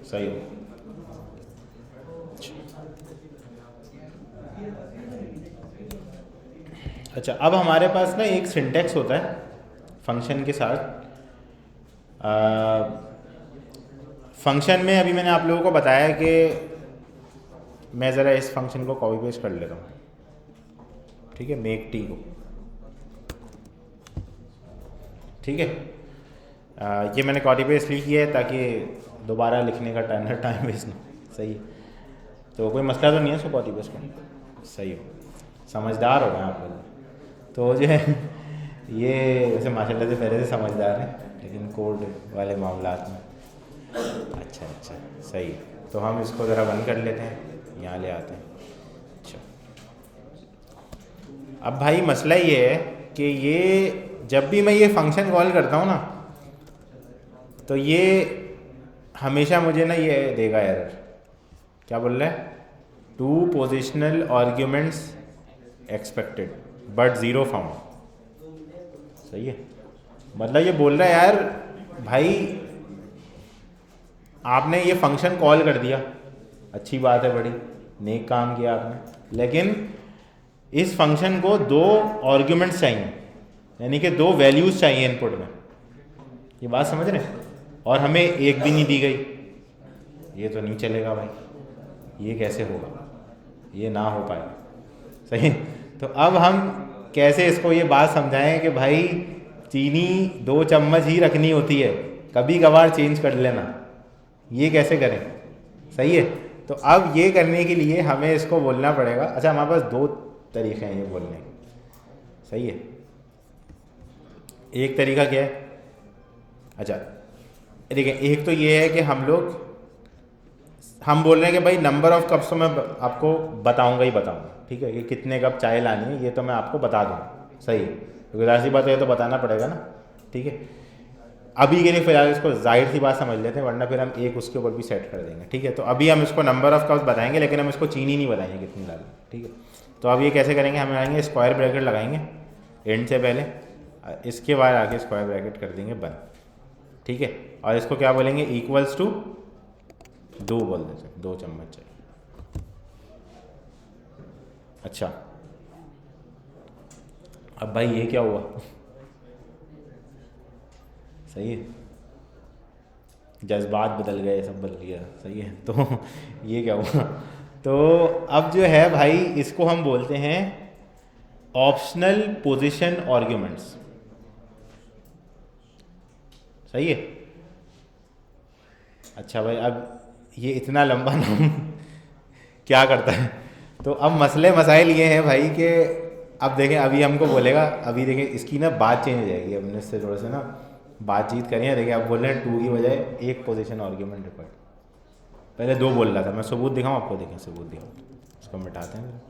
सही हो। अच्छा, अब हमारे पास ना एक सिंटेक्स होता है फंक्शन के साथ। फंक्शन में अभी मैंने आप लोगों को बताया कि मैं ज़रा इस फंक्शन को कॉपी पेस्ट कर लेता हूँ, ठीक है, मेक टी को, ठीक है। ये मैंने कॉपी पेस्ट लिखी है ताकि दोबारा लिखने का टाइम वेस्ट ना हो। सही है, तो कोई मसला तो नहीं है इसको कॉपी पेस्ट करने। सही हो, समझदार हो गए आप लोग तो जो है ये वैसे माशाल्लाह से पहले से समझदार हैं, लेकिन कोड वाले मामलात में। अच्छा अच्छा, सही है। तो हम इसको ज़रा बंद कर लेते हैं, यहाँ ले आते हैं। अच्छा, अब भाई मसला ये है कि ये जब भी मैं ये फंक्शन कॉल करता हूँ ना, तो ये हमेशा मुझे ना ये देगा एरर। क्या बोल रहा है? 2 positional arguments expected but 0 found. सही है, मतलब ये बोल रहा है यार भाई आपने ये फंक्शन कॉल कर दिया, अच्छी बात है, बड़ी नेक काम किया आपने, लेकिन इस फंक्शन को 2 आर्ग्यूमेंट्स चाहिए, यानी कि 2 वैल्यूज़ चाहिए इनपुट में। ये बात समझ रहे हैं? और हमें एक भी नहीं दी गई। ये तो नहीं चलेगा भाई, ये कैसे होगा, ये ना हो पाए। सही। तो अब हम कैसे इसको ये बात समझाएं कि भाई चीनी 2 चम्मच ही रखनी होती है, कभी कभार चेंज कर लेना, ये कैसे करें? सही है। तो अब ये करने के लिए हमें इसको बोलना पड़ेगा। अच्छा, हमारे पास 2 तरीके हैं ये बोलने के। सही है। एक तरीका क्या है? अच्छा देखिए, एक तो ये है कि हम बोल रहे हैं कि भाई नंबर ऑफ़ कप्स तो मैं आपको बताऊंगा ही बताऊंगा, ठीक है, कि कितने कप चाय लानी है ये तो मैं आपको बता दूंगा। सही है, क्योंकि जाहिर सी बात है ये तो बताना पड़ेगा ना, ठीक है। अभी के लिए फिलहाल इसको जाहिर सी बात समझ लेते हैं, वरना फिर हम एक उसके ऊपर भी सेट कर देंगे, ठीक है। तो अभी हम इसको नंबर ऑफ़ कप्स बताएंगे, लेकिन हम इसको चीनी नहीं बताएंगे कितनी डालनी, ठीक है। तो अब ये कैसे करेंगे? हम आएंगे स्क्वायर ब्रैकेट लगाएंगे एंड से पहले, इसके बाद आगे स्क्वायर ब्रैकेट कर देंगे बंद, ठीक है। और इसको क्या बोलेंगे? इक्वल्स टू 2 बोल देते, 2 चम्मच चाहिए। अच्छा, अब भाई ये क्या हुआ? सही है, जज्बात बदल गए, सब बदल गया। सही है, तो ये क्या हुआ? तो अब जो है भाई इसको हम बोलते हैं ऑप्शनल पोजीशन आर्ग्यूमेंट्स। सही है। अच्छा भाई, अब ये इतना लंबा नाम क्या करता है? तो अब मसले मसाइल ये हैं भाई कि अब देखें, अभी हमको बोलेगा, अभी देखें इसकी ना बात चेंज हो जाएगी, हमने इससे थोड़ा सा ना बातचीत करें। देखिए, अब बोल रहे हैं 2 की बजाय 1 पोजीशन आर्ग्यूमेंट रिक्वायर्ड, पहले 2 बोल रहा था। मैं सबूत दिखाऊँ आपको? देखें सबूत दिखाऊँ, इसको मिटाते हैं,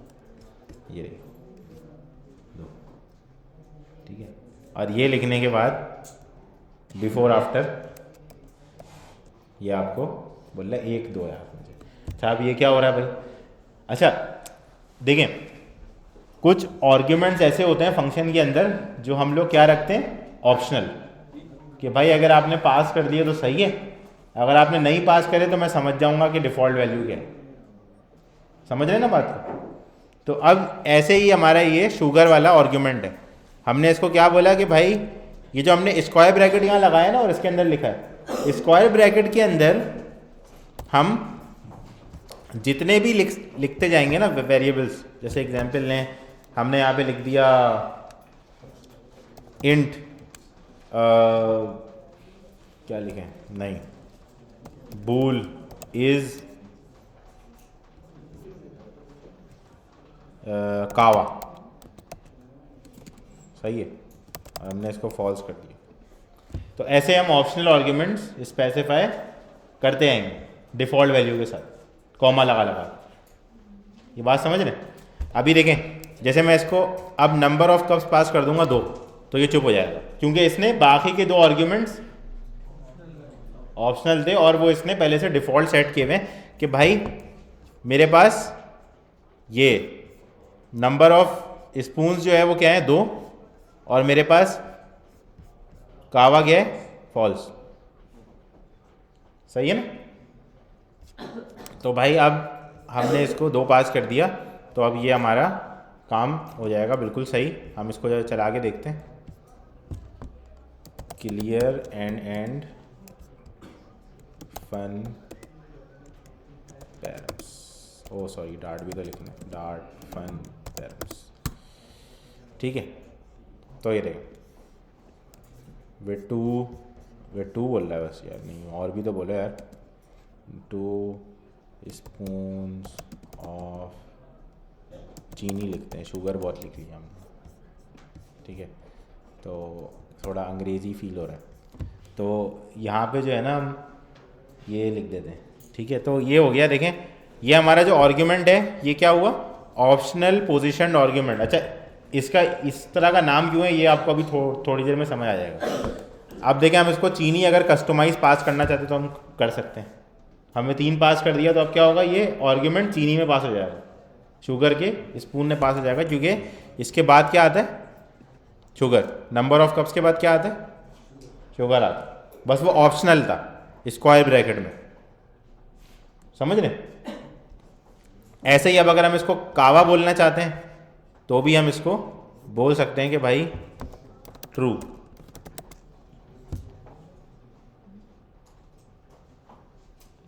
ये रही 2, ठीक है। और ये लिखने के बाद बिफोर आफ्टर ये आपको बोल रहा है 1 2 यार मुझे। अच्छा, अब ये क्या हो रहा है भाई? अच्छा देखें, कुछ आर्ग्यूमेंट्स ऐसे होते हैं फंक्शन के अंदर जो हम लोग क्या रखते हैं? ऑप्शनल, कि भाई अगर आपने पास कर दिया तो सही है, अगर आपने नहीं पास करे तो मैं समझ जाऊंगा कि डिफ़ॉल्ट वैल्यू क्या है। समझ रहे हैं ना बात को? तो अब ऐसे ही हमारा ये शुगर वाला आर्ग्यूमेंट है। हमने इसको क्या बोला कि भाई ये जो हमने स्क्वायर ब्रैकेट यहाँ लगाया ना और इसके अंदर लिखा है, स्क्वायर ब्रैकेट के अंदर हम जितने भी लिखते जाएंगे ना वेरिएबल्स, जैसे एग्जांपल लें, हमने यहाँ पे लिख दिया इंट, क्या लिखें, नहीं, बूल इज कावा। सही है, और हमने इसको फॉल्स कर दिया। तो ऐसे हम ऑप्शनल आर्ग्यूमेंट्स स्पेसिफाई करते आएंगे डिफ़ॉल्ट वैल्यू के साथ, कॉमा लगा लगा। ये बात समझ रहे हैं? अभी देखें, जैसे मैं इसको अब नंबर ऑफ कप्स पास कर दूंगा 2, तो ये चुप हो जाएगा, क्योंकि इसने बाकी के 2 आर्ग्यूमेंट्स ऑप्शनल थे और वो इसने पहले से डिफ़ॉल्ट सेट किए हुए कि भाई मेरे पास ये नंबर ऑफ स्पून्स जो है वो क्या है? 2, और मेरे पास कावा क्या है? फॉल्स। सही है ना? तो भाई अब हमने इसको 2 पास कर दिया, तो अब ये हमारा काम हो जाएगा बिल्कुल सही। हम इसको जरा चला के देखते हैं। Clear and fun params, oh sorry Dart भी तो लिखना है, डार्ट फन पैरम्स, ठीक है। तो ये देखो वे टू बोल रहा है बस यार, नहीं और भी तो बोले यार। 2 स्पून्स ऑफ चीनी लिखते हैं, शुगर बहुत लिख लिया हमने, ठीक है। तो थोड़ा अंग्रेज़ी फील हो रहा है, तो यहाँ पे जो है ना हम ये लिख देते हैं, ठीक है। तो ये हो गया, देखें ये हमारा जो आर्ग्यूमेंट है ये क्या हुआ, ऑप्शनल पोजीशनड आर्ग्यूमेंट। अच्छा, इसका इस तरह का नाम क्यों है ये आपको अभी थोड़ी देर में समझ आ जाएगा। अब देखें हम इसको चीनी अगर कस्टमाइज पास करना चाहते तो हम कर सकते हैं। हमने 3 पास कर दिया, तो अब क्या होगा, ये आर्ग्यूमेंट चीनी में पास हो जाएगा, शुगर के स्पून में पास हो जाएगा, क्योंकि इसके बाद क्या आता है, शुगर। नंबर ऑफ कप्स के बाद क्या आता है, शुगर आता है। बस वो ऑप्शनल था स्क्वायर ब्रैकेट में, समझ रहे। ऐसे ही अब अगर हम इसको कावा बोलना चाहते हैं तो भी हम इसको बोल सकते हैं कि भाई ट्रू।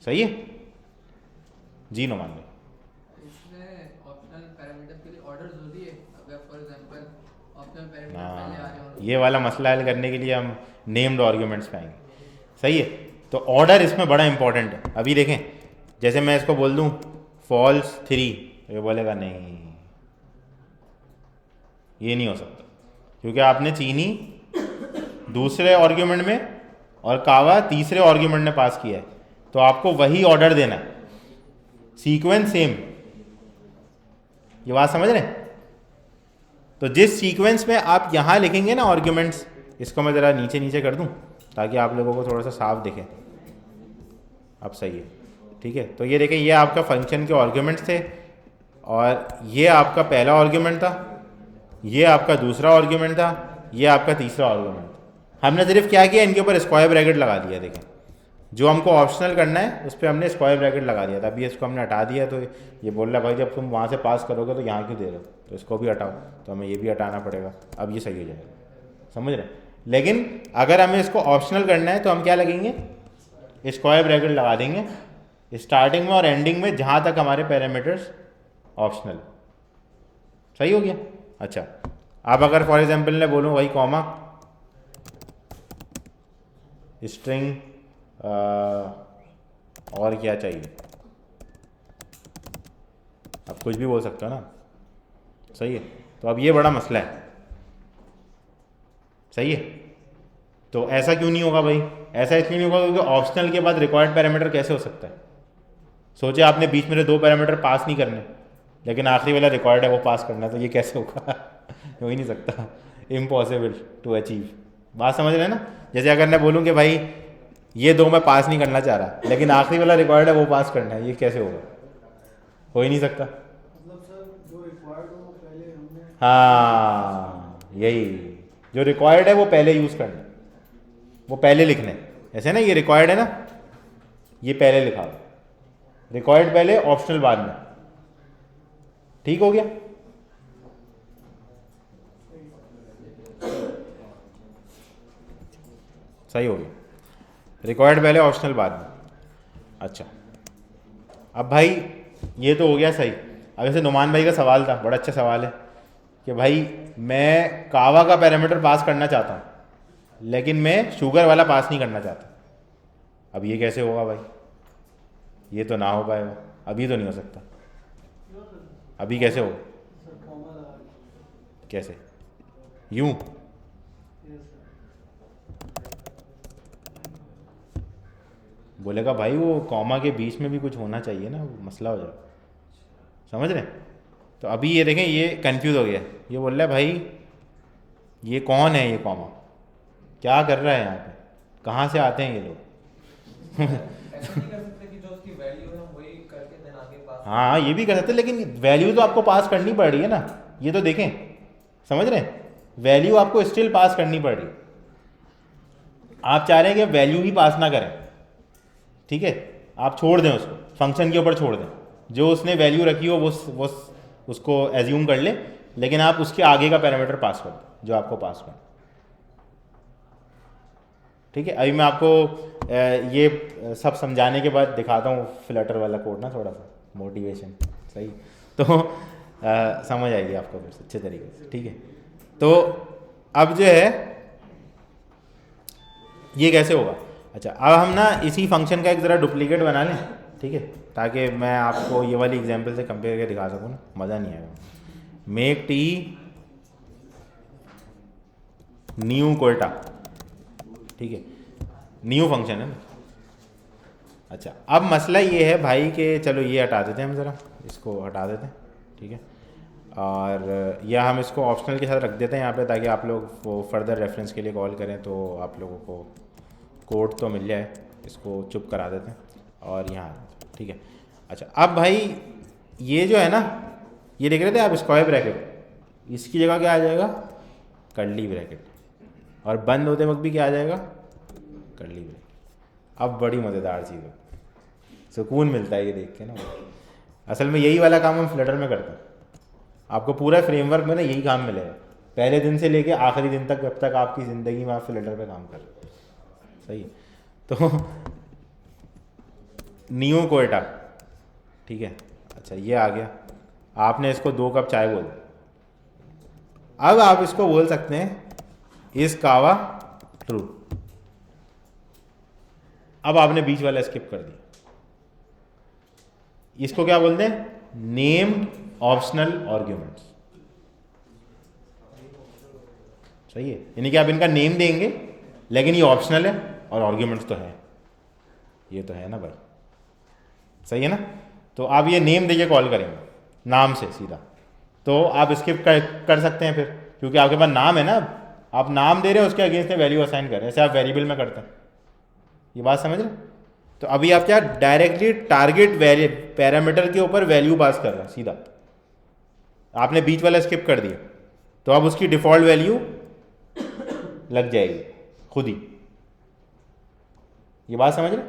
सही है जी नुमान भाई। इसमें ऑप्शनल पैरामीटर के लिए ऑर्डर जरूरी है। अगर फॉर एग्जांपल ऑप्शनल पैरामीटर हाँ, पहले आ रहे हो, ये वाला मसला हल करने के लिए हम नेम्ड आर्ग्यूमेंट्स पे आएंगे। सही है, तो ऑर्डर इसमें बड़ा इंपॉर्टेंट है। अभी देखें जैसे मैं इसको बोल दूं फॉल्स 3, ये बोलेगा नहीं, ये नहीं हो सकता, क्योंकि आपने चीनी दूसरे आर्ग्यूमेंट में और कावा तीसरे आर्ग्यूमेंट में पास किया है, तो आपको वही ऑर्डर देना है, सीक्वेंस सेम। ये बात समझ रहे हैं। तो जिस सीक्वेंस में आप यहां लिखेंगे ना आर्ग्यूमेंट्स, इसको मैं ज़रा नीचे नीचे कर दूं ताकि आप लोगों को थोड़ा सा साफ दिखे। अब सही है, ठीक है। तो ये देखें, ये आपका फंक्शन के आर्ग्यूमेंट्स थे, और ये आपका पहला आर्ग्यूमेंट था, ये आपका दूसरा आर्ग्यूमेंट था, ये आपका तीसरा आर्ग्यूमेंट था। हमने सिर्फ क्या किया, इनके ऊपर स्क्वायर ब्रैकेट लगा दिया। देखें जो हमको ऑप्शनल करना है उस पर हमने स्क्वायर ब्रैकेट लगा दिया था। अभी इसको हमने हटा दिया, तो ये बोल रहा है भाई जब तुम वहाँ से पास करोगे तो यहाँ क्यों दे रहे हो, तो इसको भी हटाओ, तो हमें ये भी हटाना पड़ेगा। अब ये सही हो जाएगा, समझ रहे हैं। लेकिन अगर हमें इसको ऑप्शनल करना है तो हम क्या लगेंगे, स्क्वायर ब्रैकेट लगा देंगे स्टार्टिंग में और एंडिंग में, जहाँ तक हमारे पैरामीटर्स ऑप्शनल। सही हो गया। अच्छा, अब अगर फॉर एग्जाम्पल मैं बोलूँ वही कॉमा स्ट्रिंग और क्या चाहिए, आप कुछ भी बोल सकते हो ना। सही है, तो अब ये बड़ा मसला है। सही है, तो ऐसा क्यों नहीं होगा भाई, ऐसा इसलिए नहीं होगा क्योंकि ऑप्शनल के बाद रिक्वायर्ड पैरामीटर कैसे हो सकता है। सोचे आपने बीच में 2 पैरामीटर पास नहीं करने, लेकिन आखिरी वाला रिक्वायर्ड है वो पास करना है, तो ये कैसे होगा हो ही नहीं सकता, इम्पॉसिबल टू अचीव। बात समझ रहे हैं ना। जैसे अगर मैं बोलूँ कि भाई ये 2 मैं पास नहीं करना चाह रहा, लेकिन आखिरी वाला रिक्वायर्ड है वो पास करना है, ये कैसे होगा, हो ही नहीं सकता। मतलब सर जो रिक्वायर्ड हो वो पहले हमने, हाँ यही, जो रिक्वायर्ड है वो पहले यूज़ करना है, वो पहले लिखना है। ऐसे ना, ये रिक्वायर्ड है ना, ये पहले लिखा, रिक्वायर्ड पहले ऑप्शनल बाद में। ठीक हो गया। सही हो गया, रिक्वायर्ड पहले ऑप्शनल बाद में। अच्छा, अब भाई ये तो हो गया सही। अब जैसे नुमान भाई का सवाल था, बड़ा अच्छा सवाल है कि भाई मैं कावा का पैरामीटर पास करना चाहता हूँ, लेकिन मैं शुगर वाला पास नहीं करना चाहता। अब ये कैसे होगा भाई, ये तो ना हो पाएगा, अभी तो नहीं हो सकता। अभी कैसे हो, सर कॉमा लगा के। कैसे, यूं यस सर। बोलेगा भाई वो कॉमा के बीच में भी कुछ होना चाहिए ना, वो मसला हो जाए, समझ रहे हैं। तो अभी ये देखें, ये कंफ्यूज हो गया, ये बोल रहा है भाई ये कौन है, ये कॉमा क्या कर रहा है यहाँ पे, कहाँ से आते हैं ये लोग ऐसा नहीं कर सकते कि जो उसकी वैल्यू है वही करके देन आगे पास। हाँ ये भी कर सकते हैं, लेकिन वैल्यू तो आपको पास करनी पड़ रही है ना, ये तो देखें, समझ रहे हैं। वैल्यू आपको स्टिल पास करनी पड़ रही है। आप चाह रहे हैं कि वैल्यू ही पास ना करें, ठीक है। आप छोड़ दें उसको, फंक्शन के ऊपर छोड़ दें, जो उसने वैल्यू रखी हो वो उसको एज्यूम कर ले, लेकिन आप उसके आगे का पैरामीटर पास कर दें जो आपको पास करना। ठीक है, अभी मैं आपको ये सब समझाने के बाद दिखाता हूँ फ्लटर वाला कोड ना, थोड़ा सा मोटिवेशन, सही, तो समझ आएगी आपको फिर अच्छे तरीके से। ठीक है, तो अब जो है ये कैसे होगा। अच्छा, अब हम ना इसी फंक्शन का एक ज़रा डुप्लीकेट बना लें, ठीक है, ताकि मैं आपको ये वाली एग्जांपल से कंपेयर करके दिखा सकूँ ना, मज़ा नहीं आएगा। मेक टी न्यू कोयटा, ठीक है, न्यू फंक्शन है ना। अच्छा, अब मसला ये है भाई कि चलो ये हटा देते हैं हम, ज़रा इसको हटा देते हैं, ठीक है, और या हम इसको ऑप्शनल के साथ रख देते हैं यहाँ पे, ताकि आप लोग वो फर्दर रेफरेंस के लिए कॉल करें तो आप लोगों को कोड तो मिल जाए। इसको चुप करा देते हैं और यहाँ, ठीक है। अच्छा, अब भाई ये जो है ना, ये देख रहे थे आप स्क्वायर ब्रैकेट, इसकी जगह क्या आ जाएगा, कर्ली ब्रैकेट, और बंद होते वक्त भी क्या आ जाएगा, कर्ली ब्रैकेट। अब बड़ी मज़ेदार चीज़ है, सुकून मिलता है ये देख के ना। असल में यही वाला काम हम फ्लटर में करते हैं, आपको पूरा फ्रेमवर्क में ना यही काम मिलेगा, पहले दिन से लेके आखिरी दिन तक, जब तक आपकी ज़िंदगी में आप फ्लटर पे काम कर रहे हैं, सही है। तो न्यू कोयटा, ठीक है। अच्छा, ये आ गया, आपने इसको 2 कप चाय बोल, अब आप इसको बोल सकते हैं इस कावा ट्रू। अब आपने बीच वाला स्किप कर दिया, इसको क्या बोलते हैं, नेम्ड ऑप्शनल आर्ग्यूमेंट्स, सही है। यानी कि आप इनका नेम देंगे लेकिन ये ऑप्शनल है और आर्ग्यूमेंट्स तो है, ये तो है ना भाई, सही है ना। तो आप ये नेम देके कॉल करेंगे नाम से सीधा, तो आप स्किप कर सकते हैं फिर, क्योंकि आपके पास नाम है ना, आप नाम दे रहे हैं, उसके अगेंस्ट में वैल्यू असाइन कर रहे हैं, ऐसे आप वेरिएबल में करते हैं। ये बात समझ रहे? तो अभी आप क्या डायरेक्टली टारगेट पैरामीटर के ऊपर वैल्यू पास कर रहे हैं सीधा, आपने बीच वाला स्किप कर दिया, तो अब उसकी डिफॉल्ट वैल्यू लग जाएगी खुद ही। ये बात समझ रहे?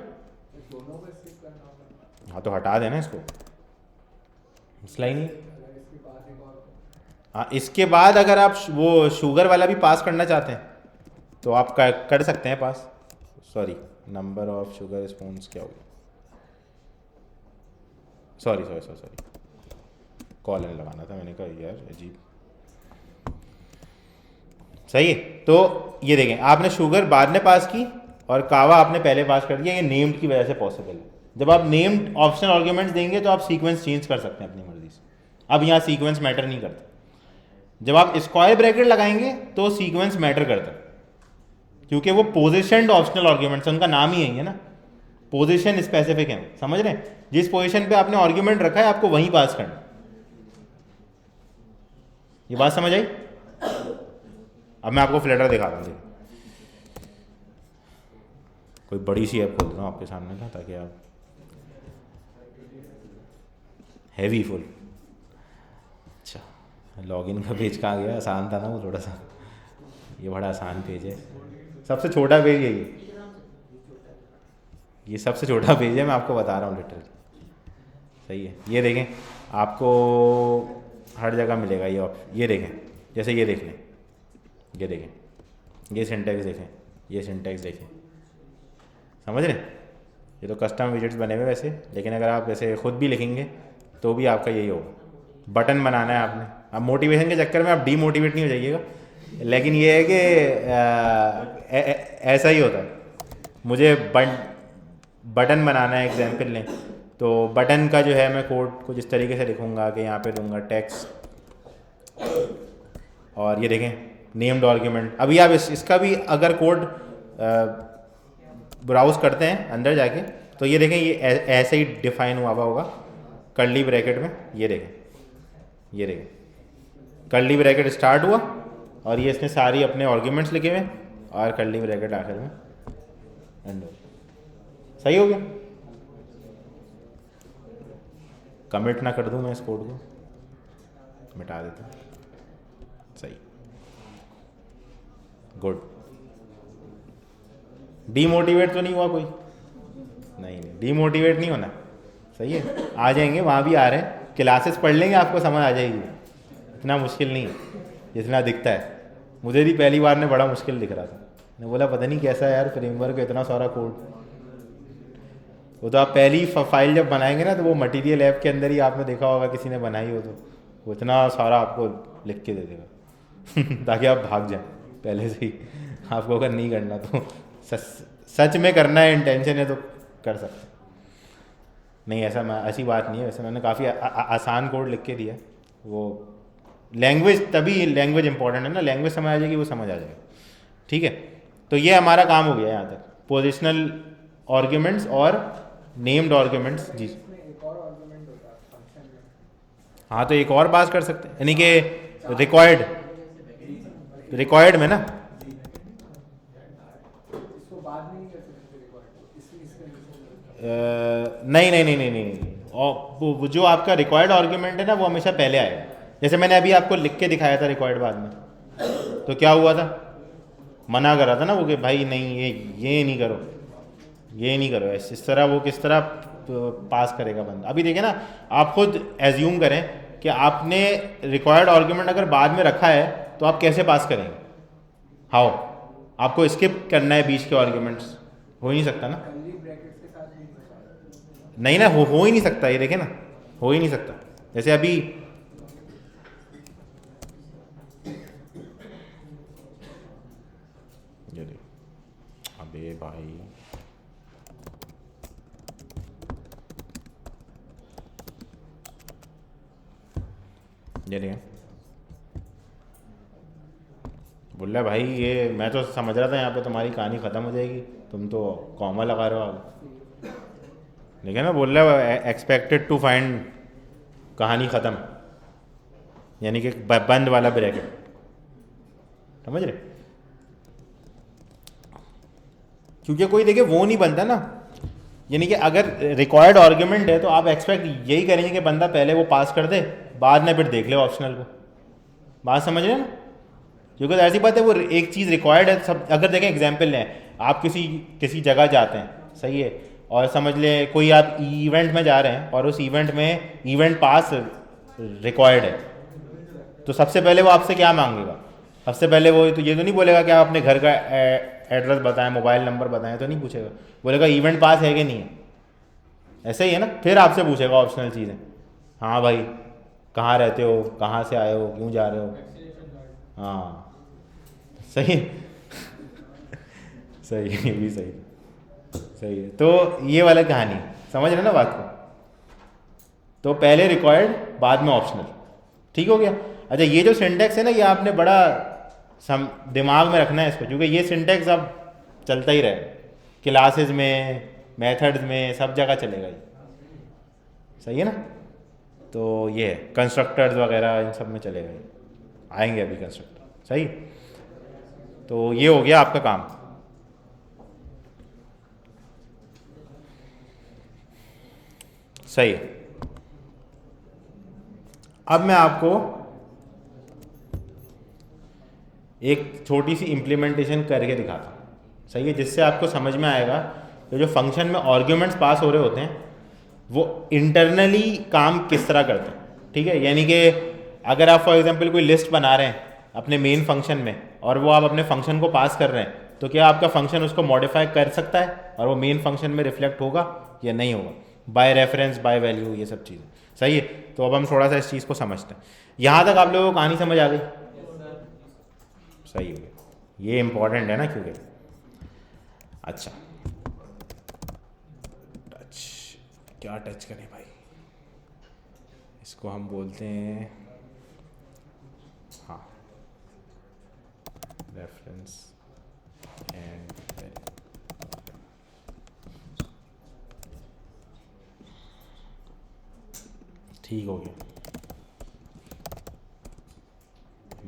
दोनों को स्किप करना होगा। हाँ, तो हटा देना इसको, मसला ही नहीं। अगर इसके बाद एक और हाँ, इसके बाद अगर आप वो शुगर वाला भी पास करना चाहते हैं तो आप कर सकते हैं pass. Sorry, number of sugar spoons क्या हो गया, सॉरी, कॉलन लगाना था, मैंने कहा यार अजीब, सही है। तो ये देखें, आपने शुगर बाद में पास की और कावा आपने पहले पास कर दिया, ये नेम्ड की वजह से पॉसिबल है। जब आप नेम्ड ऑप्शनल आर्ग्यूमेंट्स देंगे तो आप सीक्वेंस चेंज कर सकते हैं अपनी मर्जी से, अब यहाँ सीक्वेंस मैटर नहीं करता। जब आप स्क्वायर ब्रैकेट लगाएंगे तो सीक्वेंस मैटर करता है, क्योंकि वो पोजिशनड ऑप्शनल आर्ग्यूमेंट्स, उनका नाम ही यही है ना, पोजीशन स्पेसिफिक है, समझ रहे हैं। जिस पोजीशन पे आपने आर्ग्यूमेंट रखा है आपको वहीं पास करना। ये बात समझ आई? अब मैं आपको फ्लटर दिखा रहा हूँ, कोई बड़ी सी ऐप खोल रहा हूँ आपके सामने ना, ताकि आप हैवी फुल। अच्छा, लॉगिन का पेज कहाँ गया, आसान था ना वो थोड़ा सा, ये बड़ा आसान पेज है, सबसे छोटा पेज यही है, ये सबसे छोटा पेज है, मैं आपको बता रहा हूँ लिटरली, सही है। ये देखें, आपको हर जगह मिलेगा ये ऑप्शन, ये देखें, जैसे ये देख लें, ये देखें, ये सिंटैक्स देखें, ये सिंटैक्स देखें, समझ रहे? ये तो कस्टम विजेट्स बने हुए वैसे, लेकिन अगर आप वैसे खुद भी लिखेंगे तो भी आपका यही होगा। बटन बनाना है आपने, अब मोटिवेशन के चक्कर में आप डीमोटिवेट नहीं हो जाइएगा, लेकिन ये है कि ऐसा ही होता है। मुझे बटन बनाना है, एग्जाम्पल लें, तो बटन का जो है मैं कोड कुछ इस तरीके से लिखूँगा कि यहाँ पे दूंगा टेक्स्ट, और ये देखें नेम्ड आर्ग्यूमेंट। अभी आप इसका भी अगर कोड ब्राउज करते हैं अंदर जाके, तो ये देखें ये ऐसे ही डिफाइन हुआ होगा कर्ली ब्रैकेट में, ये देखें कर्ली ब्रैकेट स्टार्ट हुआ और ये इसने सारी अपने आर्ग्यूमेंट्स लिखे हुए और कर्ली ब्रैकेट आखिर में एंड हो। सही हो गया? कमिट ना कर दूं मैं इस कोड को, मिटा देता हूँ, सही, गुड। डीमोटिवेट तो नहीं हुआ कोई? नहीं नहीं डीमोटिवेट नहीं होना, सही है, आ जाएंगे, वहाँ भी आ रहे हैं, क्लासेस पढ़ लेंगे आपको समझ आ जाएगी, इतना मुश्किल नहीं है जितना दिखता है। मुझे भी पहली बार में बड़ा मुश्किल दिख रहा था, मैंने बोला पता नहीं कैसा है यार फ्रेमवर्क, इतना सारा कोड। वो तो आप पहली फाइल जब बनाएंगे ना तो वो मटेरियल ऐप के अंदर ही आपने देखा होगा किसी ने बनाई हो तो वो इतना सारा आपको लिख के दे देगा ताकि आप भाग जाएं पहले से ही। आपको अगर नहीं करना तो सच में करना है, इंटेंशन है तो कर सकते। नहीं ऐसा मैं ऐसी बात नहीं है, वैसे मैंने काफ़ी आसान कोड लिख के दिया। वो लैंग्वेज, तभी लैंग्वेज इंपॉर्टेंट है ना, लैंग्वेज समझ आ जाएगी वो समझ आ जाएगा। ठीक है, तो ये हमारा काम हो गया यहाँ तक, पोजिशनल आर्ग्यूमेंट्स और नेम्ड आर्ग्यूमेंट्स। जी इसमें एक और आर्गुमेंट होता है फंक्शन में। हाँ, तो एक और बात कर सकते हैं, यानी कि रिक्वायर्ड में ना, इसको बाद में नहीं कर सकते रिकॉर्ड, इसके नहीं नहीं नहीं नहीं नहीं, और वो जो आपका रिक्वायर्ड आर्ग्यूमेंट है ना वो हमेशा पहले आएगा। जैसे मैंने अभी आपको लिख के दिखाया था रिक्वायर्ड बाद में, तो क्या हुआ था, मना करा था ना वो कि भाई नहीं ये नहीं करो, ये नहीं करो, इस तरह वो किस तरह पास करेगा बंदा। अभी देखिए ना, आप खुद एज्यूम करें कि आपने रिक्वायर्ड आर्ग्यूमेंट अगर बाद में रखा है तो आप कैसे पास करेंगे, हाउ, आपको स्किप करना है बीच के आर्ग्यूमेंट्स, हो ही नहीं सकता ना, कर्ली ब्रैकेट्स के साथ नहीं होता। नहीं ना, हो ही नहीं सकता, ये देखे ना, हो ही नहीं सकता। जैसे अभी ये देख, अबे भाई ये देखें, बोल रहा भाई ये मैं तो समझ रहा था यहाँ पे तुम्हारी कहानी ख़त्म हो जाएगी, तुम तो कॉमा लगा रहे हो आगे। देखिए ना, बोल रहा है एक्सपेक्टेड टू फाइंड, कहानी ख़त्म, यानी कि बंद वाला ब्रैकेट, समझ रहे, क्योंकि कोई देखिए वो नहीं बनता ना, यानी कि अगर रिक्वायर्ड आर्ग्यूमेंट है तो आप एक्सपेक्ट यही करेंगे कि बंदा पहले वो पास कर दे, बाद में फिर देख ले ऑप्शनल को, बात समझ रहे हैं ना, क्योंकि ऐसी बात है वो एक चीज़ रिक्वायर्ड है सब। अगर देखें एग्जांपल लें, आप किसी जगह जाते हैं, सही है, और समझ लें कोई आप इवेंट में जा रहे हैं और उस इवेंट में इवेंट पास रिक्वायर्ड है, तो सबसे पहले वो आपसे क्या मांगेगा, सबसे पहले वो तो ये तो नहीं बोलेगा कि आप अपने घर का एड्रेस बताएं, मोबाइल नंबर बताएं, तो नहीं पूछेगा, बोलेगा इवेंट पास है कि नहीं है, ऐसे ही है ना। फिर आपसे पूछेगा ऑप्शनल चीज़ें, हाँ भाई कहाँ रहते हो, कहाँ से आए हो, क्यों जा रहे हो, हाँ सही है सही है, ये भी सही है। तो ये वाला कहानी समझ रहे ना बात को, तो पहले रिक्वायर्ड बाद में ऑप्शनल, ठीक हो गया। अच्छा, ये जो सिंटेक्स है ना, ये आपने बड़ा दिमाग में रखना है इसको, क्योंकि ये सिंटेक्स अब चलता ही रहेगा, क्लासेस में, मेथड्स में, सब जगह चलेगा ये, सही है ना। तो ये कंस्ट्रक्टर्स वगैरह इन सब में चलेगा ये, आएंगे अभी कंस्ट्रक्टर, सही। तो ये हो गया आपका काम। सही है, अब मैं आपको एक छोटी सी इम्प्लीमेंटेशन करके दिखाता हूँ, सही है, जिससे आपको समझ में आएगा कि जो फंक्शन में आर्ग्यूमेंट्स पास हो रहे होते हैं वो इंटरनली काम किस तरह करते हैं। ठीक है, यानी कि अगर आप फॉर एग्जांपल कोई लिस्ट बना रहे हैं अपने मेन फंक्शन में और वो आप अपने फंक्शन को पास कर रहे हैं, तो क्या आपका फंक्शन उसको मॉडिफाई कर सकता है और वो मेन फंक्शन में रिफ्लेक्ट होगा या नहीं होगा, बाय रेफरेंस, बाय वैल्यू, ये सब चीज़ें, सही है। तो अब हम थोड़ा सा इस चीज़ को समझते हैं। यहाँ तक आप लोगों को कहानी समझ आ गई, सही हो गया, ये इंपॉर्टेंट है ना, क्योंकि अच्छा टच, क्या टच करें भाई, इसको हम बोलते हैं, हाँ, रेफरेंस एंड ठीक हो गया,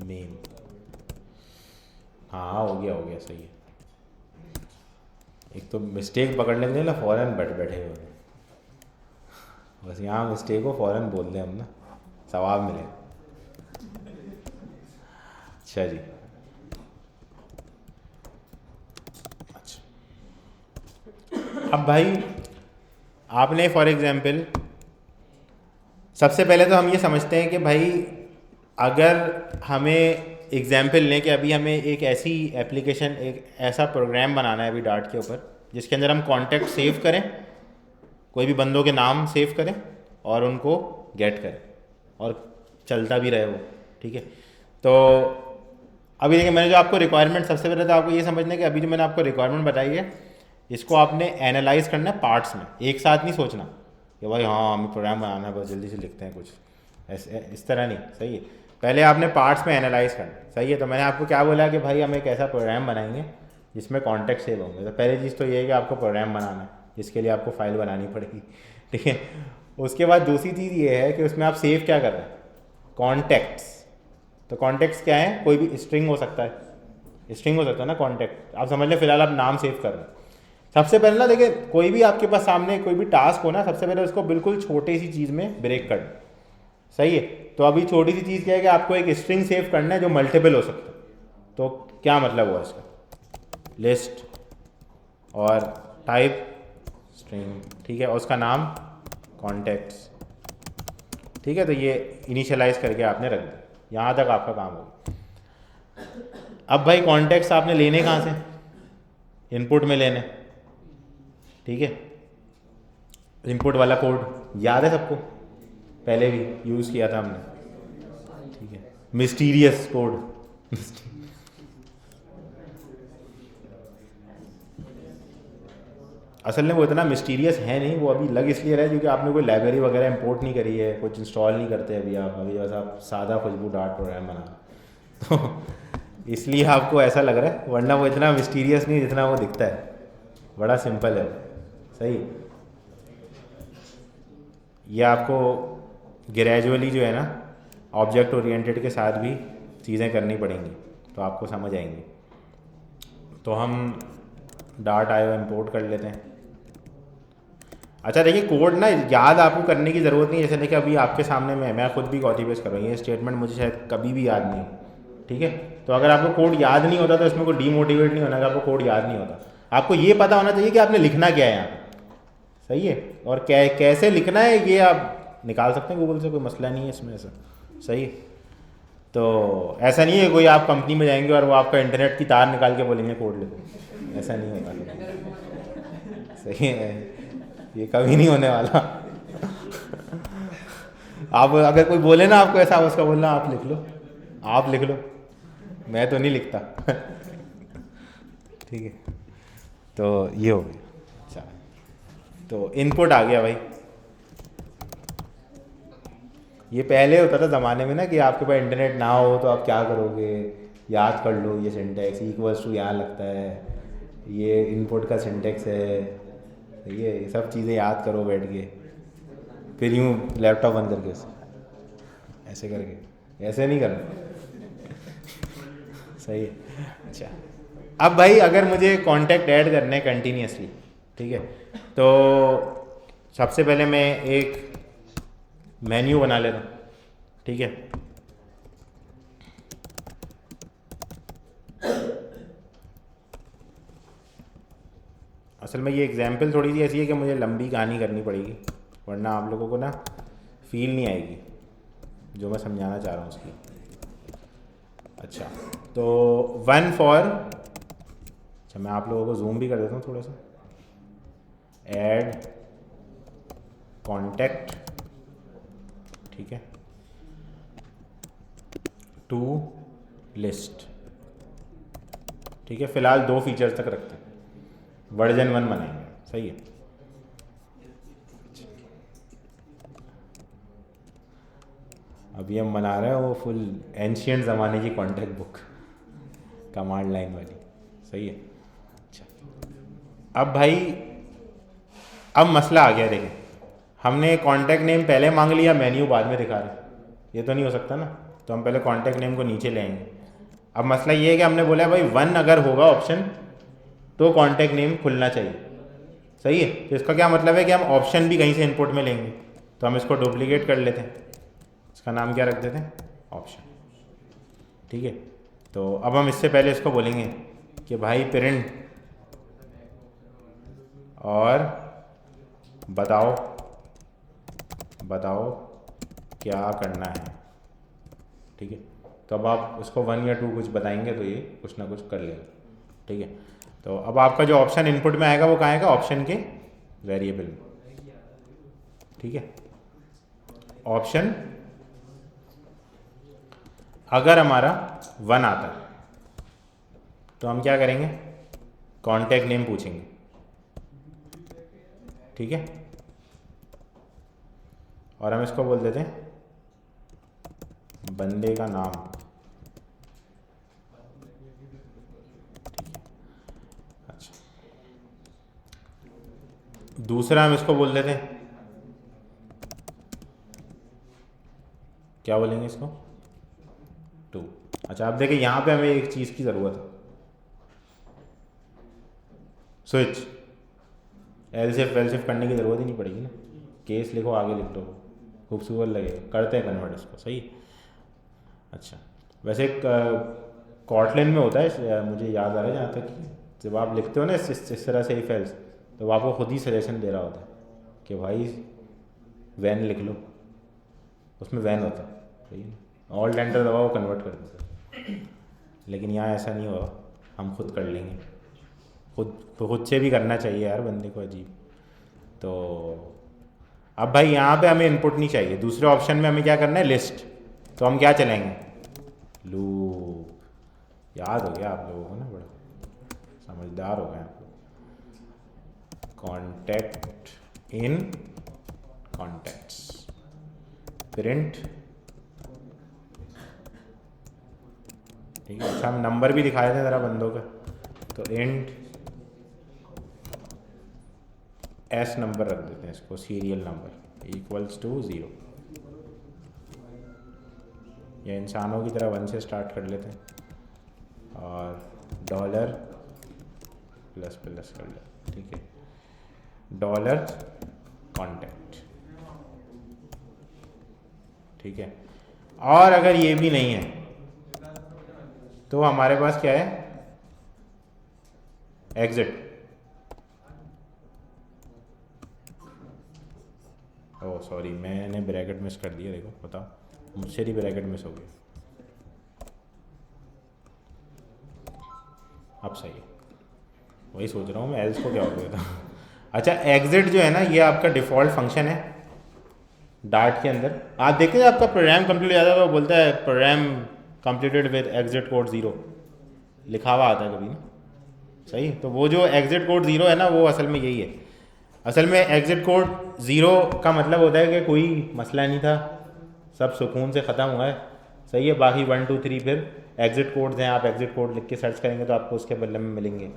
मेन, हाँ हो गया सही है। एक तो मिस्टेक पकड़ लेते ना फ़ौरन बैठे हुए, बस यहाँ मिस्टेक को फ़ौरन बोल दें हम ना, सवाब मिले। अच्छा जी, अच्छा अब भाई आपने फॉर एग्जांपल सबसे पहले तो हम ये समझते हैं कि भाई अगर हमें एग्जांपल लें कि अभी हमें एक ऐसी एप्लीकेशन, एक ऐसा प्रोग्राम बनाना है अभी डार्ट के ऊपर जिसके अंदर हम कॉन्टैक्ट सेव करें, कोई भी बंदों के नाम सेव करें और उनको गेट करें और चलता भी रहे वो, ठीक है। तो अभी देखिए मैंने जो आपको रिक्वायरमेंट, सबसे पहले तो आपको ये समझना है कि अभी जो मैंने आपको रिक्वायरमेंट बताई है इसको आपने एनालाइज करना है पार्ट्स में, एक साथ नहीं सोचना कि भाई हाँ हमें प्रोग्राम बनाना है बस जल्दी से लिखते हैं कुछ, ऐसे इस तरह नहीं, सही है। पहले आपने पार्ट्स में एनालाइज करना, सही है। तो मैंने आपको क्या बोला कि भाई हम एक ऐसा प्रोग्राम बनाएंगे जिसमें कॉन्टैक्ट सेव होंगे। तो पहली चीज़ तो ये है कि आपको प्रोग्राम बनाना है, जिसके लिए आपको फाइल बनानी पड़ेगी, ठीक है। उसके बाद दूसरी चीज़ ये है कि उसमें आप सेव क्या कर रहे हैं, कॉन्टैक्ट्स। तो कॉन्टैक्ट्स क्या है, कोई भी स्ट्रिंग हो सकता है, स्ट्रिंग हो सकता है ना कॉन्टैक्ट, आप समझ लें फिलहाल आप नाम सेव कर रहे हैं। सबसे पहले ना देखिए कोई भी आपके पास सामने कोई भी टास्क हो ना, सबसे पहले उसको बिल्कुल छोटी सी चीज़ में ब्रेक कर, सही है। तो अभी छोटी सी चीज़ क्या है कि आपको एक स्ट्रिंग सेव करना है जो मल्टीपल हो सकता है। तो क्या मतलब हुआ इसका, लिस्ट और टाइप स्ट्रिंग, ठीक है, और उसका नाम कॉन्टैक्ट्स, ठीक है। तो ये इनिशियलाइज करके आपने रख दिया, यहाँ तक आपका काम होगा। अब भाई कॉन्टैक्ट्स आपने लेने कहाँ से, इनपुट में लेने, ठीक है। इनपुट वाला कोड याद है सबको, पहले भी यूज़ किया था हमने, ठीक है, मिस्टीरियस कोड। असल में वो इतना मिस्टीरियस है नहीं, वो अभी लग इसलिए रहा है क्योंकि आपने कोई लाइब्रेरी वगैरह इंपोर्ट नहीं करी है, कुछ इंस्टॉल नहीं करते अभी आप, अभी बस आप सादा खुशबू डार्ट प्रोग्राम बना तो इसलिए आपको ऐसा लग रहा है, वरना वो इतना मिस्टीरियस नहीं जितना वो दिखता है, बड़ा सिंपल है, सही। ये आपको ग्रेजुअली जो है ना ऑब्जेक्ट ओरिएंटेड के साथ भी चीज़ें करनी पड़ेंगी तो आपको समझ आएंगी। तो हम डार्ट आयो इंपोर्ट कर लेते हैं। अच्छा देखिए कोड ना याद आपको करने की ज़रूरत नहीं है, जैसे देखिए अभी आपके सामने मैं खुद भी कॉपी पेस्ट कर रहा हूँ, ये स्टेटमेंट मुझे शायद कभी भी याद नहीं, ठीक है। तो अगर आपको कोड याद नहीं होता तो इसमें कोई डीमोटिवेट नहीं होना कि आपको कोड याद नहीं होता, आपको ये पता होना चाहिए कि आपने लिखना क्या है यहाँ पे, सही है। और कैसे लिखना है ये आप निकाल सकते हैं गूगल से, कोई मसला नहीं है इसमें, ऐसा सही है। तो ऐसा नहीं है कोई आप कंपनी में जाएंगे और वो आपका इंटरनेट की तार निकाल के बोलेंगे कोड लिखो, ऐसा नहीं होगा, सही है, ये कभी नहीं होने वाला। आप अगर कोई बोले ना आपको ऐसा, उसका बोलना आप लिख लो, आप लिख लो, मैं तो नहीं लिखता। ठीक है, तो ये हो गया। अच्छा, तो इनपुट आ गया भाई। ये पहले होता था ज़माने में ना कि आपके पास इंटरनेट ना हो तो आप क्या करोगे, याद कर लो ये सिंटेक्स इक्वल्स टू यहाँ लगता है, ये इनपुट का सिंटेक्स है, ये सब चीज़ें याद करो बैठ के, फिर यूँ लैपटॉप बंद करके ऐसे करके, ऐसे नहीं करना। सही है। अच्छा, अब भाई अगर मुझे कॉन्टैक्ट ऐड करने हैं कंटिन्यूसली, ठीक है, तो सबसे पहले मैं एक मेन्यू बना लेता हूँ, ठीक है। असल में ये एग्जाम्पल थोड़ी सी ऐसी है कि मुझे लंबी कहानी करनी पड़ेगी, वरना आप लोगों को ना फील नहीं आएगी जो मैं समझाना चाह रहा हूँ उसकी। अच्छा, तो वन फॉर, अच्छा मैं आप लोगों को जूम भी कर देता हूँ थोड़ा सा, ऐड कॉन्टैक्ट, ठीक है, टू लिस्ट, ठीक है। फिलहाल 2 फीचर्स तक रखते हैं, वर्जन 1 बनाएंगे, सही है। अभी हम बना रहे हैं वो फुल एंशियंट ज़माने की कॉन्टैक्ट बुक, कमांड लाइन वाली, सही है। अच्छा, अब भाई अब मसला आ गया, देखें हमने कॉन्टैक्ट नेम पहले मांग लिया, मेन्यू बाद में दिखा रहे, ये तो नहीं हो सकता ना, तो हम पहले कॉन्टैक्ट नेम को नीचे लेंगे। अब मसला ये है कि हमने बोला भाई 1 अगर होगा ऑप्शन तो कॉन्टैक्ट नेम खुलना चाहिए, सही है। तो इसका क्या मतलब है कि हम ऑप्शन भी कहीं से इनपुट में लेंगे, तो हम इसको डुप्लीकेट कर लेते हैं, इसका नाम क्या रख देते हैं, ऑप्शन, ठीक है। तो अब हम इससे पहले इसको बोलेंगे कि भाई प्रिंट और बताओ बताओ क्या करना है। ठीक है, तो अब आप उसको 1 या 2 कुछ बताएंगे तो ये कुछ ना कुछ कर लेगा। ठीक है, तो अब आपका जो ऑप्शन इनपुट में आएगा वो कहाँ आएगा, ऑप्शन के वेरिएबल में। ठीक है, ऑप्शन अगर हमारा 1 आता है तो हम क्या करेंगे, कॉन्टैक्ट नेम पूछेंगे। ठीक है, और हम इसको बोल देते हैं बंदे का नाम। अच्छा, दूसरा हम इसको बोल देते हैं, क्या बोलेंगे इसको, 2। अच्छा, आप देखिए यहाँ पे हमें एक चीज़ की ज़रूरत है, स्विच। एलसिफ वेलसिफ करने की ज़रूरत ही नहीं पड़ेगी ना, केस लिखो आगे लिख दो, खूबसूरत लगेगा। करते हैं कन्वर्ट इसको, सही। अच्छा, वैसे कॉटलिन में होता है, मुझे याद आ रहा है जहाँ तक कि जब आप लिखते हो ना इस तरह से इफ एल्स, तो वो आपको खुद ही सजेशन दे रहा होता है कि भाई वैन लिख लो, उसमें वैन होता है, सही है। ऑल्ट एंटर दबाओ, कन्वर्ट कर देता है। लेकिन यहाँ ऐसा नहीं होगा, हम खुद कर लेंगे, खुद से भी करना चाहिए यार बंदे को, अजीब। तो अब भाई यहाँ पे हमें इनपुट नहीं चाहिए, दूसरे ऑप्शन में हमें क्या करना है, लिस्ट। तो हम क्या चलाएंगे, लूप। याद हो गया आप लोगों को ना, बड़ा समझदार हो गए आप लोग। कॉन्टैक्ट इन कॉन्टैक्ट्स, प्रिंट। ठीक है, अच्छा हम नंबर भी दिखाए थे ज़रा बंदों का, तो इंट एस नंबर रख देते हैं इसको, सीरियल नंबर इक्वल्स टू 0, या इंसानों की तरह 1 से स्टार्ट कर लेते हैं, और डॉलर प्लस प्लस कर लेते। ठीक है, डॉलर कॉन्टैक्ट। ठीक है, और अगर ये भी नहीं है तो हमारे पास क्या है, एग्जिट। ओह सॉरी, मैंने ब्रैकेट मिस कर दिया, देखो बताओ, मुझसे ही ब्रैकेट मिस हो गया। अब सही है, वही सोच रहा हूँ मैं, एल्स को क्या हो गया था। अच्छा, एग्जिट जो है ना, ये आपका डिफ़ॉल्ट फंक्शन है डार्ट के अंदर। आप देखते हैं आपका प्रोग्राम कंप्लीट हो जाता है, वो बोलता है program completed with exit code 0 लिखा हुआ आता है कभी ना, सही। तो वो जो एग्जिट कोड 0 है ना, वो असल में यही है। असल में एग्जिट कोड 0 का मतलब होता है कि कोई मसला नहीं था, सब सुकून से ख़त्म हुआ है, सही है। बाकी 1 2 3 फिर एग्जिट कोड्स हैं, आप एग्जिट कोड लिख के सर्च करेंगे तो आपको उसके बदले में मिलेंगे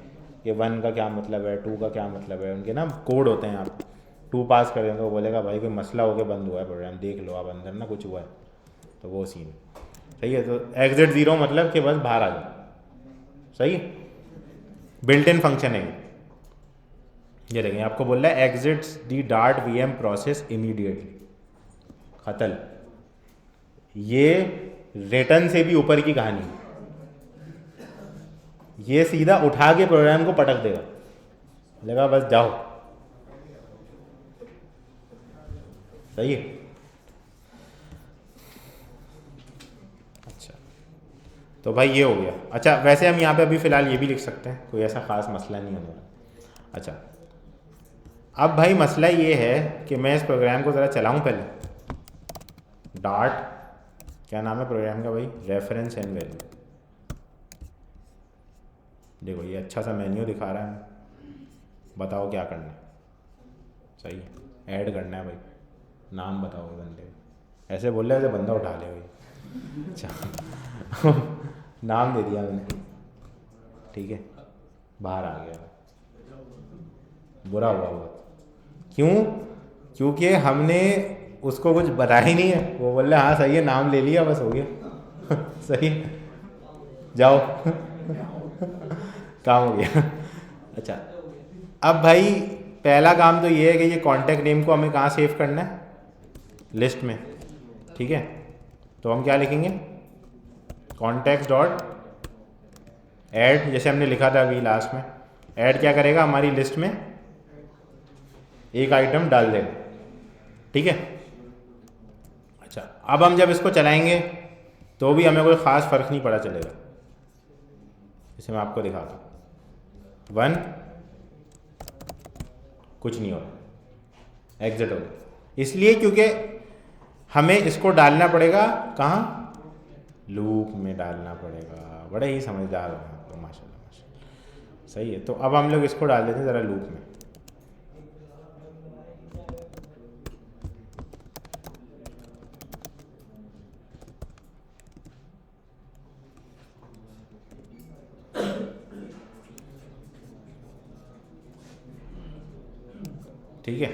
कि 1 का क्या मतलब है, 2 का क्या मतलब है, उनके ना कोड होते हैं। आप 2 पास कर देंगे, वो बोलेगा भाई कोई मसला हो गया, बंद हुआ है प्रोग्राम, देख लो आप अंदर ना कुछ हुआ है, तो वो सीन, सही है। तो एग्जिट 0 मतलब कि बस बाहर आ जाओ, सही। बिल्ट इन फंक्शन है ये देखें, आपको बोल रहा है एग्जिट्स दी डार्ट VM प्रोसेस इमीडिएटली, ख़त्ल। ये रिटर्न से भी ऊपर की कहानी, ये सीधा उठा के प्रोग्राम को पटक देगा, लगा बस जाओ, सही है। अच्छा, तो भाई ये हो गया। अच्छा, वैसे हम यहाँ पे अभी फ़िलहाल ये भी लिख सकते हैं, कोई ऐसा ख़ास मसला नहीं होने वाला। अच्छा, अब भाई मसला ये है कि मैं इस प्रोग्राम को ज़रा चलाऊँ पहले। डार्ट, क्या नाम है प्रोग्राम का भाई, रेफरेंस एंड वैल्यू। देखो ये अच्छा सा मेन्यू दिखा रहा है, बताओ क्या करना है, सही है। ऐड करना है भाई, नाम बताओ बंदे, ऐसे बोल रहे बंदा उठा ले भाई। अच्छा नाम दे दिया मैंने, ठीक है, बाहर आ गया, बुरा हुआ बहुत। क्यों? क्योंकि हमने उसको कुछ बताया ही नहीं है, वो बोल रहा हाँ सही है, नाम ले लिया, बस हो गया। सही, जाओ काम हो गया। अच्छा, अब भाई पहला काम तो ये है कि ये कॉन्टैक्ट नेम को हमें कहाँ सेव करना है, लिस्ट में, ठीक है। तो हम क्या लिखेंगे, कॉन्टैक्ट्स डॉट ऐड, जैसे हमने लिखा था अभी लास्ट में। ऐड क्या करेगा, हमारी लिस्ट में एक आइटम डाल देगा, ठीक है। अच्छा, अब हम जब इसको चलाएंगे तो भी हमें कोई ख़ास फ़र्क नहीं पड़ा चलेगा। इसे मैं आपको दिखाता हूँ। 1 कुछ नहीं हो रहा, एग्जिट हो गया, इसलिए क्योंकि हमें इसको डालना पड़ेगा कहाँ, लूप में डालना पड़ेगा। बड़े ही समझदार हो आप तो, माशाल्लाह माशाल्लाह, सही है। तो अब हम लोग इसको डाल देते हैं ज़रा लूप में। ठीक है,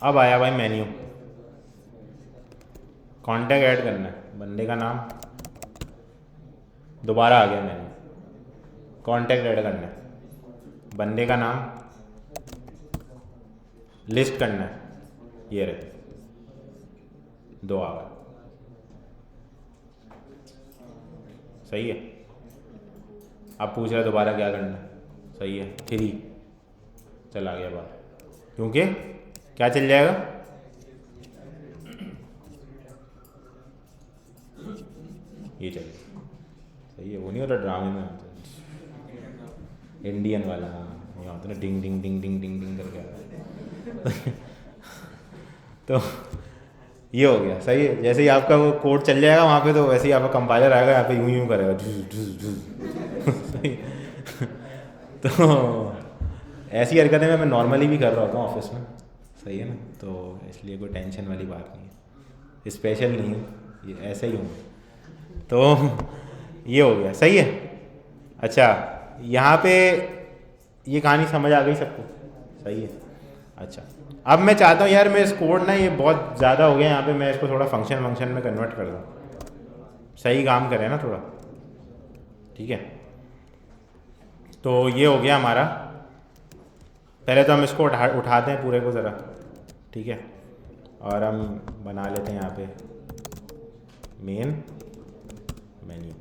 अब आया भाई मेन्यू, कॉन्टैक्ट ऐड करना है, बंदे का नाम, दोबारा आ गया मेन्यू, कॉन्टैक्ट ऐड करना है, बंदे का नाम, लिस्ट करना है, ये रहे 2 आ गए, सही है। अब पूछ रहा है दोबारा क्या करना है, सही है, 3 चला गया बाहर, क्योंकि क्या चल जाएगा, ये चल, सही है। वो नहीं होता ड्रामे में होता इंडियन वाला, ये होता ना डिंग डिंग डिंग डिंग डिंग डिंग करके तो ये हो गया, सही है। जैसे ही आपका वो कोड चल जाएगा वहाँ पे, तो वैसे ही आपका कंपाइलर आएगा यहाँ पे यूं यूं करेगा सही। तो ऐसी हरकतें मैं नॉर्मली भी कर रहा होता हूँ ऑफिस में, सही है ना, तो इसलिए कोई टेंशन वाली बात नहीं है, स्पेशल नहीं है, ये ऐसा ही हूँ। तो ये हो गया, सही है। अच्छा, यहाँ पे ये कहानी समझ आ गई सबको, सही है। अच्छा, अब मैं चाहता हूँ यार मैं इस कोड ना, ये बहुत ज़्यादा हो गया यहाँ पे, मैं इसको थोड़ा फंक्शन में कन्वर्ट कर दूँ, सही काम करे ना थोड़ा, ठीक है। तो ये हो गया हमारा, पहले तो हम इसको उठाते हैं पूरे को ज़रा, ठीक है, और हम बना लेते हैं यहाँ पे मेन मेन्यू,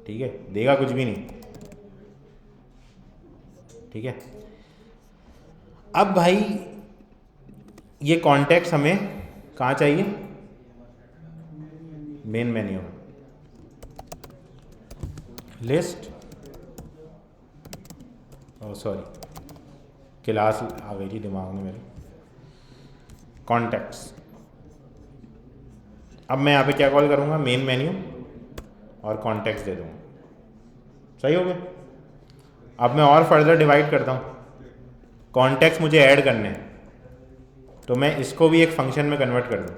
ठीक है, देगा कुछ भी नहीं, ठीक है। अब भाई ये कॉन्टेक्स्ट हमें कहाँ चाहिए, मेन मेन्यू में, लिस्ट, ओ सॉरी क्लास आ गई थी दिमाग में मेरे, कॉन्टेक्ट्स। अब मैं यहाँ पे क्या कॉल करूँगा, मेन मेन्यू और कॉन्टेक्ट्स दे दूँगा, सही हो गया। अब मैं और फर्दर डिवाइड करता हूँ, कॉन्टेक्ट्स मुझे ऐड करने हैं, तो मैं इसको भी एक फंक्शन में कन्वर्ट कर दूँ,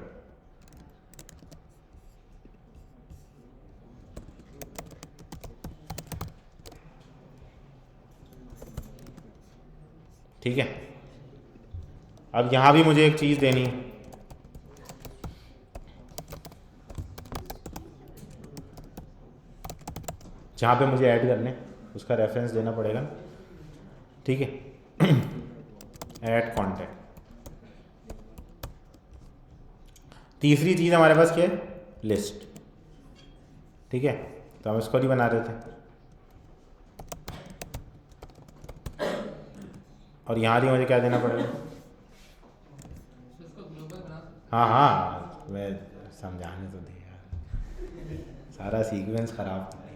ठीक है। अब यहाँ भी मुझे एक चीज़ देनी है, जहाँ पे मुझे ऐड करने उसका रेफरेंस देना पड़ेगा, ठीक है। Add contact. तीसरी चीज़ हमारे पास क्या है, लिस्ट, ठीक है, तो हम इसको भी बना देते हैं, और यहाँ भी मुझे क्या देना पड़ेगा, इसको ग्लोबल बना, हाँ हाँ मैं समझाने तो दे यार, सारा सीक्वेंस खराब कर दिया,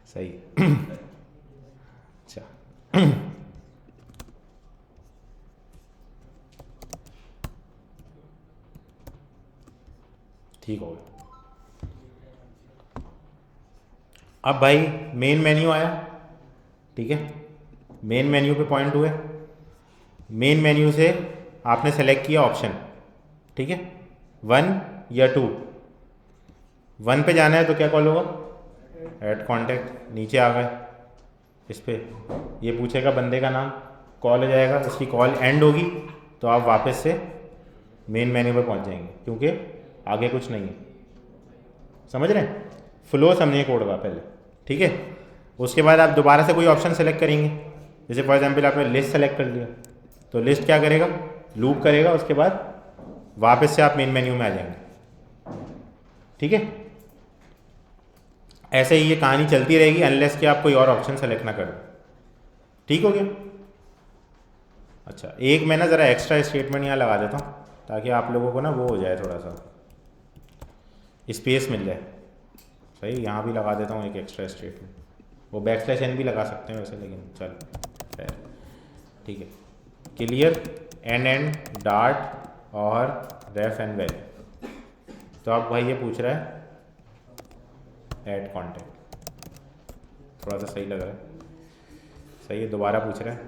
सही। अच्छा ठीक हो गया। अब भाई मेन मेन्यू आया, ठीक है, मेन मेन्यू पे पॉइंट हुए, मेन मेन्यू से आपने सेलेक्ट किया ऑप्शन, ठीक है, 1 या 2, 1 पे जाना है तो क्या कॉल होगा, ऐड कॉन्टैक्ट, नीचे आ गए इस पे, ये पूछेगा बंदे का नाम, कॉल हो जाएगा, इसकी कॉल एंड होगी तो आप वापस से मेन मेन्यू पे पहुंच जाएंगे, क्योंकि आगे कुछ नहीं है, समझ रहे हैं, फ्लो समझिए कोड का पहले, ठीक है। उसके बाद आप दोबारा से कोई ऑप्शन सेलेक्ट करेंगे, जैसे फॉर एग्जांपल आपने लिस्ट सेलेक्ट कर लिया, तो लिस्ट क्या करेगा, लूप करेगा, उसके बाद वापस से आप मेन मेन्यू में आ जाएंगे, ठीक है। ऐसे ही ये कहानी चलती रहेगी अनलेस कि आप कोई और ऑप्शन सेलेक्ट ना करो। ठीक हो गया? अच्छा, एक मैं ना ज़रा एक्स्ट्रा स्टेटमेंट यहाँ लगा देता हूँ ताकि आप लोगों को ना वो हो जाए, थोड़ा सा स्पेस मिल जाए। सही, यहाँ भी लगा देता हूँ एक एक्स्ट्रा स्टेटमेंट, वो बैकस्लैश n भी लगा सकते हैं वैसे, लेकिन चल ठीक है। क्लियर एन एंड डार्ट और रेफ एंड वैल्यू। तो अब भाई ये पूछ रहा है ऐड कॉन्टेक्ट, थोड़ा सा सही लग रहा है, सही है। दोबारा पूछ रहा है,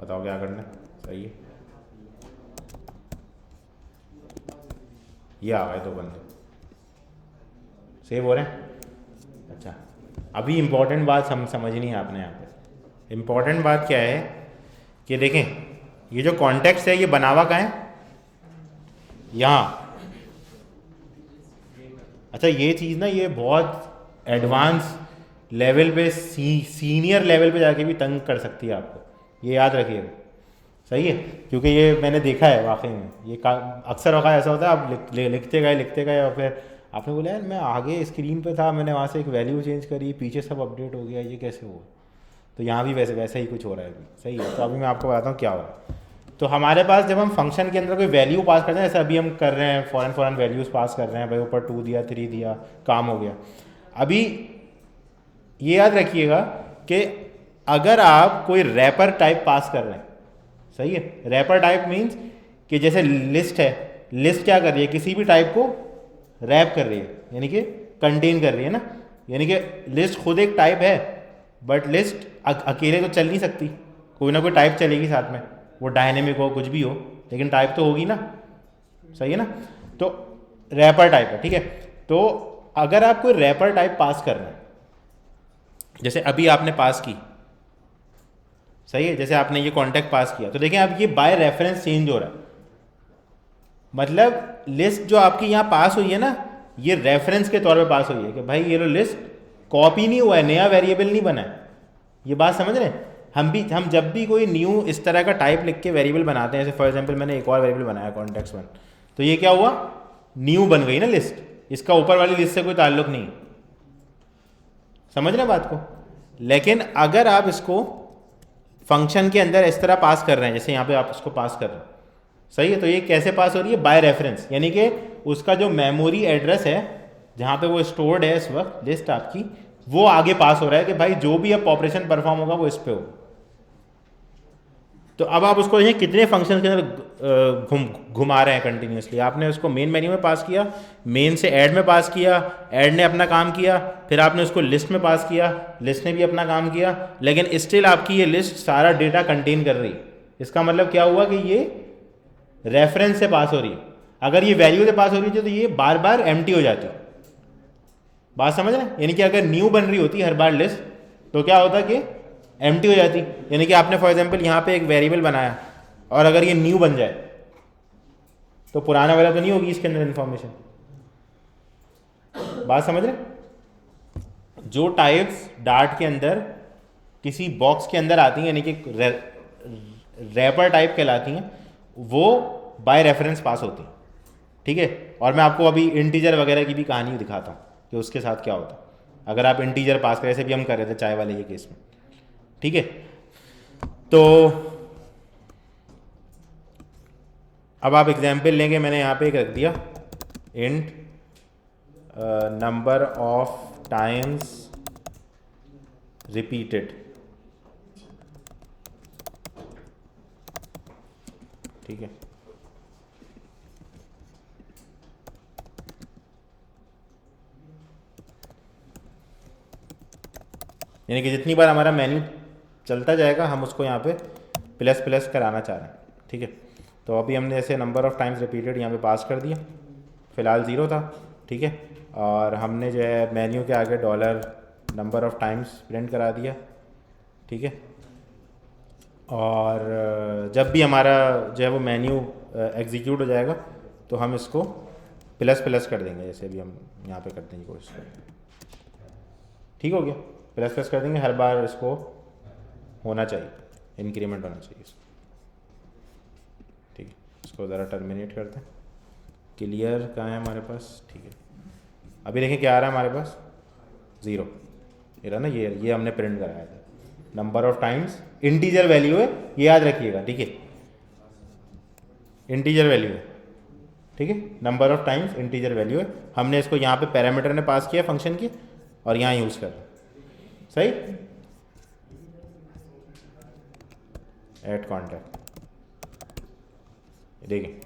बताओ क्या करना है। सही है, ये आ गए 2 बंदे, सेव हो रहे हैं। अच्छा, अभी इम्पोर्टेंट बात समझनी है आपने यहाँ पे। इम्पोर्टेंट बात क्या है कि देखें, ये जो कॉन्टेक्स्ट है ये बनावा कहाँ है? यहाँ। अच्छा, ये चीज़ ना ये बहुत एडवांस लेवल पे सीनियर लेवल पे जाके भी तंग कर सकती है आपको, ये याद रखिएगा। सही है, क्योंकि ये मैंने देखा है वाकई में, ये अक्सर वक़्त ऐसा होता है, आप लिखते गए और फिर आपने बोला यार मैं आगे स्क्रीन पे था, मैंने वहाँ से एक वैल्यू चेंज करी, पीछे सब अपडेट हो गया, ये कैसे हुआ? तो यहाँ भी वैसा ही कुछ हो रहा है अभी। सही है, तो अभी मैं आपको बताता हूँ क्या हो रहा है। तो हमारे पास जब हम फंक्शन के अंदर कोई वैल्यू पास करते हैं, जैसे अभी हम कर रहे हैं फ़ौरन वैल्यूज़ पास कर रहे हैं, भाई ऊपर 2 दिया 3 दिया, काम हो गया। अभी ये याद रखिएगा कि अगर आप कोई रैपर टाइप पास कर रहे हैं, सही है, रैपर टाइप मीन्स कि जैसे लिस्ट है, लिस्ट क्या कर रही है? किसी भी टाइप को रैप कर रही है, यानी कि कंटेन कर रही है ना। यानी कि लिस्ट खुद एक टाइप है, बट लिस्ट अकेले तो चल नहीं सकती, कोई ना कोई टाइप चलेगी साथ में, वो डायनेमिक हो कुछ भी हो, लेकिन टाइप तो होगी ना। सही है ना? तो रैपर टाइप है, ठीक है। तो अगर आप कोई रैपर टाइप पास कर रहे हैं, जैसे अभी आपने पास की, सही है, जैसे आपने ये कॉन्टेक्ट पास किया, तो देखें अब ये बाय रेफरेंस चेंज हो रहा है। मतलब लिस्ट जो आपकी यहाँ पास हुई है ना, ये रेफरेंस के तौर पे पास हुई है कि भाई ये लो लिस्ट कॉपी नहीं हुआ है, नया वेरिएबल नहीं बना है। ये बात समझ रहे हैं? हम जब भी कोई न्यू इस तरह का टाइप लिख के वेरिएबल बनाते हैं, जैसे फॉर एग्जांपल मैंने एक और वेरिएबल बनाया कॉन्टेक्स्ट 1, तो ये क्या हुआ? न्यू बन गई ना लिस्ट, इसका ऊपर वाली लिस्ट से कोई ताल्लुक नहीं। समझ रहे हैं बात को? लेकिन अगर आप इसको फंक्शन के अंदर इस तरह पास कर रहे हैं, जैसे यहाँ पे आप इसको पास कर रहे हैं, सही है, तो ये कैसे पास हो रही है? बाय रेफरेंस, यानी कि उसका जो मेमोरी एड्रेस है जहाँ पे वो स्टोर्ड है इस वक्त लिस्ट आपकी, वो आगे पास हो रहा है कि भाई जो भी अब ऑपरेशन परफॉर्म होगा वो इस पे हो। तो अब आप उसको देखिए कितने फंक्शन के अंदर घुमा रहे हैं कंटिन्यूसली। आपने उसको मेन मेन्यू में पास किया, मेन से ऐड में पास किया, ऐड ने अपना काम किया, फिर आपने उसको लिस्ट में पास किया, लिस्ट ने भी अपना काम किया, लेकिन स्टिल आपकी ये लिस्ट सारा डेटा कंटेन कर रही। इसका मतलब क्या हुआ कि ये रेफरेंस से पास हो रही है। अगर ये वैल्यू से पास हो रही थी तो ये बार बार एम्प्टी हो जाती। बात समझ रहे हैं? यानी कि अगर न्यू बन रही होती हर बार लिस्ट, तो क्या होता कि एम्प्टी हो जाती। यानी कि आपने फॉर एग्जांपल यहाँ पे एक वेरिएबल बनाया और अगर ये न्यू बन जाए तो पुराना वाला तो नहीं होगी इसके अंदर इंफॉर्मेशन। बात समझ रहे? जो टाइप्स डार्ट के अंदर किसी बॉक्स के अंदर आती हैं, यानी कि रैपर टाइप कहलाती हैं, वो बाय रेफरेंस पास होती, ठीक है। और मैं आपको अभी इंटीजर वगैरह की भी कहानी दिखाता हूँ कि उसके साथ क्या होता है अगर आप इंटीजर पास करें, जैसे भी हम कर रहे थे चाय वाले ये केस में, ठीक है। तो अब आप एग्जाम्पल लेंगे, मैंने यहाँ पे एक रख दिया int number of times repeated, ठीक है। यानी कि जितनी बार हमारा मेन्यू चलता जाएगा हम उसको यहाँ पे प्लस प्लस कराना चाह रहे हैं, ठीक है। तो अभी हमने ऐसे नंबर ऑफ़ टाइम्स रिपीटेड यहाँ पे पास कर दिया, फ़िलहाल 0 था, ठीक है। और हमने जो है मेन्यू के आगे dollar number of times print करा दिया, ठीक है। और जब भी हमारा जो है वो मेन्यू एग्जीक्यूट हो जाएगा तो हम इसको प्लस प्लस कर देंगे, जैसे भी हम यहाँ पे करने की कोशिश करें, ठीक हो गया। प्लस प्लस कर देंगे, हर बार इसको होना चाहिए, इंक्रीमेंट होना चाहिए इसको, ठीक है। इसको ज़रा टर्मिनेट करते हैं। क्लियर कहाँ है हमारे पास, ठीक है। अभी देखें क्या आ रहा है हमारे पास, 0 ये रहा ना, ये हमने प्रिंट कराया था। Number of times integer value है, ये याद रखिएगा, ठीक है, इंटीजर वैल्यू है, ठीक है, number of times integer value है। हमने इसको यहाँ पे पैरामीटर ने पास किया फंक्शन की और यहाँ यूज़ कर, सही, ऐड कॉन्टैक्ट, देखिए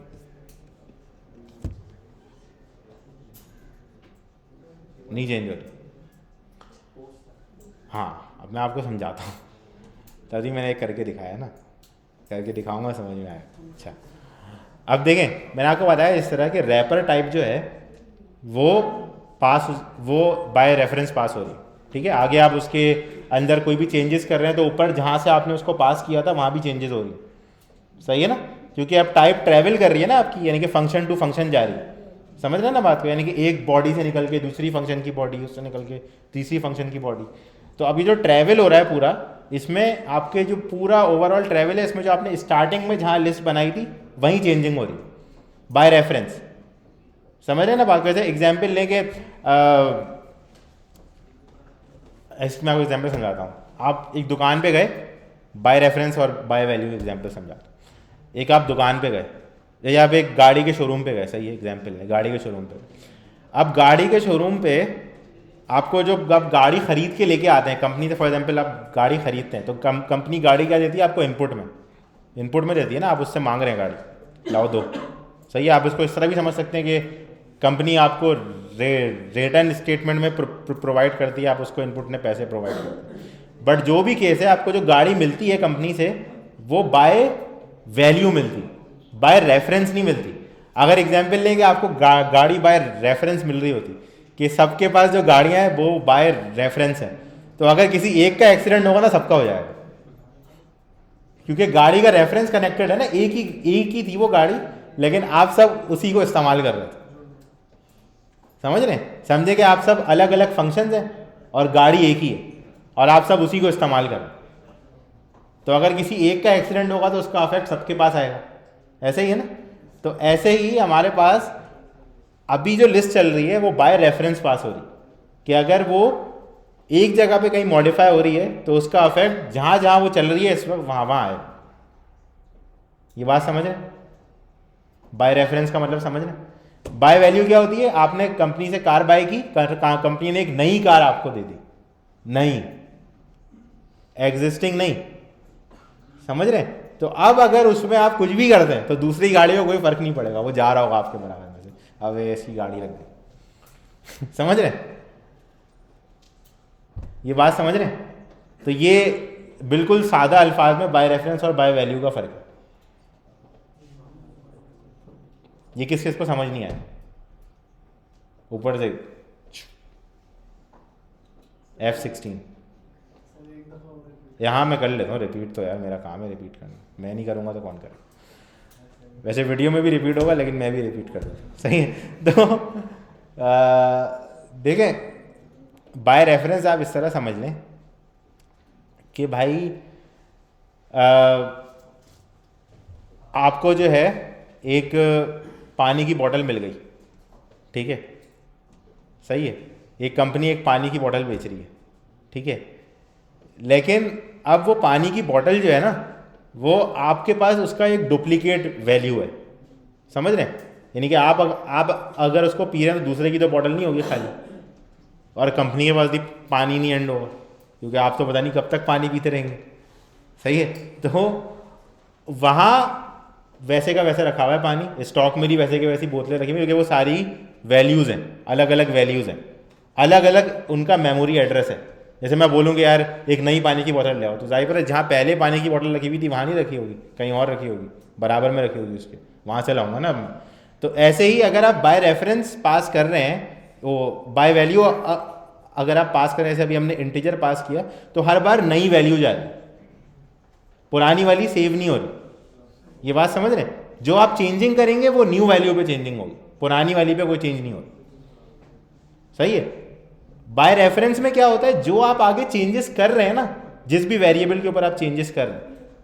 नहीं चेंज होती। हाँ अब मैं आपको समझाता हूँ, तभी मैंने एक करके दिखाया ना, करके दिखाऊंगा, समझ में आया। अच्छा अब देखें, मैंने आपको बताया इस तरह के रैपर टाइप जो है वो बाय रेफरेंस पास हो रही, ठीक है। आगे आप उसके अंदर कोई भी चेंजेस कर रहे हैं तो ऊपर जहाँ से आपने उसको पास किया था वहाँ भी चेंजेस हो रही, सही है ना, क्योंकि अब टाइप ट्रैवल कर रही है ना आपकी, यानी कि फंक्शन टू फंक्शन जा रही है, समझ रहे हैं ना बात को, यानी कि एक बॉडी से निकल के दूसरी फंक्शन की बॉडी, उससे निकल के तीसरी फंक्शन की बॉडी। तो अभी जो ट्रैवल हो रहा है पूरा, इसमें आपके जो पूरा ओवरऑल ट्रैवल है, इसमें जो आपने स्टार्टिंग में जहाँ लिस्ट बनाई थी वहीं चेंजिंग हो रही बाय रेफरेंस, समझ रहे हैं ना बात। वैसे एग्जाम्पल लेके इसमें आपको एग्जाम्पल समझाता हूँ। आप एक दुकान पे गए, बाय रेफरेंस और बाय वैल्यू एग्जाम्पल समझाता हूँ। एक आप दुकान पे गए या आप एक गाड़ी के शोरूम पे गए, सही है एग्जाम्पल है, गाड़ी के शोरूम पे। अब गाड़ी के शोरूम पे आपको जो आप गाड़ी खरीद के लेके आते हैं कंपनी से, फॉर एग्जांपल आप गाड़ी खरीदते हैं तो कंपनी गाड़ी क्या देती है आपको, इनपुट में देती है ना, आप उससे मांग रहे हैं गाड़ी लाओ दो, सही है। आप इसको इस तरह भी समझ सकते हैं कि कंपनी आपको रिटर्न स्टेटमेंट में प्रोवाइड करती है, आप उसको इनपुट में पैसे प्रोवाइड करते हैं। बट जो भी केस है, आपको जो गाड़ी मिलती है कंपनी से वो बाय वैल्यू मिलती, बाय रेफरेंस नहीं मिलती। अगर एग्जाम्पल लेंगे, आपको गाड़ी बाय रेफरेंस मिल रही होती कि सबके पास जो गाड़ियां हैं वो बाय रेफरेंस है, तो अगर किसी एक का एक्सीडेंट होगा ना सबका हो जाएगा, क्योंकि गाड़ी का रेफरेंस कनेक्टेड है ना, एक ही थी वो गाड़ी, लेकिन आप सब उसी को इस्तेमाल कर रहे थे, समझ रहे हैं। समझे कि आप सब अलग अलग फंक्शंस हैं और गाड़ी एक ही है और आप सब उसी को इस्तेमाल कर रहे हैं। तो अगर किसी एक का एक्सीडेंट होगा तो उसका इफेक्ट सबके पास आएगा, ऐसे ही है ना। तो ऐसे ही हमारे पास अभी जो लिस्ट चल रही है वो बाय रेफरेंस पास हो रही, कि अगर वो एक जगह पे कहीं मॉडिफाई हो रही है तो उसका इफेक्ट जहां जहां वो चल रही है इस वक्त वहां आएगा। ये बात समझ रहे हैं, बाय रेफरेंस का मतलब समझ रहे हैं। बाय वैल्यू क्या होती है, आपने कंपनी से कार बाय की, कंपनी ने एक नई कार आपको दे दी, नई एग्जिस्टिंग नहीं, समझ रहे हैं। तो अब अगर उसमें आप कुछ भी करते हैं तो दूसरी गाड़ी को कोई फर्क नहीं पड़ेगा, वो जा रहा होगा आपके बराबर में से, अब ऐसी गाड़ी रख दी समझ रहे हैं, ये बात समझ रहे हैं। तो ये बिल्कुल सादा अल्फाज में बाय रेफरेंस और बाय वैल्यू का फर्क है। ये किस किस को समझ नहीं आया, ऊपर से F16 यहाँ मैं कर लेता हूँ रिपीट, तो यार मेरा काम है रिपीट करना, मैं नहीं करूँगा तो कौन करे। वैसे वीडियो में भी रिपीट होगा लेकिन मैं भी रिपीट कर दूँ, सही है। तो देखें, बाय रेफरेंस आप इस तरह समझ लें कि भाई आपको जो है एक पानी की बोतल मिल गई, ठीक है, सही है, एक कंपनी एक पानी की बोतल बेच रही है, ठीक है, लेकिन अब वो पानी की बोतल जो है ना, वो आपके पास उसका एक डुप्लीकेट वैल्यू है, समझ रहे हैं। यानी कि आप अगर उसको पी रहे हैं तो दूसरे की तो बोतल नहीं होगी खाली, और कंपनी के पास भी पानी नहीं एंड होगा, क्योंकि आप तो पता नहीं कब तक पानी पीते रहेंगे, सही है। तो वहाँ वैसे का वैसे रखा हुआ है पानी, स्टॉक में भी वैसे के वैसी बोतलें रखी हुई, क्योंकि वो सारी वैल्यूज़ हैं, अलग अलग वैल्यूज़ हैं, अलग अलग उनका मेमोरी एड्रेस है। जैसे मैं बोलूँगी यार एक नई पानी की बोतल ले आओ, तो जाहिर है जहाँ पहले पानी की बोतल रखी हुई थी वहाँ नहीं रखी होगी, कहीं और रखी होगी, बराबर में रखी होगी उसके, वहाँ से लाऊंगा ना। तो ऐसे ही अगर आप बाय रेफरेंस पास कर रहे हैं, वो बाय वैल्यू अगर आप पास कर रहे हैं, जैसे अभी हमने इंटीजर पास किया तो हर बार नई वैल्यू जा रही, पुरानी वाली सेव नहीं हो रही। ये बात समझ रहे हैं, जो आप चेंजिंग करेंगे वो न्यू वैल्यू पे चेंजिंग होगी, पुरानी वाली पे कोई चेंज नहीं होगी, सही है। बाय रेफरेंस में क्या होता है, जो आप आगे चेंजेस कर रहे हैं ना, जिस भी वेरिएबल के ऊपर आप चेंजेस कर रहे हैं,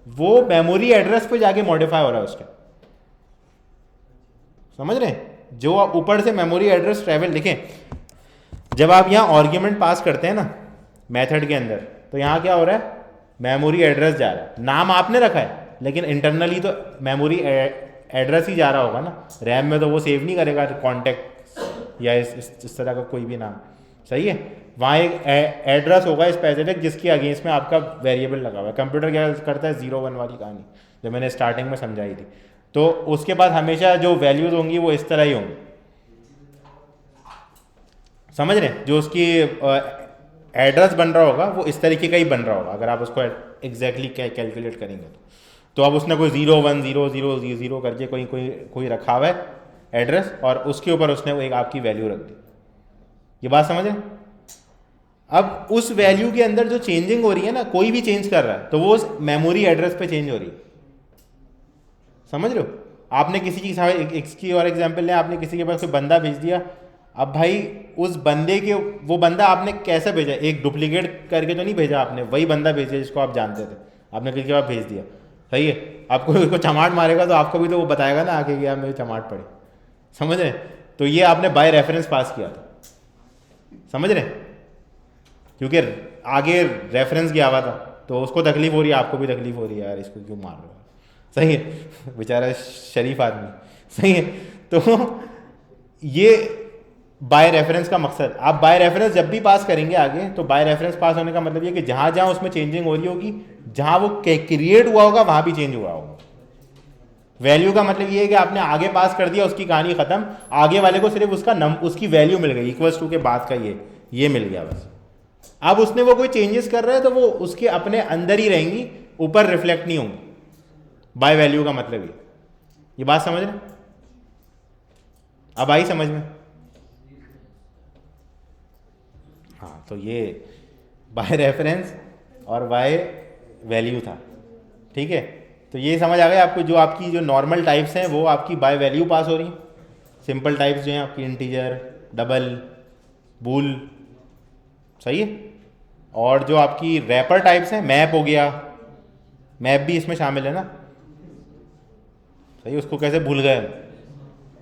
वो मेमोरी एड्रेस पे जाके मॉडिफाई हो रहा है उसका, समझ रहे हैं। जो आप ऊपर से मेमोरी एड्रेस ट्रैवल, देखें जब आप यहाँ आर्ग्यूमेंट पास करते हैं ना मेथड के अंदर, तो यहाँ क्या हो रहा है, मेमोरी एड्रेस जा रहा है, नाम आपने रखा है लेकिन इंटरनली तो मेमोरी एड्रेस ही जा रहा होगा ना, रैम में तो वो सेव नहीं करेगा कॉन्टैक्ट या इस तरह का कोई भी नाम, सही है। वहाँ एक एड्रेस होगा स्पेसिफिक जिसके अगेंस्ट में आपका वेरिएबल लगा हुआ है। कंप्यूटर क्या करता है, 0 1 वाली कहानी जो मैंने स्टार्टिंग में समझाई थी, तो उसके बाद हमेशा जो वैल्यूज होंगी वो इस तरह ही होंगी, समझ रहे हैं, जो उसकी एड्रेस बन रहा होगा वो इस तरीके का ही बन रहा होगा अगर आप उसको एग्जैक्टली कैलकुलेट करेंगे तो अब उसने कोई 0 1 0 0 0 करके कोई रखा हुआ है एड्रेस और उसके ऊपर उसने वो एक आपकी वैल्यू रख दी। ये बात समझ रहे हैं। अब उस वैल्यू के अंदर जो चेंजिंग हो रही है ना, कोई भी चेंज कर रहा है तो वो उस मेमोरी एड्रेस पे चेंज हो रही है, समझ रहे हो। आपने किसी की इसकी और एग्जांपल लें, आपने किसी के पास कोई बंदा भेज दिया, अब भाई उस बंदे के, वो बंदा आपने कैसे भेजा, एक डुप्लीकेट करके तो नहीं भेजा आपने, वही बंदा भेजा जिसको आप जानते थे, आपने किसी के पास भेज दिया, सही है। आपको उसको चमाट मारेगा तो आपको भी तो वो बताएगा ना आके कि यार मेरी चमाट पड़ी, समझ रहे। तो ये आपने बाय रेफरेंस पास किया था, समझ रहे, क्योंकि आगे रेफरेंस गया हुआ था तो उसको तकलीफ हो रही है, आपको भी तकलीफ हो रही है, यार इसको क्यों मार रहे हो, सही है, बेचारा शरीफ आदमी, सही है। तो ये बाय रेफरेंस का मकसद, आप बाय रेफरेंस जब भी पास करेंगे आगे, तो बाय रेफरेंस पास होने का मतलब ये कि जहां जहां उसमें चेंजिंग हो रही होगी, जहां वो क्रिएट हुआ होगा वहां भी चेंज हुआ होगा। वैल्यू का मतलब ये है कि आपने आगे पास कर दिया, उसकी कहानी खत्म, आगे वाले को सिर्फ उसकी वैल्यू मिल गई, इक्वल्स टू के बाद का ये मिल गया बस। अब उसने वो कोई चेंजेस कर रहा है तो वो उसके अपने अंदर ही रहेंगी, ऊपर रिफ्लेक्ट नहीं होंगी। बाय वैल्यू का मतलब ये बात समझ रहे, अब आई समझ में। हाँ, तो ये बाय रेफरेंस और बाय वैल्यू था, ठीक है। तो ये समझ आ गया आपको, जो आपकी जो नॉर्मल टाइप्स हैं वो आपकी बाय वैल्यू पास हो रही हैं, सिंपल टाइप्स जो हैं आपकी इंटीजर, डबल, बूल, सही है। और जो आपकी रैपर टाइप्स हैं, मैप हो गया, मैप भी इसमें शामिल है ना, सही, उसको कैसे भूल गए,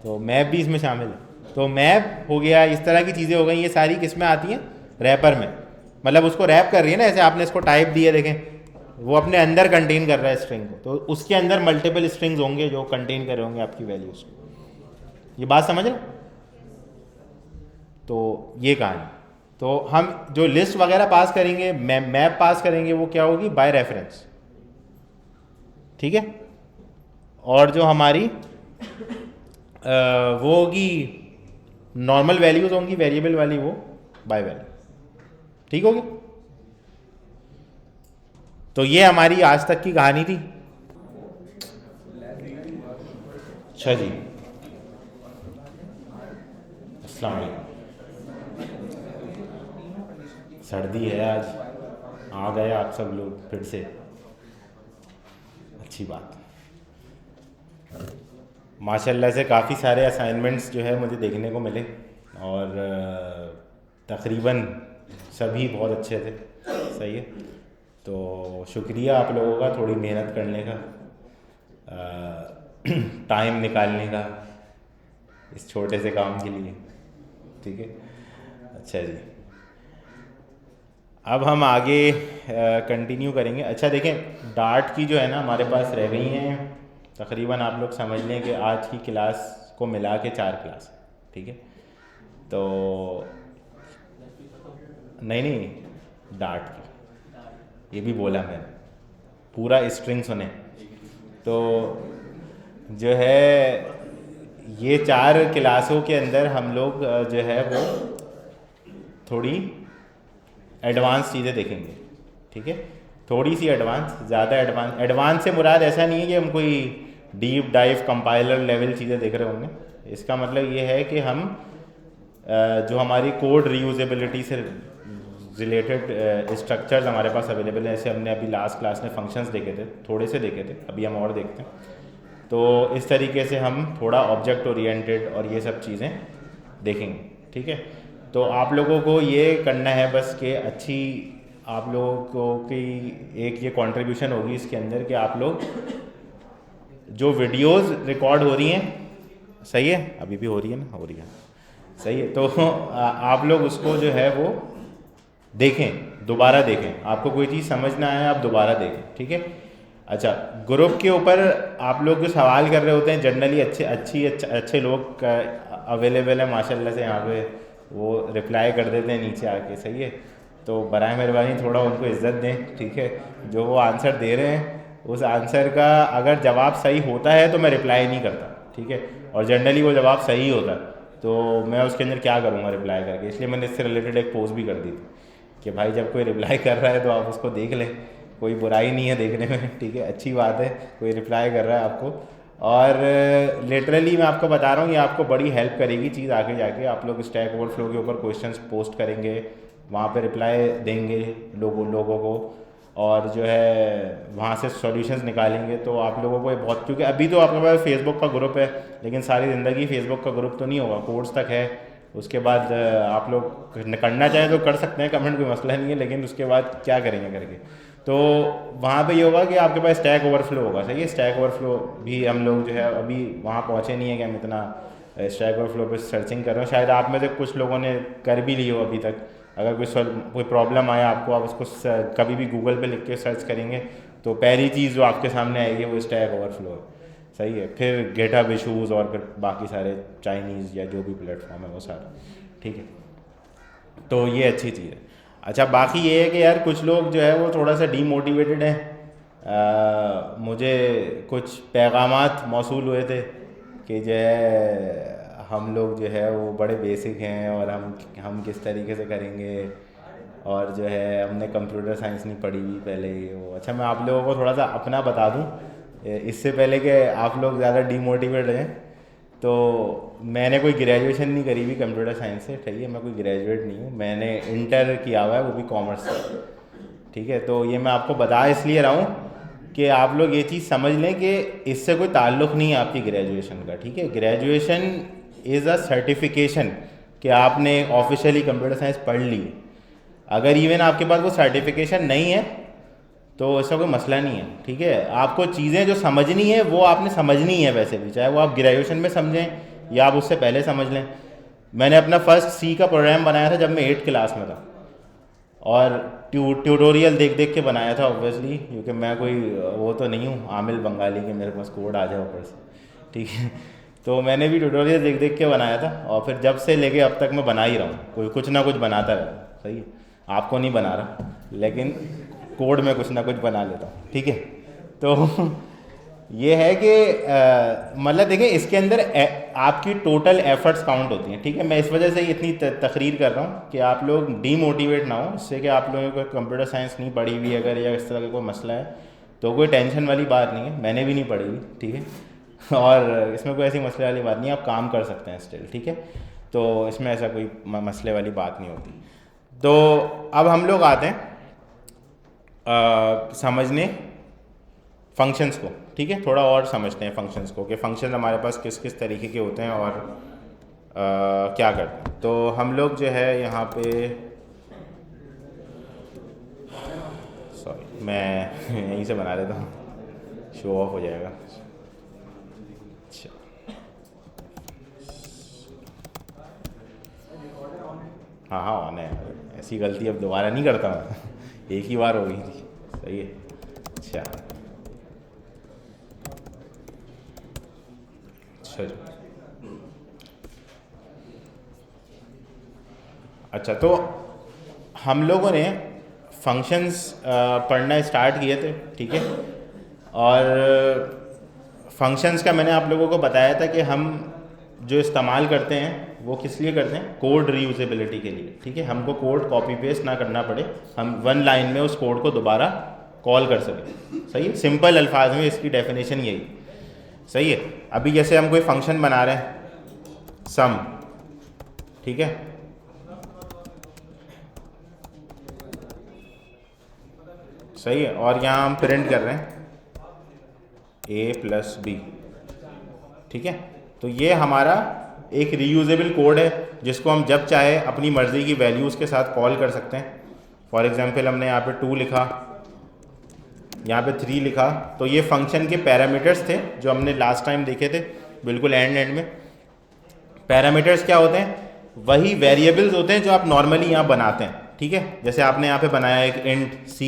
तो मैप भी इसमें शामिल है। तो मैप हो गया, इस तरह की चीज़ें हो गई, ये सारी किस में आती हैं, रैपर में, मतलब उसको रैप कर रही है ना, ऐसे आपने इसको टाइप दिया, देखें वो अपने अंदर कंटेन कर रहा है स्ट्रिंग को, तो उसके अंदर मल्टीपल स्ट्रिंग्स होंगे जो कंटेन कर रहे होंगे आपकी वैल्यूज को। ये बात समझ रहे। तो ये कहानी, तो हम जो लिस्ट वगैरह पास करेंगे, मैप पास करेंगे, वो क्या होगी, बाय रेफरेंस, ठीक है। और जो हमारी वो होगी नॉर्मल वैल्यूज होंगी, वेरिएबल वाली, वो बाय वैल्यू, ठीक होगी। तो ये हमारी आज तक की कहानी थी। अच्छा जी, अस्सलाम वालेकुम। सर्दी है आज, आ गए आप सब लोग फिर से, अच्छी बात। माशाल्लाह से काफ़ी सारे असाइनमेंट्स जो है मुझे देखने को मिले और तकरीबन सभी बहुत अच्छे थे, सही है। तो शुक्रिया आप लोगों का थोड़ी मेहनत करने का, टाइम निकालने का इस छोटे से काम के लिए, ठीक है। अच्छा जी, अब हम आगे कंटिन्यू करेंगे। अच्छा देखें, डार्ट की जो है ना हमारे पास रह गई हैं तकरीबन, आप लोग समझ लें कि आज की क्लास को मिला के 4 क्लास, ठीक है। तो नहीं डार्ट की, ये भी बोला मैंने, पूरा स्ट्रिंग सुने। तो जो है ये 4 क्लासों के अंदर हम लोग जो है वो थोड़ी एडवांस चीज़ें देखेंगे, ठीक है। थोड़ी सी एडवांस, ज़्यादा एडवांस से मुराद ऐसा नहीं है कि हम कोई डीप डाइव कंपाइलर लेवल चीज़ें देख रहे होंगे। इसका मतलब ये है कि हम जो हमारी कोड रीयूजेबिलिटी से रिलेटेड स्ट्रक्चर्स हमारे पास अवेलेबल हैं, जैसे हमने अभी लास्ट क्लास में फंक्शंस देखे थे, थोड़े से देखे थे, अभी हम और देखते हैं। तो इस तरीके से हम थोड़ा ऑब्जेक्ट ओरिएंटेड और ये सब चीज़ें देखेंगे, ठीक है। तो आप लोगों को ये करना है बस कि अच्छी आप लोगों को की एक ये कंट्रीब्यूशन होगी इसके अंदर कि आप लोग जो वीडियोस रिकॉर्ड हो रही हैं, सही है, अभी भी हो रही है ना, हो रही है, सही है। तो आप लोग उसको जो है वो देखें, दोबारा देखें, आपको कोई चीज़ समझ ना आए आप दोबारा देखें, ठीक है। अच्छा, ग्रुप के ऊपर आप लोग जो सवाल कर रहे होते हैं जनरली अच्छे लोग अवेलेबल है माशाल्लाह से यहाँ पे, वो रिप्लाई कर देते हैं नीचे आके, सही है। तो बराए मेहरबानी थोड़ा उनको इज्जत दें, ठीक है। जो वो आंसर दे रहे हैं उस आंसर का अगर जवाब सही होता है तो मैं रिप्लाई नहीं करता, ठीक है। और जनरली वो जवाब सही होता है तो मैं उसके अंदर क्या करूँगा रिप्लाई करके, इसलिए मैंने इससे रिलेटेड एक पोस्ट भी कर दी थी कि भाई जब कोई रिप्लाई कर रहा है तो आप उसको देख लें, कोई बुराई नहीं है देखने में, ठीक है, अच्छी बात है कोई रिप्लाई कर रहा है आपको। और लिटरली मैं आपको बता रहा हूँ ये आपको बड़ी हेल्प करेगी चीज़ आगे जाके। आप लोग स्टैक ओवरफ्लो के ऊपर क्वेश्चंस पोस्ट करेंगे, वहाँ पे रिप्लाई देंगे लोगों को, और जो है वहाँ से सॉल्यूशंस निकालेंगे तो आप लोगों को ये बहुत, क्योंकि अभी तो आपके पास फेसबुक का ग्रुप है लेकिन सारी ज़िंदगी फेसबुक का ग्रुप तो नहीं होगा, कोर्स तक है। उसके बाद आप लोग करना चाहें तो कर सकते हैं, कमेंट कोई मसला नहीं है, लेकिन उसके बाद क्या करेंगे करके, तो वहाँ पे ये होगा कि आपके पास स्टैक ओवरफ्लो होगा, सही है। स्टैक ओवरफ्लो भी हम लोग जो है अभी वहाँ पहुँचे नहीं है कि हम इतना स्टैक ओवरफ्लो पे सर्चिंग कर रहे हो, शायद आप में से कुछ लोगों ने कर भी ली हो अभी तक। अगर कोई प्रॉब्लम आया आपको, आप उसको कभी भी गूगल पे लिख के सर्च करेंगे तो पहली चीज़ जो आपके सामने आएगी वो स्टैक ओवरफ्लो है, सही है। फिर गिटहब इशूज़ और फिर बाकी सारे चाइनीज़ या जो भी प्लेटफॉर्म है वो सारा, ठीक है। तो ये अच्छी चीज़ है। अच्छा, बाकी ये है कि यार कुछ लोग जो है वो थोड़ा सा डीमोटिवेटेड हैं। मुझे कुछ पैगामात मौसूल हुए थे कि जो है हम लोग जो है वो बड़े बेसिक हैं और हम किस तरीके से करेंगे, और जो है हमने कंप्यूटर साइंस नहीं पढ़ी हुई पहले वो। अच्छा, मैं आप लोगों को थोड़ा सा अपना बता दूं इससे पहले कि आप लोग ज़्यादा डीमोटिवेट हैं, तो मैंने कोई ग्रेजुएशन नहीं करी हुई कंप्यूटर साइंस से, ठीक है, मैं कोई ग्रेजुएट नहीं हूँ, मैंने इंटर किया हुआ है वो भी कॉमर्स से, ठीक है। तो ये मैं आपको बता इसलिए रहा हूँ कि आप लोग ये चीज़ समझ लें कि इससे कोई ताल्लुक़ नहीं है आपकी ग्रेजुएशन का, ठीक है। ग्रेजुएशन इज़ अ सर्टिफिकेशन कि आपने ऑफिशियली कंप्यूटर साइंस पढ़ ली। अगर इवन आपके पास वो सर्टिफिकेशन नहीं है तो ऐसा कोई मसला नहीं है, ठीक है। आपको चीज़ें जो समझनी है वो आपने समझनी है वैसे भी, चाहे वो आप ग्रेजुएशन में समझें या आप उससे पहले समझ लें। मैंने अपना फर्स्ट सी का प्रोग्राम बनाया था जब मैं 8th क्लास में था, और ट्यूटोरियल देख के बनाया था ऑब्वियसली, क्योंकि मैं कोई वो तो नहीं हूँ आमिल बंगाली के मेरे पास कोड आ जाए ऊपर से, ठीक है। तो मैंने भी ट्यूटोरियल देख के बनाया था, और फिर जब से लेके अब तक मैं बना ही रहा हूँ, कुछ ना कुछ बनाता रहता, सही है। आपको नहीं बना रहा लेकिन कोड में कुछ ना कुछ बना लेता हूँ, ठीक है। तो ये है कि मतलब देखिए इसके अंदर आपकी टोटल एफर्ट्स काउंट होती हैं, ठीक है। मैं इस वजह से इतनी तकरीर कर रहा हूँ कि आप लोग डीमोटिवेट ना हो इससे कि आप लोगों को कंप्यूटर साइंस नहीं पढ़ी हुई अगर या इस तरह का कोई मसला है तो कोई टेंशन वाली बात नहीं है, मैंने भी नहीं पढ़ी हुई, ठीक है। और इसमें कोई ऐसी मसले वाली बात नहीं है, आप काम कर सकते हैं स्टिल, ठीक है। तो इसमें ऐसा कोई मसले वाली बात नहीं होती। तो अब हम लोग आते हैं समझने फंक्शंस को, ठीक है। थोड़ा और समझते हैं फंक्शंस को कि फंक्शन हमारे पास किस किस तरीके के होते हैं और क्या करते हैं। तो हम लोग जो है यहाँ पे, सॉरी मैं यहीं से बना लेता हूँ, शो ऑफ हो जाएगा। हाँ हाँ ऑन है, ऐसी गलती अब दोबारा नहीं करता मैं, एक ही बार हो गई थी, सही है। अच्छा अच्छा, तो हम लोगों ने फंक्शंस पढ़ना स्टार्ट किए थे, ठीक है। और फंक्शंस का मैंने आप लोगों को बताया था कि हम जो इस्तेमाल करते हैं वो किस लिए करते हैं, कोड रीयूजेबिलिटी के लिए, ठीक है। हमको कोड कॉपी पेस्ट ना करना पड़े, हम वन लाइन में उस कोड को दोबारा कॉल कर सकें, सही है। सिंपल अल्फाज में इसकी डेफिनेशन यही, सही है। अभी जैसे हम कोई फंक्शन बना रहे हैं सम, ठीक है, सही है, और यहाँ हम प्रिंट कर रहे हैं a+b, ठीक है। तो ये हमारा एक रीयूजेबल कोड है जिसको हम जब चाहे अपनी मर्ज़ी की वैल्यूज़ के साथ कॉल कर सकते हैं। फॉर एग्जांपल हमने यहाँ पे 2 लिखा, यहाँ पे 3 लिखा, तो ये फंक्शन के पैरामीटर्स थे जो हमने लास्ट टाइम देखे थे बिल्कुल एंड में। पैरामीटर्स क्या होते हैं वही वेरिएबल्स होते हैं जो आप नॉर्मली यहाँ बनाते हैं, ठीक है। जैसे आपने यहाँ पे बनाया एक इंट c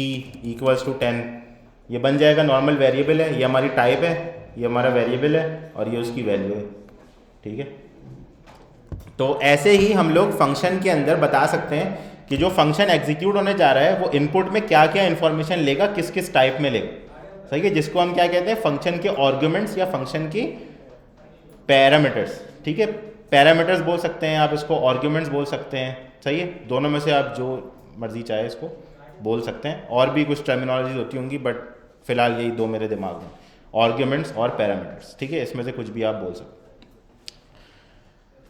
इक्वल्स टू 10, ये बन जाएगा नॉर्मल वेरिएबल है, ये हमारी टाइप है, ये हमारा वेरिएबल है और ये उसकी वैल्यू है, ठीक है। तो ऐसे ही हम लोग फंक्शन के अंदर बता सकते हैं कि जो फंक्शन एग्जीक्यूट होने जा रहा है वो इनपुट में क्या क्या इन्फॉर्मेशन लेगा, किस किस टाइप में लेगा, सही है। जिसको हम क्या कहते हैं, फंक्शन के आर्गुमेंट्स या फंक्शन की पैरामीटर्स, ठीक है। पैरामीटर्स बोल सकते हैं आप इसको, आर्गुमेंट्स बोल सकते हैं, सही है। दोनों में से आप जो मर्जी चाहे इसको बोल सकते हैं। और भी कुछ टर्मिनोलॉजीज होती होंगी बट फिलहाल यही दो मेरे दिमाग में, आर्गुमेंट्स और पैरामीटर्स, ठीक है। इसमें से कुछ भी आप बोल सकते हैं।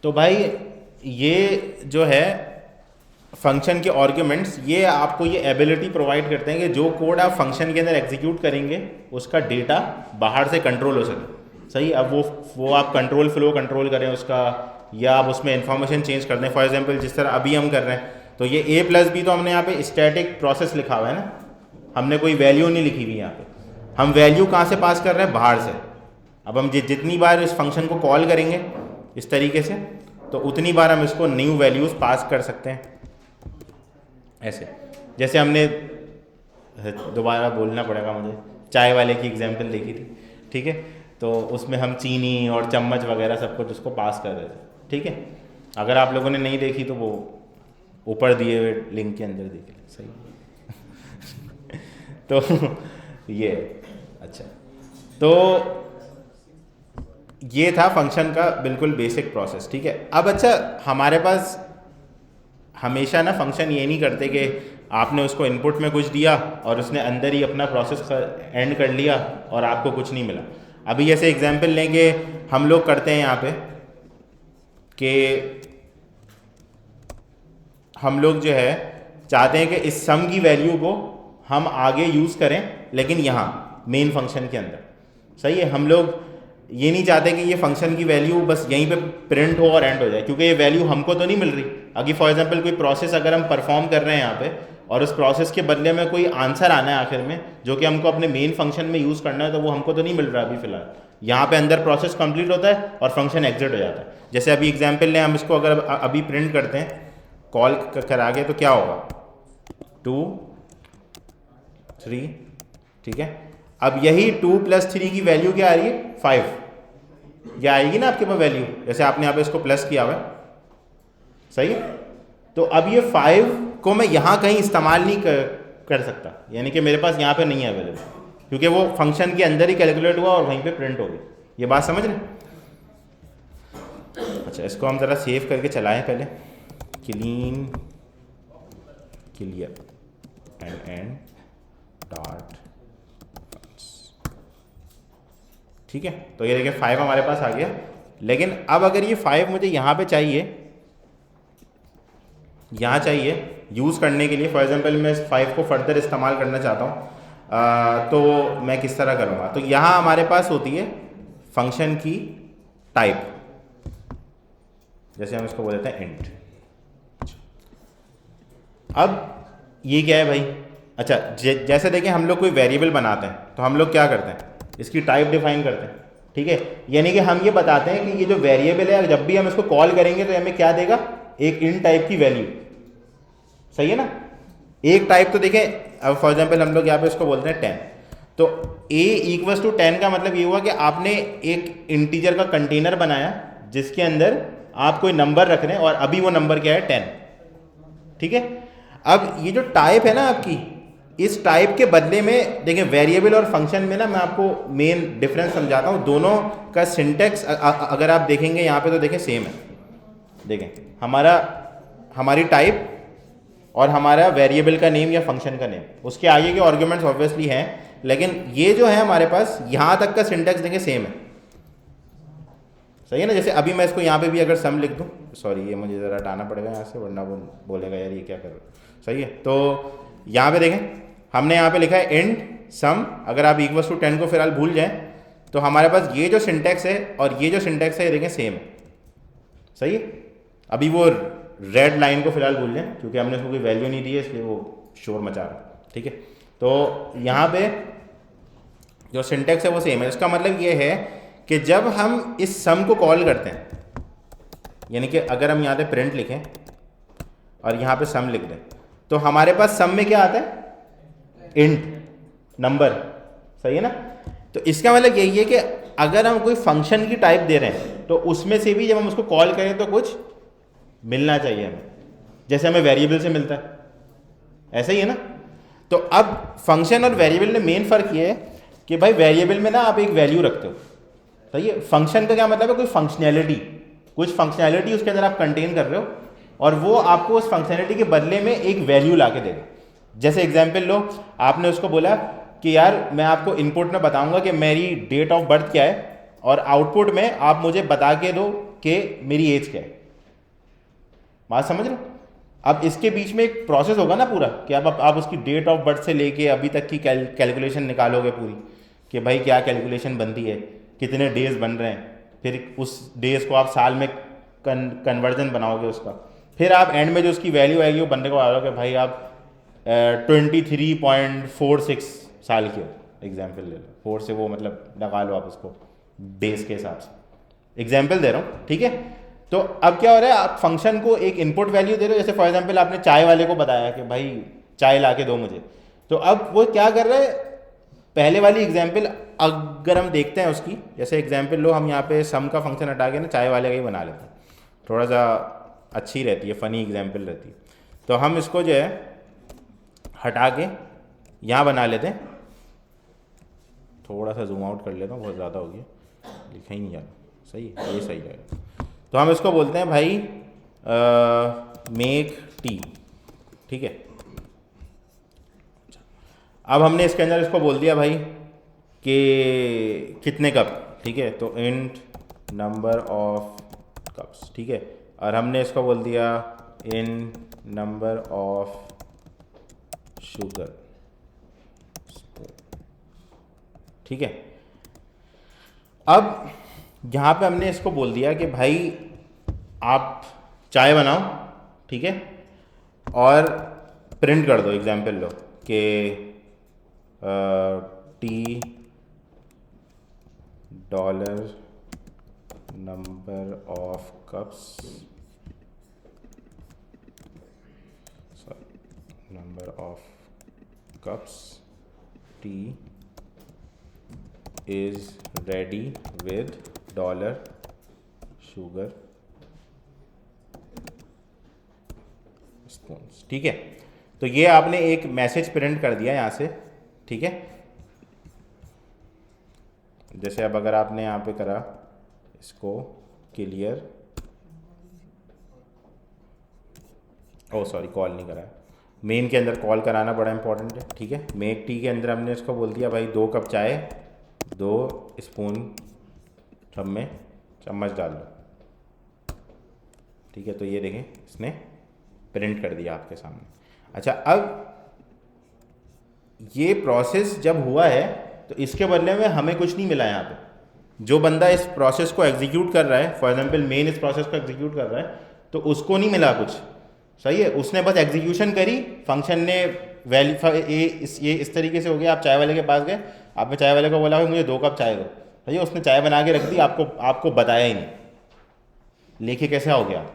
तो भाई ये जो है फंक्शन के आर्गुमेंट्स, ये आपको ये एबिलिटी प्रोवाइड करते हैं कि जो कोड आप फंक्शन के अंदर एग्जीक्यूट करेंगे उसका डेटा बाहर से कंट्रोल हो सके, सही। अब वो आप कंट्रोल फ्लो कंट्रोल करें उसका, या आप उसमें इंफॉर्मेशन चेंज कर दें। फॉर एग्जांपल जिस तरह अभी हम कर रहे हैं, तो ये a प्लस बी, तो हमने यहाँ पे स्टैटिक प्रोसेस लिखा हुआ है ना, हमने कोई वैल्यू नहीं लिखी हुई यहाँ पे। हम वैल्यू कहाँ से पास कर रहे हैं, बाहर से। अब हम जितनी बार इस फंक्शन को कॉल करेंगे इस तरीके से, तो उतनी बार हम इसको न्यू वैल्यूज़ पास कर सकते हैं, ऐसे। जैसे हमने, दोबारा बोलना पड़ेगा मुझे, चाय वाले की एग्जांपल देखी थी, ठीक है। तो उसमें हम चीनी और चम्मच वगैरह सब कुछ उसको पास कर रहे थे, ठीक है। अगर आप लोगों ने नहीं देखी तो वो ऊपर दिए हुए लिंक के अंदर देख लें, सही। तो ये अच्छा, तो ये था फंक्शन का बिल्कुल बेसिक प्रोसेस, ठीक है। अब अच्छा, हमारे पास हमेशा ना फंक्शन ये नहीं करते कि आपने उसको इनपुट में कुछ दिया और उसने अंदर ही अपना प्रोसेस एंड कर लिया और आपको कुछ नहीं मिला। अभी जैसे एग्जांपल लेंगे, हम लोग करते हैं यहाँ पे कि हम लोग जो है चाहते हैं कि इस सम की वैल्यू को हम आगे यूज़ करें, लेकिन यहाँ मेन फंक्शन के अंदर, सही है। हम लोग ये नहीं चाहते कि ये फंक्शन की वैल्यू बस यहीं पे प्रिंट हो और एंड हो जाए, क्योंकि ये वैल्यू हमको तो नहीं मिल रही। अगर फॉर एग्जांपल कोई प्रोसेस अगर हम परफॉर्म कर रहे हैं यहाँ पे, और उस प्रोसेस के बदले में कोई आंसर आना है आखिर में जो कि हमको अपने मेन फंक्शन में यूज़ करना है, तो वो हमको तो नहीं मिल रहा अभी फ़िलहाल। यहाँ पे अंदर प्रोसेस कंप्लीट होता है और फंक्शन एग्जिट हो जाता है। जैसे अभी एग्जाम्पल लें, हम इसको अगर अभी प्रिंट करते हैं कॉल करा के, तो क्या होगा, 2 3, ठीक है। अब यही 2 + 3 की वैल्यू क्या आ रही है, 5, ये आएगी ना आपके पास वैल्यू, जैसे आपने यहाँ पे इसको प्लस किया हुआ है, सही। तो अब ये 5 को मैं यहाँ कहीं इस्तेमाल नहीं कर सकता, यानी कि मेरे पास यहाँ पे नहीं है अवेलेबल, क्योंकि वो फंक्शन के अंदर ही कैलकुलेट हुआ और वहीं पे प्रिंट हो गई। ये बात समझ रहे? अच्छा, इसको हम ज़रा सेव करके चलाएं पहले, क्लीन क्लियर एंड डॉट, ठीक है। तो ये देखिए 5 हमारे पास आ गया। लेकिन अब अगर ये 5 मुझे यहाँ पे चाहिए, यहाँ चाहिए यूज़ करने के लिए, फॉर एग्जांपल मैं इस 5 को फर्दर इस्तेमाल करना चाहता हूँ, तो मैं किस तरह करूँगा। तो यहाँ हमारे पास होती है फंक्शन की टाइप, जैसे हम इसको बोल देते हैं इंट। अब ये क्या है भाई, अच्छा जैसे देखें हम लोग कोई वेरिएबल बनाते हैं तो हम लोग क्या करते हैं, इसकी टाइप डिफाइन करते हैं, ठीक है। यानी कि हम ये बताते हैं कि ये जो वेरिएबल है जब भी हम इसको कॉल करेंगे तो हमें क्या देगा, एक इन टाइप की वैल्यू, सही है ना। एक टाइप तो देखें, अब फॉर एग्जांपल हम लोग यहाँ पे इसको बोलते हैं 10, तो a = 10 का मतलब ये हुआ कि आपने एक इंटीजर का कंटेनर बनाया जिसके अंदर आप कोई नंबर रख रहे हैं और अभी वो नंबर क्या है, 10, ठीक है। अब ये जो टाइप है ना आपकी, इस टाइप के बदले में देखें वेरिएबल और फंक्शन में ना मैं आपको मेन डिफरेंस समझाता हूँ। दोनों का सिंटेक्स अगर आप देखेंगे यहाँ पे तो देखें सेम है। देखें हमारी टाइप और हमारा वेरिएबल का नेम या फंक्शन का नेम, उसके आगे के आर्गुमेंट्स ऑब्वियसली हैं, लेकिन ये जो है हमारे पास यहाँ तक का सिंटेक्स देखें सेम है, सही है ना। जैसे अभी मैं इसको यहाँ पे भी अगर सम लिख दूँ, सॉरी ये मुझे ज़रा हटाना पड़ेगा यहाँ से वरना वो बोलेगा यार ये क्या कर रहे हो, सही है। तो यहाँ पे देखें हमने यहाँ पे लिखा है इंट सम, अगर आप = 10 को फिलहाल भूल जाएं तो हमारे पास ये जो सिंटेक्स है और ये जो सिंटेक्स है देखें सेम है, सही है। अभी वो रेड लाइन को फिलहाल भूल जाएं क्योंकि हमने उसको कोई वैल्यू नहीं दी है इसलिए वो शोर मचा रहा है, ठीक है। तो यहाँ पे जो सिंटेक्स है वो सेम है। इसका मतलब ये है कि जब हम इस सम को कॉल करते हैं, यानी कि अगर हम यहाँ पे प्रिंट लिखें और यहाँ पे सम लिख दें तो हमारे पास सम में क्या आता है, इंट नंबर, सही है ना। तो इसका मतलब यही है कि अगर हम कोई फंक्शन की टाइप दे रहे हैं तो उसमें से भी जब हम उसको कॉल करें तो कुछ मिलना चाहिए हमें, जैसे हमें वेरिएबल से मिलता है, ऐसा ही है ना। तो अब फंक्शन और वेरिएबल में मेन फर्क ये है कि भाई वेरिएबल में ना आप एक वैल्यू रखते हो, सही है। फंक्शन का क्या मतलब है, कोई फंक्शनैलिटी, कुछ फंक्शनैलिटी उसके अंदर आप कंटेन कर रहे हो और वो आपको उस फंक्शनैलिटी के बदले में एक वैल्यू ला के देगा। जैसे एग्जाम्पल लो, आपने उसको बोला कि यार मैं आपको इनपुट में बताऊंगा कि मेरी डेट ऑफ बर्थ क्या है और आउटपुट में आप मुझे बता के दो कि मेरी एज क्या है। बात समझ रहे हो। अब इसके बीच में एक प्रोसेस होगा ना पूरा कि आप उसकी डेट ऑफ बर्थ से लेके अभी तक की कैलकुलेशन निकालोगे पूरी कि भाई क्या कैलकुलेशन बनती है, कितने डेज बन रहे हैं, फिर उस डेज को आप साल में कन्वर्जन बनाओगे उसका, फिर आप एंड में जो उसकी वैल्यू आएगी वो बनने को आ रहा हो कि भाई आप 23.46 साल के हो, एग्जाम्पल ले लो, 4 से वो मतलब लगा लो आप उसको डेज के हिसाब से, एग्जाम्पल दे रहा हूँ, ठीक है। तो अब क्या हो रहा है, आप फंक्शन को एक इनपुट वैल्यू दे रहे हो, जैसे फॉर एग्जांपल आपने चाय वाले को बताया कि भाई चाय ला के दो मुझे, तो अब वो क्या कर रहा है, पहले वाली एग्जांपल अगर हम देखते हैं उसकी, जैसे एग्जांपल लो, हम यहाँ पे सम का फंक्शन हटा के ना चाय वाले का ही बना लेते हैं, थोड़ा सा अच्छी रहती है, फनी एग्जाम्पल रहती है। तो हम इसको जो है हटा के यहाँ बना लेते हैं, थोड़ा सा जूम आउट कर लेता हूँ, बहुत ज़्यादा हो गया, लिखा ही नहीं जाता, सही है, ये सही रहेगा। तो हम इसको बोलते हैं भाई मेक टी, ठीक है। अब हमने इसके अंदर इसको बोल दिया भाई कि कितने कप, ठीक है, तो इंट नंबर ऑफ कप्स, ठीक है। और हमने इसको बोल दिया इन नंबर ऑफ शुगर, ठीक है। अब यहाँ पे हमने इसको बोल दिया कि भाई आप चाय बनाओ, ठीक है, और प्रिंट कर दो, एग्जाम्पल लो कि T dollar number of cups, sorry number of cups T is ready with dollar sugar spoons, ठीक है। तो ये आपने एक मैसेज प्रिंट कर दिया यहाँ से, ठीक है। जैसे अब अगर आपने यहाँ पे करा इसको क्लियर, ओ सॉरी कॉल नहीं करा, मेन के अंदर कॉल कराना बड़ा इंपॉर्टेंट है, ठीक है। मेक टी के अंदर हमने इसको बोल दिया भाई 2 कप चाय 2 स्पून सब में चम्मच डाल लो, ठीक है। तो ये देखें इसने प्रिंट कर दिया आपके सामने। अच्छा, अब ये प्रोसेस जब हुआ है तो इसके बदले में हमें कुछ नहीं मिला यहाँ पे। जो बंदा इस प्रोसेस को एग्जीक्यूट कर रहा है, फॉर एग्जांपल मेन इस प्रोसेस को एग्जीक्यूट कर रहा है, तो उसको नहीं मिला कुछ, सही है। उसने बस एग्जीक्यूशन करी, फंक्शन ने वैल्यू ये इस तरीके से हो गया, आप चाय वाले के पास गए, आपने चाय वाले को बोला भाई मुझे 2 कप चाय दो, सही है, उसने चाय बना के रख दी, आपको बताया ही नहीं, लेके कैसे हो गया,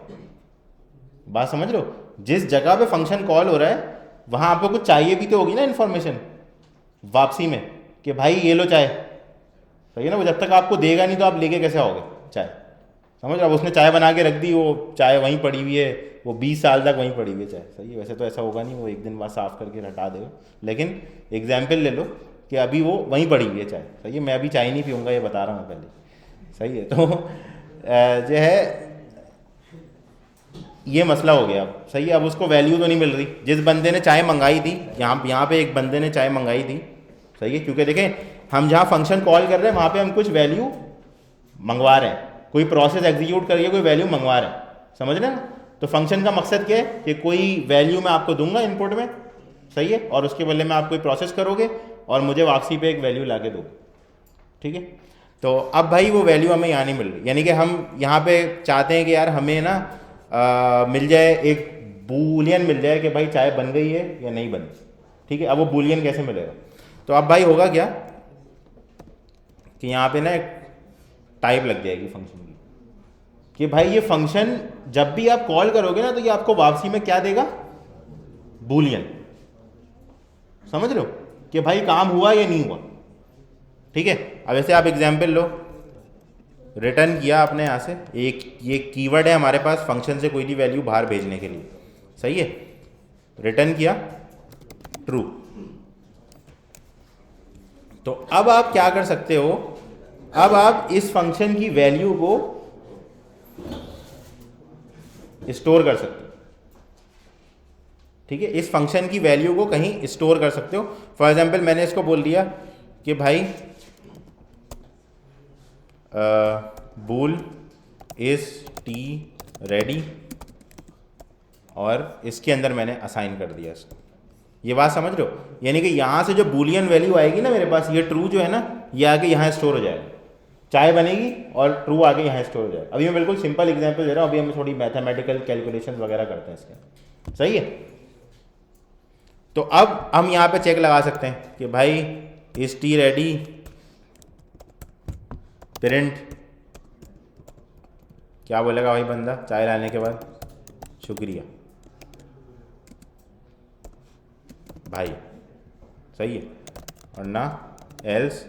बात समझ लो। जिस जगह पे फंक्शन कॉल हो रहा है वहाँ आपको कुछ चाहिए भी तो होगी ना इन्फॉर्मेशन वापसी में कि भाई ये लो चाय, सही है ना। वो जब तक आपको देगा नहीं तो आप लेके कैसे आओगे चाय, समझ रहे हो। उसने चाय बना के रख दी, वो चाय वहीं पड़ी हुई है, वो 20 साल तक वहीं पड़ी हुई है चाय, सही है। वैसे तो ऐसा होगा नहीं, वो एक दिन बाद साफ़ करके हटा देगा, लेकिन एग्जाम्पल ले लो कि अभी वो वहीं पड़ी हुई है चाय, सही है। मैं अभी चाय नहीं पीऊँगा, ये बता रहा हूँ पहले, सही है। तो जो है ये मसला हो गया, अब सही है। अब उसको वैल्यू तो नहीं मिल रही, जिस बंदे ने चाय मंगाई थी, यहाँ पे एक बंदे ने चाय मंगाई थी, सही है, क्योंकि देखें हम जहाँ फंक्शन कॉल कर रहे हैं वहाँ पे हम कुछ वैल्यू मंगवा रहे हैं, कोई प्रोसेस एग्जीक्यूट करिए, कोई वैल्यू मंगवा रहे हैं, समझ रहे हैं ना। तो फंक्शन का मकसद क्या है कि कोई वैल्यू मैं आपको दूंगा इनपुट में, सही है, और उसके बदले में आप कोई प्रोसेस करोगे और मुझे वापसी पे एक वैल्यू ला के दोगे, ठीक है। तो अब भाई वो वैल्यू हमें यहाँ नहीं मिल रही, यानी कि हम यहाँ पे चाहते हैं कि यार हमें ना मिल जाए, एक बूलियन मिल जाए कि भाई चाय बन गई है या नहीं बनी, ठीक है। अब वो बूलियन कैसे मिलेगा, तो अब भाई होगा क्या कि यहाँ पे ना एक टाइप लग जाएगी फंक्शन की, कि भाई ये फंक्शन जब भी आप कॉल करोगे ना तो ये आपको वापसी में क्या देगा, बूलियन। समझ रहे हो कि भाई काम हुआ या नहीं हुआ। ठीक है, अब ऐसे आप एग्जाम्पल लो, रिटर्न किया आपने यहाँ से एक, ये कीवर्ड है हमारे पास फंक्शन से कोई भी वैल्यू बाहर भेजने के लिए, सही है, रिटर्न किया ट्रू। तो अब आप क्या कर सकते हो, अब आप इस फंक्शन की वैल्यू को स्टोर कर सकते हो। ठीक है, इस फंक्शन की वैल्यू को कहीं स्टोर कर सकते हो। फॉर एग्जांपल मैंने इसको बोल दिया कि भाई बूल इज टी रेडी, और इसके अंदर मैंने असाइन कर दिया इसको। ये बात समझ रहे हो, यानी कि यहाँ से जो बूलियन वैल्यू आएगी ना मेरे पास, ये ट्रू जो है ना, ये आगे यहाँ स्टोर हो जाएगा, चाय बनेगी और ट्रू आगे यहाँ स्टोर हो जाएगा। अभी मैं बिल्कुल सिंपल एग्जांपल दे रहा हूँ, अभी हम थोड़ी मैथमेटिकल कैलकुलेशन वगैरह करते हैं इसके, सही है। तो अब हम यहाँ पे चेक लगा सकते हैं कि भाई इज टी रेडी, प्रिंट, क्या बोलेगा भाई बंदा चाय लाने के बाद, शुक्रिया भाई, सही है, और ना एल्स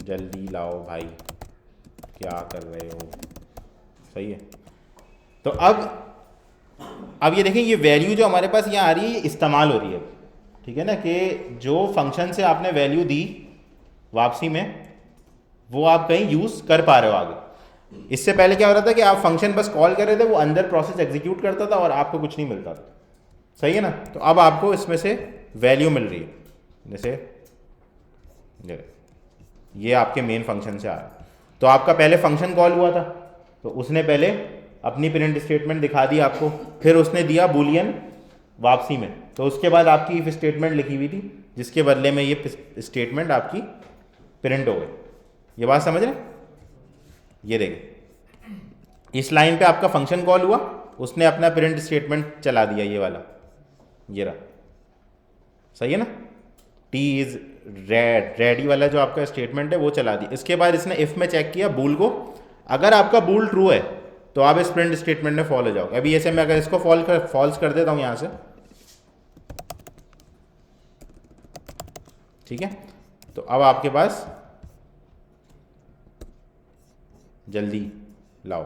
जल्दी लाओ भाई, क्या कर रहे हो, सही है। तो अब ये देखें, ये वैल्यू जो हमारे पास यहाँ आ रही है ये इस्तेमाल हो रही है, ठीक है ना, कि जो फंक्शन से आपने वैल्यू दी वापसी में, वो आप कहीं यूज़ कर पा रहे हो आगे। इससे पहले क्या हो रहा था कि आप फंक्शन बस कॉल कर रहे थे, वो अंदर प्रोसेस एग्जीक्यूट करता था और आपको कुछ नहीं मिलता था, सही है ना। तो अब आपको इसमें से वैल्यू मिल रही है, जैसे ये आपके मेन फंक्शन से आ रहा है। तो आपका पहले फंक्शन कॉल हुआ था, तो उसने पहले अपनी प्रिंट स्टेटमेंट दिखा दी आपको, फिर उसने दिया बूलियन वापसी में, तो उसके बाद आपकी इफ स्टेटमेंट लिखी हुई थी, जिसके बदले में ये स्टेटमेंट आपकी प्रिंट हो गई। ये बात समझ रहे हैं? ये देखें, इस लाइन पे आपका फंक्शन कॉल हुआ, उसने अपना प्रिंट स्टेटमेंट चला दिया, ये वाला, ये रहा, सही है ना। टी इज रेडी वाला जो आपका स्टेटमेंट है वो चला दी। इसके बाद इसने इफ में चेक किया बूल को, अगर आपका बूल ट्रू है तो आप इस प्रिंट स्टेटमेंट में फॉल हो जाओगे। अभी ऐसे मैं अगर इसको फॉल्स कर देता हूं यहां से, ठीक है, तो अब आपके पास जल्दी लाओ,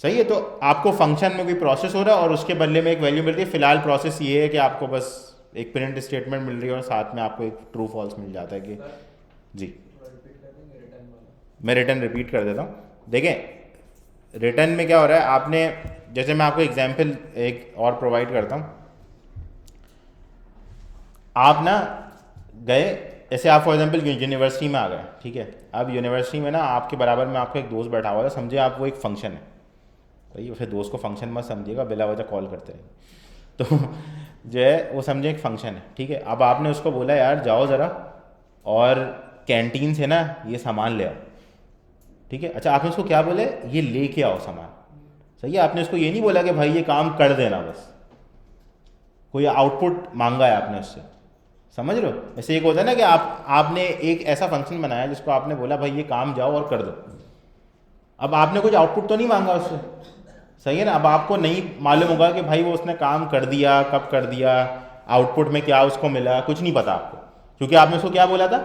सही है। तो आपको फंक्शन में कोई प्रोसेस हो रहा है और उसके बदले में एक वैल्यू मिल रही है। फिलहाल प्रोसेस ये है कि आपको बस एक प्रिंट स्टेटमेंट मिल रही है और साथ में आपको एक ट्रू फॉल्स मिल जाता है कि जी। मैं रिटर्न रिपीट कर देता हूँ। देखें रिटर्न में क्या हो रहा है, आपने जैसे मैं आपको एग्जांपल एक और प्रोवाइड करता हूँ। आप ना गए, ऐसे आप फॉर एग्जांपल यूनिवर्सिटी में आ गए, ठीक है। अब यूनिवर्सिटी में ना आपके बराबर में आपका एक दोस्त बैठा हुआ था, समझे आप वो एक फंक्शन है, भाई उसे दोस्त को फंक्शन मत समझिएगा, बिला वजह कॉल करते रहे। तो जो है वो समझे एक फंक्शन है, ठीक है। अब आपने उसको बोला यार जाओ ज़रा और कैंटीन से ना ये सामान ले आओ, ठीक है। अच्छा आपने उसको क्या बोला, ये लेके आओ सामान, सही है। आपने उसको ये नहीं बोला कि भाई ये काम कर देना, बस कोई आउटपुट मांगा है आपने उससे, समझ रहे हो। ऐसे एक होता है ना कि आपने एक ऐसा फंक्शन बनाया जिसको आपने बोला भाई ये काम जाओ और कर दो। अब आपने कुछ आउटपुट तो नहीं मांगा उससे, सही है ना। अब आपको नहीं मालूम होगा कि भाई वो उसने काम कर दिया, कब कर दिया, आउटपुट में क्या उसको मिला, कुछ नहीं पता आपको, क्योंकि आपने उसको क्या बोला था,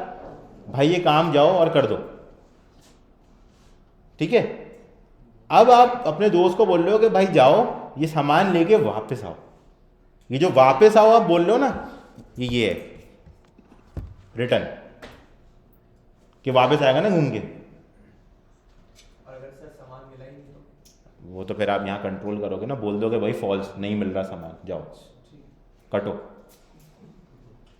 भाई ये काम जाओ और कर दो, ठीक है। अब आप अपने दोस्त को बोल रहे हो कि भाई जाओ ये सामान लेके वापस आओ। ये जो वापस आओ आप बोल रहे हो ना, ये है रिटर्न, कि वापस आएगा ना घूम के। और अगर सर सामान मिला ही नहीं तो वो तो फिर आप यहाँ कंट्रोल करोगे ना, बोल दोगे भाई फॉल्स, नहीं मिल रहा सामान, जाओ कटो,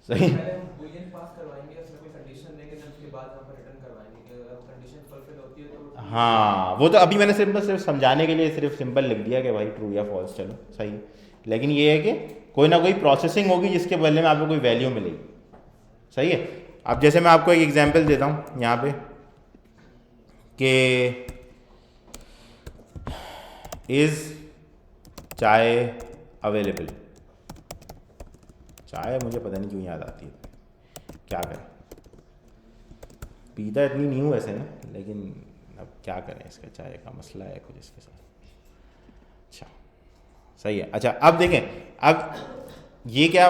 सही। पहले हम बूलियन पास करवाएंगे, उसमें कोई कंडीशन देंगे, फिर उसके बाद हम रिटर्न करवाएंगे कि अगर कंडीशन फुलफिल होती है तो हाँ, वो तो अभी मैंने सिर्फ समझाने के लिए सिर्फ सिंपल लिख दिया कि भाई ट्रू या फॉल्स, चलो सही। लेकिन ये है कि कोई ना कोई प्रोसेसिंग होगी जिसके बदले में आपको कोई वैल्यू मिलेगी, सही है। अब जैसे मैं आपको एक एग्जांपल देता हूँ यहाँ पे कि इज़ चाय अवेलेबल। चाय मुझे पता नहीं क्यों याद आती है, क्या करें, पीता इतनी नहीं हूँ वैसे ना, लेकिन अब क्या करें, इसका चाय का मसला है कुछ इसके साथ। अच्छा सही है। अच्छा अब देखें, अब ये क्या,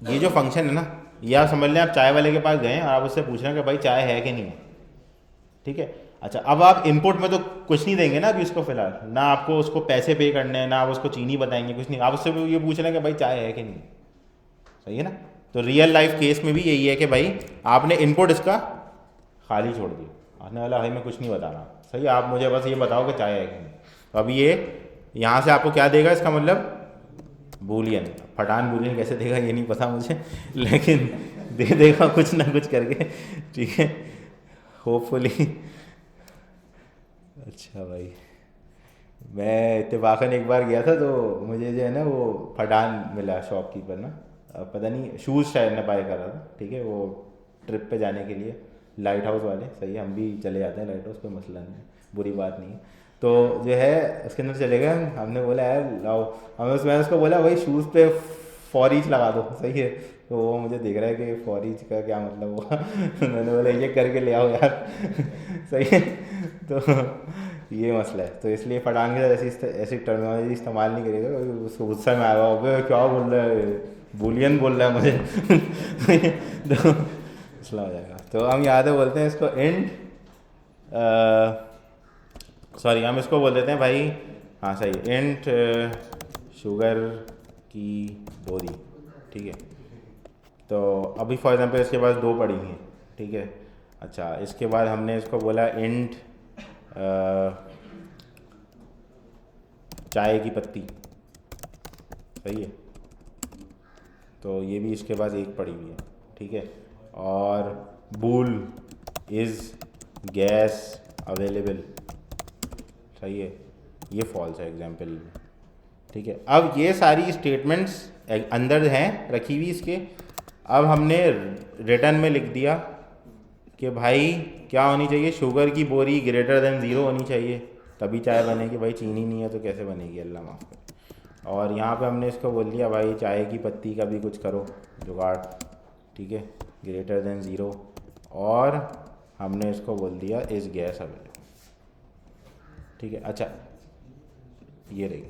ये जो फंक्शन है ना, ये आप समझ लें आप चाय वाले के पास गए और आप उससे पूछ रहे हैं कि भाई चाय है कि नहीं है, ठीक है। अच्छा अब आप इनपुट में तो कुछ नहीं देंगे ना अभी उसको, फिलहाल ना आपको उसको पैसे पे करने हैं, ना आप उसको चीनी बताएंगे, कुछ नहीं, आप उससे ये पूछ रहे हैं कि भाई चाय है कि नहीं, सही है ना। तो रियल लाइफ केस में भी यही है कि भाई आपने इनपुट इसका खाली छोड़ दिया, आने वाला भाई मैं कुछ नहीं बता रहा, सही है, आप मुझे बस ये बताओ कि चाय है कि नहीं। तो अभी ये यहाँ से आपको क्या देगा, इसका मतलब बूलियन। फटान बूलियन कैसे देगा ये नहीं पता मुझे, लेकिन दे देगा कुछ ना कुछ करके, ठीक है, होपफुली। अच्छा भाई, मैं इत्तेफाकन एक बार गया था तो मुझे जो है ना वो फटान मिला शॉपकीपर ना, पता नहीं शूज़ शायद ने बाय करा था, ठीक है, वो ट्रिप पे जाने के लिए, लाइट हाउस वाले, सही है, हम भी चले जाते हैं लाइट हाउस, कोई मसला नहीं है, बुरी बात नहीं है। तो जो है उसके अंदर चले गए, हमने बोला यार लाओ, मैंने उसको बोला भाई शूज़ पे फॉर ईच लगा दो, सही है। तो वो मुझे देख रहा है कि फॉर ईच का क्या मतलब हुआ मैंने बोला ये करके ले आओ यार सही है। तो ये मसला है, तो इसलिए फटान के साथ ऐसी टर्मिनोलॉजी इस्तेमाल नहीं करेगा, उसको गुस्सा में आया हुआ क्या बोल रहा है, बूलियन बोल रहा है मुझे तो मसला हो जाएगा। तो हम यहाँ से बोलते हैं इसको एंड, सॉरी हम इसको बोल देते हैं भाई, हाँ सही, एंड शुगर की बोरी, ठीक है। तो अभी फॉर एग्जांपल इसके पास 2 पड़ी हैं, ठीक है। अच्छा इसके बाद हमने इसको बोला एंड चाय की पत्ती, सही है, तो ये भी इसके पास 1 पड़ी हुई है, ठीक है। और बूल इज़ गैस अवेलेबल, सही है, ये फॉल्स है एग्जाम्पल में, ठीक है। अब ये सारी स्टेटमेंट्स अंदर हैं रखी हुई इसके, अब हमने रिटर्न में लिख दिया कि भाई क्या होनी चाहिए, शुगर की बोरी ग्रेटर देन 0 होनी चाहिए, तभी चाय बनेगी, भाई चीनी नहीं है तो कैसे बनेगी, अल्लाह माफ़ करे। और यहाँ पे हमने इसको बोल दिया भाई चाय की पत्ती का भी कुछ करो जुगाड़, ठीक है, ग्रेटर देन 0, और हमने इसको बोल दिया इज़ गैस अवेलेबल, ठीक है। अच्छा ये रही,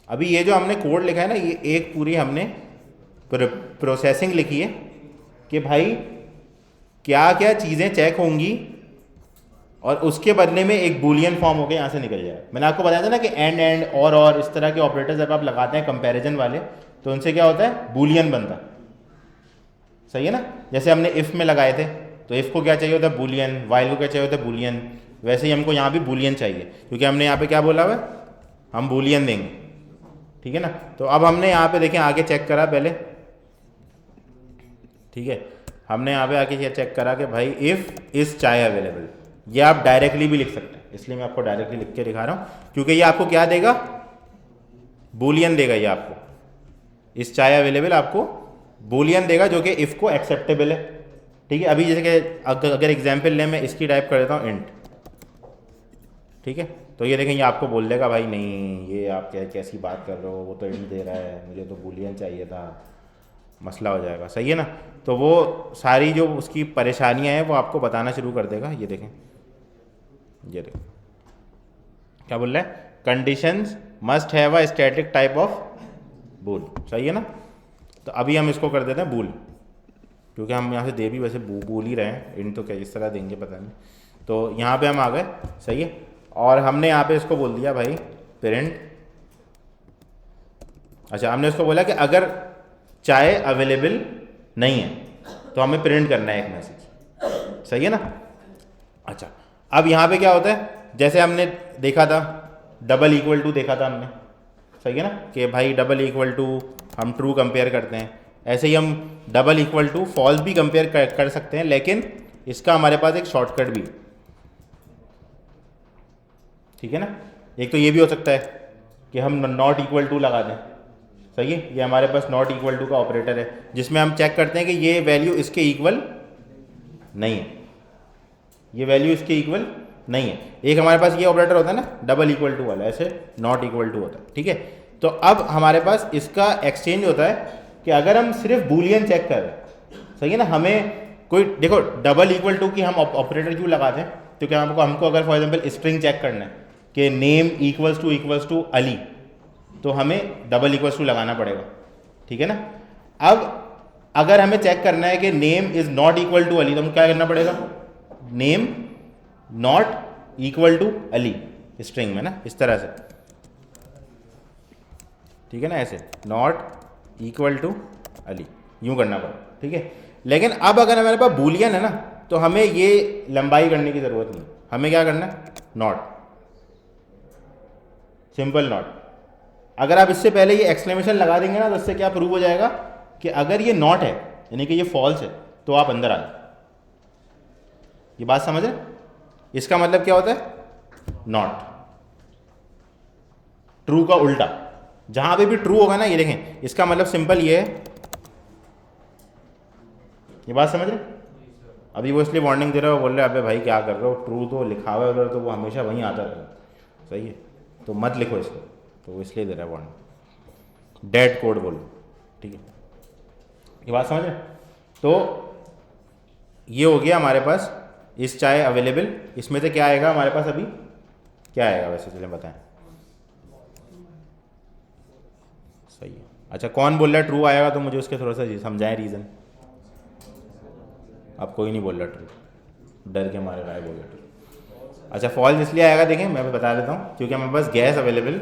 अभी ये जो हमने कोड लिखा है ना, ये एक पूरी हमने प्रोसेसिंग लिखी है कि भाई क्या क्या चीज़ें चेक होंगी और उसके बदले में एक बूलियन फॉर्म होकर यहाँ से निकल जाए। मैंने आपको बताया था ना कि एंड और इस तरह के ऑपरेटर्स जब आप लगाते हैं कंपैरिजन वाले, तो उनसे क्या होता है, बूलियन बनता, सही है ना। जैसे हमने इफ़ में लगाए थे, तो इफ़ को क्या चाहिए होता है, बूलियन, वाइल को क्या चाहिए होता है, बूलियन, वैसे ही हमको यहाँ भी बूलियन चाहिए, क्योंकि हमने यहाँ पे क्या बोला हुआ है, हम बूलियन देंगे, ठीक है ना। तो अब हमने यहाँ पे देखें आगे चेक करा पहले, ठीक है, हमने यहाँ पे आके चेक करा कि भाई इफ़ इज़ चाय अवेलेबल, ये आप डायरेक्टली भी लिख सकते हैं, इसलिए मैं आपको डायरेक्टली लिख के दिखा रहा हूँ, क्योंकि ये आपको क्या देगा, बूलियन देगा, ये आपको इस चाय अवेलेबल आपको बूलियन देगा जो कि इफ़ को एक्सेप्टेबल है, ठीक है। अभी जैसे कि अगर एग्जाम्पल लें, मैं इसकी टाइप कर देता हूँ इंट, ठीक है, तो ये देखें ये आपको बोल देगा भाई नहीं ये आप कैसी बात कर रहे हो, वो तो इंट दे रहा है, मुझे तो बूलियन चाहिए था, मसला हो जाएगा, सही है ना। तो वो सारी जो उसकी परेशानियां हैं वो आपको बताना शुरू कर देगा। ये देखें, ये देखें क्या बोल रहा है, conditions must have a static type of bool, सही है ना। तो अभी हम इसको कर देते हैं बूल, क्योंकि हम यहाँ से दे भी वैसे बूल ही रहे हैं, इन तो क्या इस तरह देंगे पता नहीं। तो यहाँ पे हम आ गए, सही है, और हमने यहाँ पे इसको बोल दिया भाई पेरेंट, अच्छा हमने इसको बोला कि अगर चाय अवेलेबल नहीं है तो हमें प्रिंट करना है एक मैसेज, सही है ना। अच्छा अब यहाँ पे क्या होता है, जैसे हमने देखा था डबल इक्वल टू देखा था हमने, सही है ना, कि भाई डबल इक्वल टू हम ट्रू कंपेयर करते हैं, ऐसे ही हम डबल इक्वल टू फॉल्स भी कंपेयर कर सकते हैं, लेकिन इसका हमारे पास एक शॉर्टकट भी, ठीक है ना। एक तो ये भी हो सकता है कि हम नॉट इक्वल टू लगा दें, सही है, ये हमारे पास नॉट इक्वल टू का ऑपरेटर है जिसमें हम चेक करते हैं कि ये वैल्यू इसके इक्वल नहीं है, ये वैल्यू इसके इक्वल नहीं है। एक हमारे पास ये ऑपरेटर होता है ना डबल इक्वल टू वाला, ऐसे नॉट इक्वल टू होता है, ठीक है। तो अब हमारे पास इसका एक्सचेंज होता है कि अगर हम सिर्फ बूलियन चेक कर रहे हैं, सही है ना, हमें कोई देखो डबल इक्वल टू की हम ऑपरेटर क्यों लगाते हैं, तो क्या हमको अगर फॉर एग्जांपल स्ट्रिंग चेक करना है कि नेम इक्वल्स टू अली, तो हमें डबल इक्वल्स टू लगाना पड़ेगा, ठीक है ना। अब अगर हमें चेक करना है कि name is not equal to Ali, तो हमें क्या करना पड़ेगा, name not equal to Ali string में ना, इस तरह से, ठीक है ना, ऐसे नॉट इक्वल टू अली यूं करना पड़ेगा, ठीक है। लेकिन अब अगर हमारे पास बूलियन है ना, तो हमें ये लंबाई करने की ज़रूरत नहीं, हमें क्या करना है, नॉट, सिंपल नॉट। अगर आप इससे पहले ये एक्सक्लेमेशन लगा देंगे ना, तो इससे क्या प्रूव हो जाएगा कि अगर ये नॉट है यानी कि ये फॉल्स है, तो आप अंदर आ जाए। ये बात समझ रहे, इसका मतलब क्या होता है, नॉट, ट्रू का उल्टा, जहां पे भी ट्रू होगा ना, ये देखें, इसका मतलब सिंपल ये है। ये बात समझ रहे, अभी वो इसलिए वार्निंग दे रहा है, बोल रहे अबे भाई क्या कर रहे हो, ट्रू तो लिखा हुआ है उधर, तो वो हमेशा वहीं आता रहेगा, सही है, तो मत लिखो इसको, तो वो इसलिए दे रहा है वार्निंग, डेड कोड बोलो, ठीक है। ये बात समझ रहे, तो ये हो गया हमारे पास इस चाहे अवेलेबल, इसमें से क्या आएगा हमारे पास, अभी क्या आएगा वैसे, चलें बताएं, सही है। अच्छा कौन बोल रहा है ट्रू आएगा, तो मुझे उसके थोड़ा सा समझाएं रीज़न। अब कोई नहीं बोल रहा ट्रू, डर के मारे रहा है बोल रहा ट्रू। अच्छा फॉल्स इसलिए आएगा, देखें मैं बता देता हूँ, क्योंकि हमारे पास गैस अवेलेबल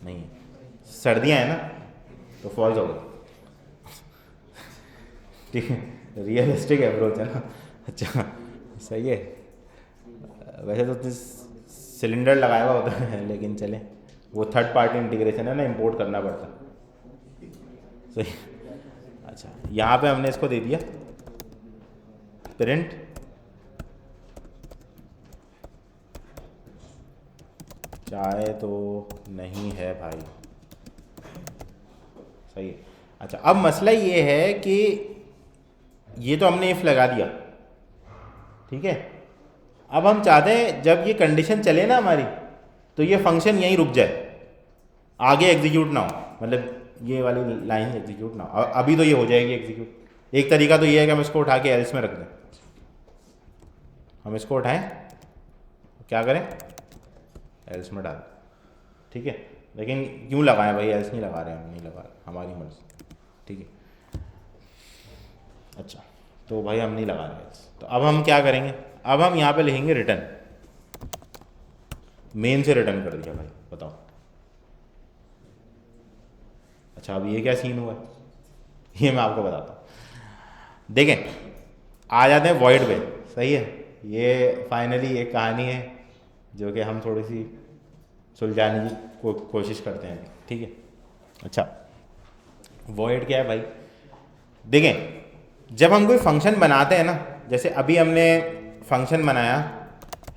नहीं है, सर्दियाँ हैं ना, तो फॉल्स होगा, ठीक है, रियलिस्टिक अप्रोच है ना। अच्छा सही है, वैसे तो सिलेंडर लगाया हुआ होता है, लेकिन चले वो थर्ड पार्टी इंटीग्रेशन है ना, इंपोर्ट करना पड़ता, सही। अच्छा यहाँ पे हमने इसको दे दिया प्रिंट चाय तो नहीं है भाई, सही है। अच्छा अब मसला ये है कि ये तो हमने इफ लगा दिया, ठीक है। अब हम चाहते हैं जब ये कंडीशन चले ना हमारी, तो ये फंक्शन यहीं रुक जाए, आगे एग्जीक्यूट ना हो, मतलब ये वाली लाइन एग्जीक्यूट ना हो। अभी तो ये हो जाएगी एग्जीक्यूट। एक तरीका तो ये है कि हम इसको उठा के एल्स में रख दें, हम इसको उठाएं, क्या करें, एल्स में डाल, ठीक है। लेकिन क्यों लगाएं भाई, एल्स नहीं लगा रहे हम, नहीं लगा रहे, हमारी मर्जी, ठीक है। अच्छा तो भाई हम नहीं लगा रहे एल्स, तो अब हम क्या करेंगे, अब हम यहाँ पे लिखेंगे रिटर्न, मेन से रिटर्न कर दिया भाई, बताओ। अच्छा अब ये क्या सीन हुआ है, ये मैं आपको बताता हूँ। देखें आ जाते हैं वॉइड पे, सही है। ये फाइनली एक कहानी है जो कि हम थोड़ी सी सुलझाने की कोशिश करते हैं, ठीक है। अच्छा वॉइड क्या है भाई, देखें जब हम कोई फंक्शन बनाते हैं ना, जैसे अभी हमने फंक्शन बनाया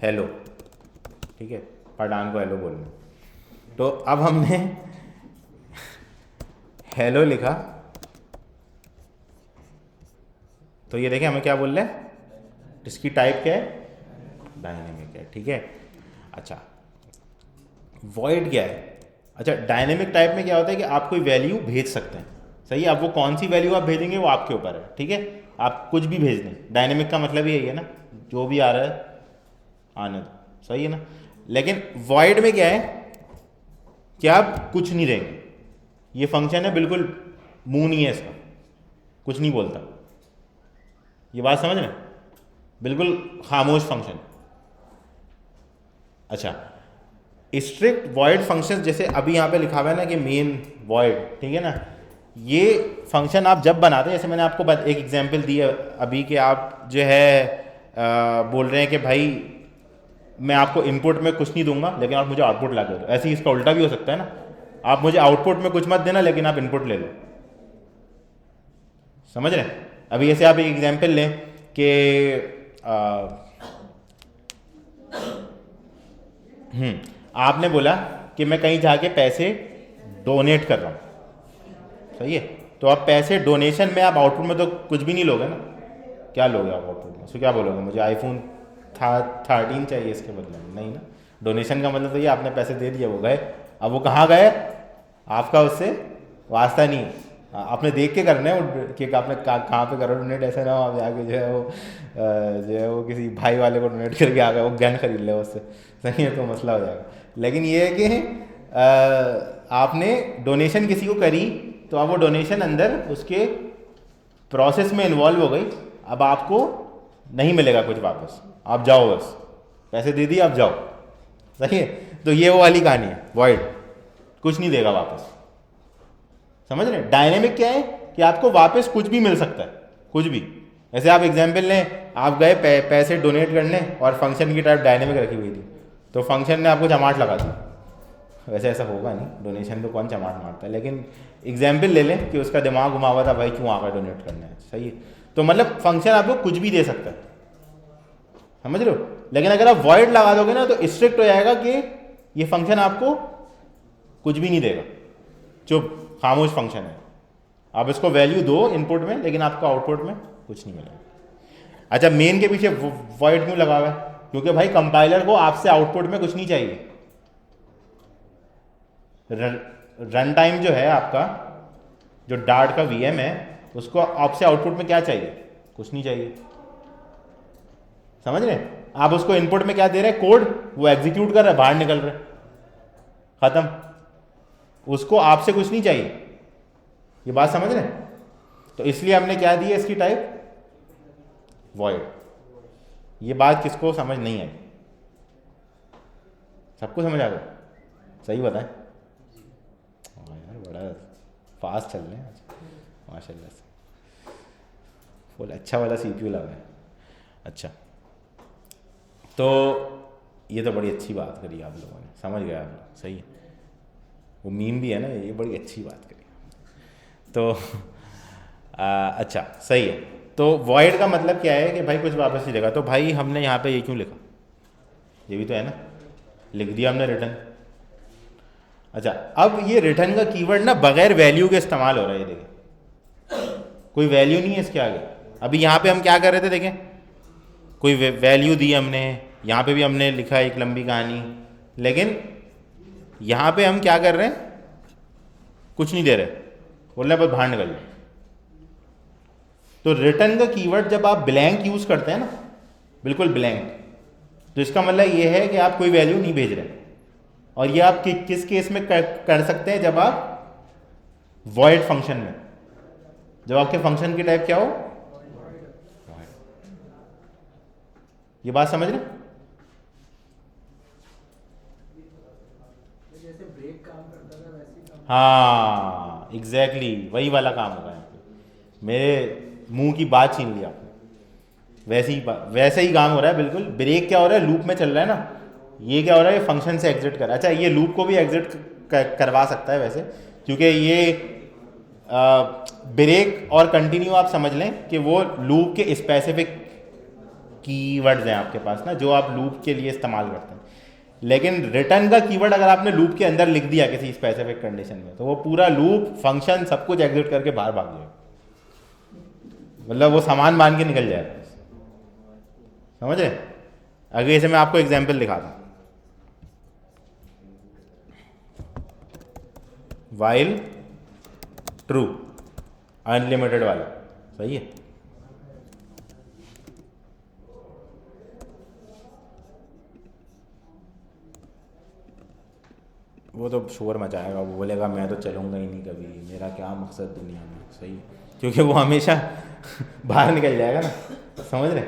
हेलो, ठीक है, पठान को हेलो बोलना, तो अब हमने हेलो लिखा, तो ये देखें हमें क्या बोल रहे हैं, इसकी टाइप क्या है, डायनेमिक है, ठीक है। अच्छा वॉइड क्या है, अच्छा डायनेमिक टाइप में क्या होता है कि आप कोई वैल्यू भेज सकते हैं, सही है। अब वो कौन सी वैल्यू आप भेजेंगे वो आपके ऊपर है, ठीक है, आप कुछ भी भेज दें, डायनेमिक का मतलब यही है ना, जो भी आ रहा है आने दो, सही है ना। लेकिन वॉइड में क्या है कि आप कुछ नहीं देंगे, ये फंक्शन है बिल्कुल मुंह नहीं है इसका, कुछ नहीं बोलता, ये बात समझ रहे हैं, बिल्कुल खामोश फंक्शन। अच्छा स्ट्रिक्ट वॉइड फंक्शन, जैसे अभी यहाँ पे लिखा हुआ है ना कि मेन वॉइड, ठीक है ना, ये फंक्शन आप जब बनाते हैं, जैसे मैंने आपको एक एग्जांपल दी है अभी कि आप जो है बोल रहे हैं कि भाई मैं आपको इनपुट में कुछ नहीं दूंगा लेकिन आप मुझे आउटपुट ला दो, ऐसे ही इसका उल्टा भी हो सकता है ना, आप मुझे आउटपुट में कुछ मत देना लेकिन आप इनपुट ले लो, समझ रहे हैं। अभी जैसे आप एक एग्जांपल लें कि आपने बोला कि मैं कहीं जाके पैसे डोनेट कर रहा हूँ, सही है, तो आप पैसे डोनेशन में आप आउटपुट में तो कुछ भी नहीं लोगे ना, क्या लोगे आप आउटपुट में, उसको क्या बोलोगे, मुझे आईफोन 13 चाहिए इसके बदले में, नहीं ना। डोनेशन का मतलब तो ये आपने पैसे दे दिए, वो गए, अब वो कहाँ गए, आपका उससे वास्ता नहीं, आपने देख के करना है वो कि आपने कहाँ पे करो डोनेट, ऐसा ना हो आप जाके जो है वो जो है वो किसी भाई वाले को डोनेट करके आ गए वो गन खरीद ले उससे, सही है, तो मसला हो जाएगा। लेकिन ये है कि आपने डोनेशन किसी को करी तो अब वो डोनेशन अंदर उसके प्रोसेस में इन्वॉल्व हो गई, अब आपको नहीं मिलेगा कुछ वापस, आप जाओ बस, पैसे दे दिए आप जाओ, सही है। तो ये वो वाली कहानी है, वॉइड कुछ नहीं देगा वापस, समझ रहे हैं। डायनेमिक क्या है कि आपको वापस कुछ भी मिल सकता है, कुछ भी। ऐसे आप एग्जाम्पल लें, आप गए पैसे डोनेट करने और फंक्शन की टाइप डायनेमिक रखी हुई थी, तो फंक्शन ने आपको चमाट लगा दी। वैसे ऐसा होगा नहीं, डोनेशन तो कौन चमाट मारता है, लेकिन एग्जाम्पल ले लें कि उसका दिमाग घुमा हुआ था, भाई क्यों आकर डोनेट करना है, सही है। तो मतलब फंक्शन आपको कुछ भी दे सकता है, समझ रहे हो। लेकिन अगर आप वॉइड लगा दोगे ना तो स्ट्रिक्ट हो जाएगा कि ये फंक्शन आपको कुछ भी नहीं देगा, चुप खामोश फंक्शन है, आप इसको वैल्यू दो इनपुट में लेकिन आपको आउटपुट में कुछ नहीं मिलेगा। अच्छा, मेन के पीछे वॉइड क्यों लगा हुआ है, क्योंकि भाई कंपाइलर को आपसे आउटपुट में कुछ नहीं चाहिए। रन टाइम जो है आपका, जो डार्ट का वीएम है, उसको आपसे आउटपुट में क्या चाहिए, कुछ नहीं चाहिए, समझ रहे हैं। आप उसको इनपुट में क्या दे रहे हैं, कोड, वो एग्जीक्यूट कर रहा है, बाहर निकल रहा है, खत्म, उसको आपसे कुछ नहीं चाहिए। ये बात समझ रहे हैं। तो इसलिए हमने क्या दी है इसकी टाइप, वॉइड। ये बात किसको समझ नहीं आई, सबको समझ आ गया, सही बताएं। यार बड़ा फास्ट चल रहे हैं आज माशाल्लाह से, फुल अच्छा वाला सीपीयू लगा है। अच्छा, तो ये तो बड़ी अच्छी बात करी आप लोगों ने, समझ गए आप लोग, सही है। वो मीम भी है ना, ये बड़ी अच्छी बात करी। तो अच्छा सही है। तो वॉइड का मतलब क्या है कि भाई कुछ वापस नहीं देगा। तो भाई हमने यहाँ पे ये क्यों लिखा, ये भी तो है ना, लिख दिया हमने रिटर्न। अच्छा, अब ये रिटर्न का कीवर्ड ना बगैर वैल्यू के इस्तेमाल हो रहा है, ये देखें कोई वैल्यू नहीं है इसके आगे। अभी यहाँ पे हम क्या कर रहे थे, देखें कोई वैल्यू दी हमने, यहाँ पे भी हमने लिखा एक लंबी कहानी, लेकिन यहाँ पे हम क्या कर रहे हैं, कुछ नहीं दे रहे, बोल रहे बस बाहर निकल जाए। तो रिटर्न का कीवर्ड जब आप ब्लैंक यूज करते हैं ना, बिल्कुल ब्लैंक, तो इसका मतलब ये है कि आप कोई वैल्यू नहीं भेज रहे। और ये आप किस केस में कर सकते हैं, जब आप वॉइड फंक्शन में, जब आपके फंक्शन की टाइप क्या हो, ये बात समझ रहे। जैसे ब्रेक काम करता था वैसे ही काम। हाँ एग्जैक्टली वही वाला काम होगा यहाँ पे, मेरे मुंह की बात छीन ली आपने, वैसे ही काम हो रहा है बिल्कुल। ब्रेक क्या हो रहा है, लूप में चल रहा है ना, ये क्या हो रहा है, ये फंक्शन से एग्जिट कर रहा है। अच्छा, ये लूप को भी एग्जिट करवा सकता है वैसे, क्योंकि ये ब्रेक और कंटिन्यू आप समझ लें कि वो लूप के स्पेसिफिक कीवर्ड्स हैं आपके पास ना, जो आप लूप के लिए इस्तेमाल करते हैं। लेकिन रिटर्न का कीवर्ड अगर आपने लूप के अंदर लिख दिया किसी स्पेसिफिक कंडीशन में, तो वो पूरा लूप फंक्शन सब कुछ एग्जिट करके बाहर भाग जाएगा, मतलब वो सामान मान के निकल जाएगा, समझ रहे। अगर इसे मैं आपको एग्जांपल दिखाता हूँ, वाइल ट्रू अनलिमिटेड वाला, सही है। वो तो शोर मचाएगा, वो बोलेगा मैं तो चलूँगा ही नहीं कभी, मेरा क्या मकसद दुनिया में, सही है, क्योंकि वो हमेशा बाहर निकल जाएगा ना, समझ रहे।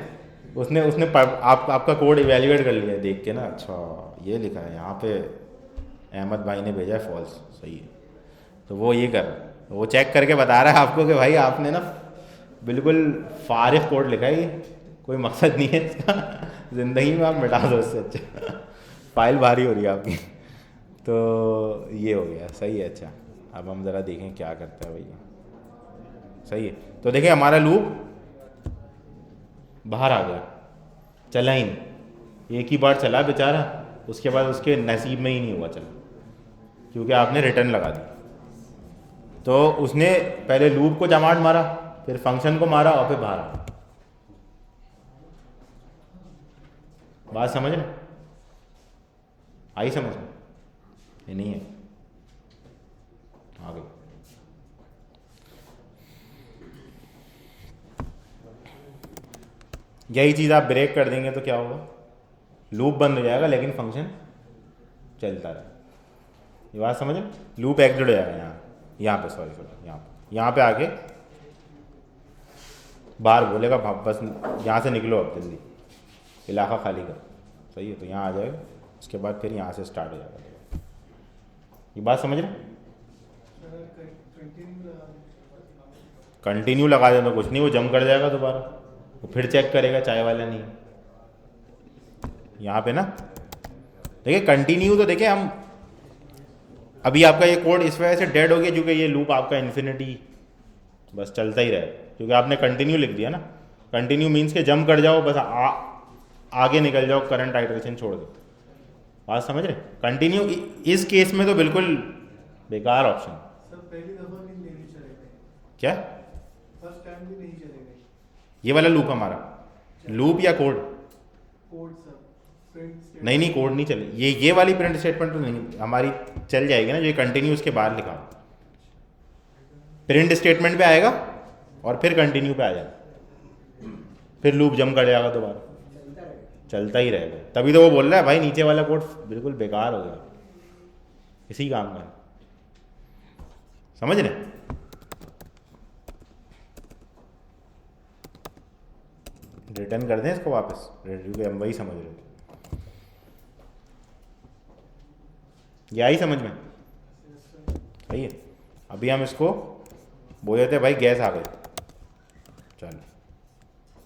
उसने आपका कोड इवेल्युएट कर लिया देख के ना, अच्छा ये लिखा है यहाँ पे, अहमद भाई ने भेजा है फॉल्स, सही है, तो वो ये कर, वो चेक करके बता रहा है आपको कि भाई आपने ना बिल्कुल फारिग कोड लिखा है, ये कोई मकसद नहीं है इसका, ज़िंदगी में आप मिटा दो इससे अच्छा, फाइल भारी हो रही है आपकी। तो ये हो गया, सही है। अच्छा, अब हम ज़रा देखें क्या करता है भैया, सही है। तो देखें हमारा लूप बाहर आ गया, चला ही नहीं, एक ही बार चला बेचारा, उसके बाद उसके नसीब में ही नहीं हुआ चला, क्योंकि आपने रिटर्न लगा दी। तो उसने पहले लूप को चमाट मारा, फिर फंक्शन को मारा और फिर बाहर आ। बात समझ रहे, आई समझ में? ये नहीं है, आ गई। यही चीज़ आप ब्रेक कर देंगे तो क्या होगा, लूप बंद हो जाएगा लेकिन फंक्शन चलता रहे। ये बात समझ, लूप एग्जिट हो जाएगा यहाँ पे, सॉरी यहाँ पे आके बाहर बोलेगा बस यहाँ से निकलो अब जल्दी, इलाका खाली कर, सही है। तो यहाँ आ जाएगा, उसके बाद फिर यहाँ से स्टार्ट हो जाएगा। ये बात समझ रहे, कंटिन्यू लगा देना कुछ नहीं, वो जम कर जाएगा दोबारा, वो फिर चेक करेगा चाय वाला नहीं यहाँ पे ना। देखिए कंटिन्यू तो देखिए हम अभी आपका ये कोड इस वजह से डेड हो गया क्योंकि ये लूप आपका इन्फिनिटी बस चलता ही रहे, क्योंकि आपने कंटिन्यू लिख दिया ना। कंटिन्यू मीन्स के जम कर जाओ बस, आगे निकल जाओ, करंट आइटरेशन छोड़ दो। बात समझ रहे, कंटिन्यू इस केस में तो बिल्कुल बेकार ऑप्शन। सर पहली दफा भी नहीं चलेगा क्या, फर्स्ट टाइम भी नहीं चलेगा ये वाला लूप हमारा, लूप या कोड? कोड सर, प्रिंट नहीं कोड नहीं चले, ये वाली प्रिंट स्टेटमेंट तो नहीं हमारी चल जाएगी ना, जो कंटिन्यू उसके बाद लिखा, प्रिंट स्टेटमेंट पे आएगा और फिर कंटिन्यू पे आ जाएगा, फिर लूप जम कर जाएगा दोबारा, चलता ही रहेगा। तभी तो वो बोल रहा है भाई नीचे वाला कोड बिल्कुल बेकार हो गया, इसी काम का, समझ रहे। रिटर्न कर दें इसको वापस, क्योंकि हम वही समझ रहे थे। ये आई समझ में, सही है। अभी हम इसको बोल देते भाई गैस आ गई, चल,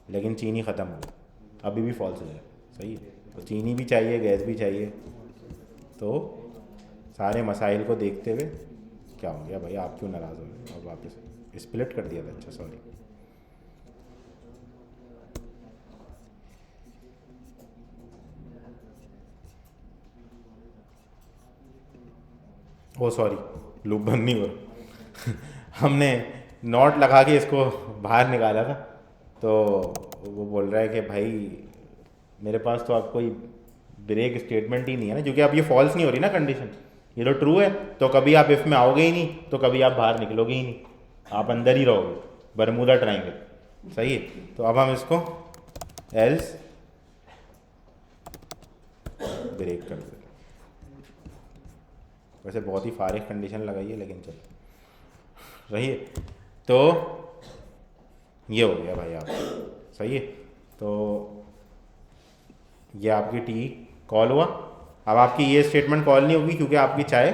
लेकिन चीनी ख़त्म हो गई, अभी भी फॉल्स हो जाए, सही है। तो चीनी भी चाहिए, गैस भी चाहिए, तो सारे मसाइल को देखते हुए क्या हो गया भाई, आप क्यों नाराज़ हो गए, और वापस स्प्लिट कर दिया था, अच्छा सॉरी। ओ सॉरी, लूप बंद नहीं हो रहा हमने नॉट लगा के इसको बाहर निकाला था, तो वो बोल रहा है कि भाई मेरे पास तो अब कोई ब्रेक स्टेटमेंट ही नहीं है ना, क्योंकि अब ये फॉल्स नहीं हो रही ना कंडीशन, ये तो ट्रू है, तो कभी आप इफ में आओगे ही नहीं, तो कभी आप बाहर निकलोगे ही नहीं, आप अंदर ही रहोगे, बरमूदा ट्रायंगल, सही है। तो अब हम इसको एल्स ब्रेक कर देते, वैसे बहुत ही फारिग कंडीशन लगाई है लेकिन चल रही है। तो ये हो गया भाई आप, सही है। तो ये आपकी टी कॉल हुआ, अब आपकी ये स्टेटमेंट कॉल नहीं होगी क्योंकि आपकी चाय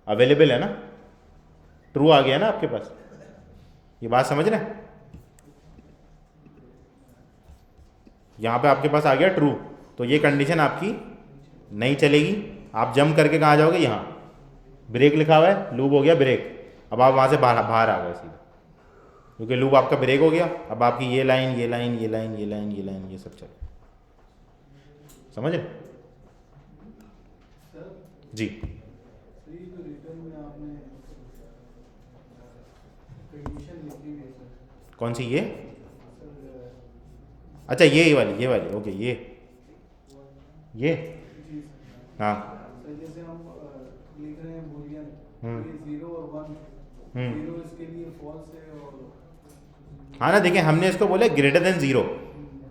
अवेलेबल है ना, ट्रू आ गया ना आपके पास, ये बात समझ रहे हैं। यहाँ पे आपके पास आ गया ट्रू, तो ये कंडीशन आपकी नहीं चलेगी, आप जंप करके कहाँ जाओगे, यहाँ ब्रेक लिखा हुआ है, लूप हो गया ब्रेक, अब आप वहाँ से बाहर आ गए सीधा, क्योंकि लूप आपका ब्रेक हो गया। अब आपकी ये लाइन ये लाइन ये लाइन ये लाइन ये लाइन ये सब चल, समझ रहे जी। तो रिटर्न में आपने कंडीशन लिखी हुई है सर, कौन सी ये, सर अच्छा ये वाली ओके, ये जी सर, हाँ सर जैसे हम लिख रहे हैं बूलियन, ये 0 और 1, 0 इसके लिए फॉल्स है और हाँ ना, देखें हमने इसको बोला ग्रेटर देन 0,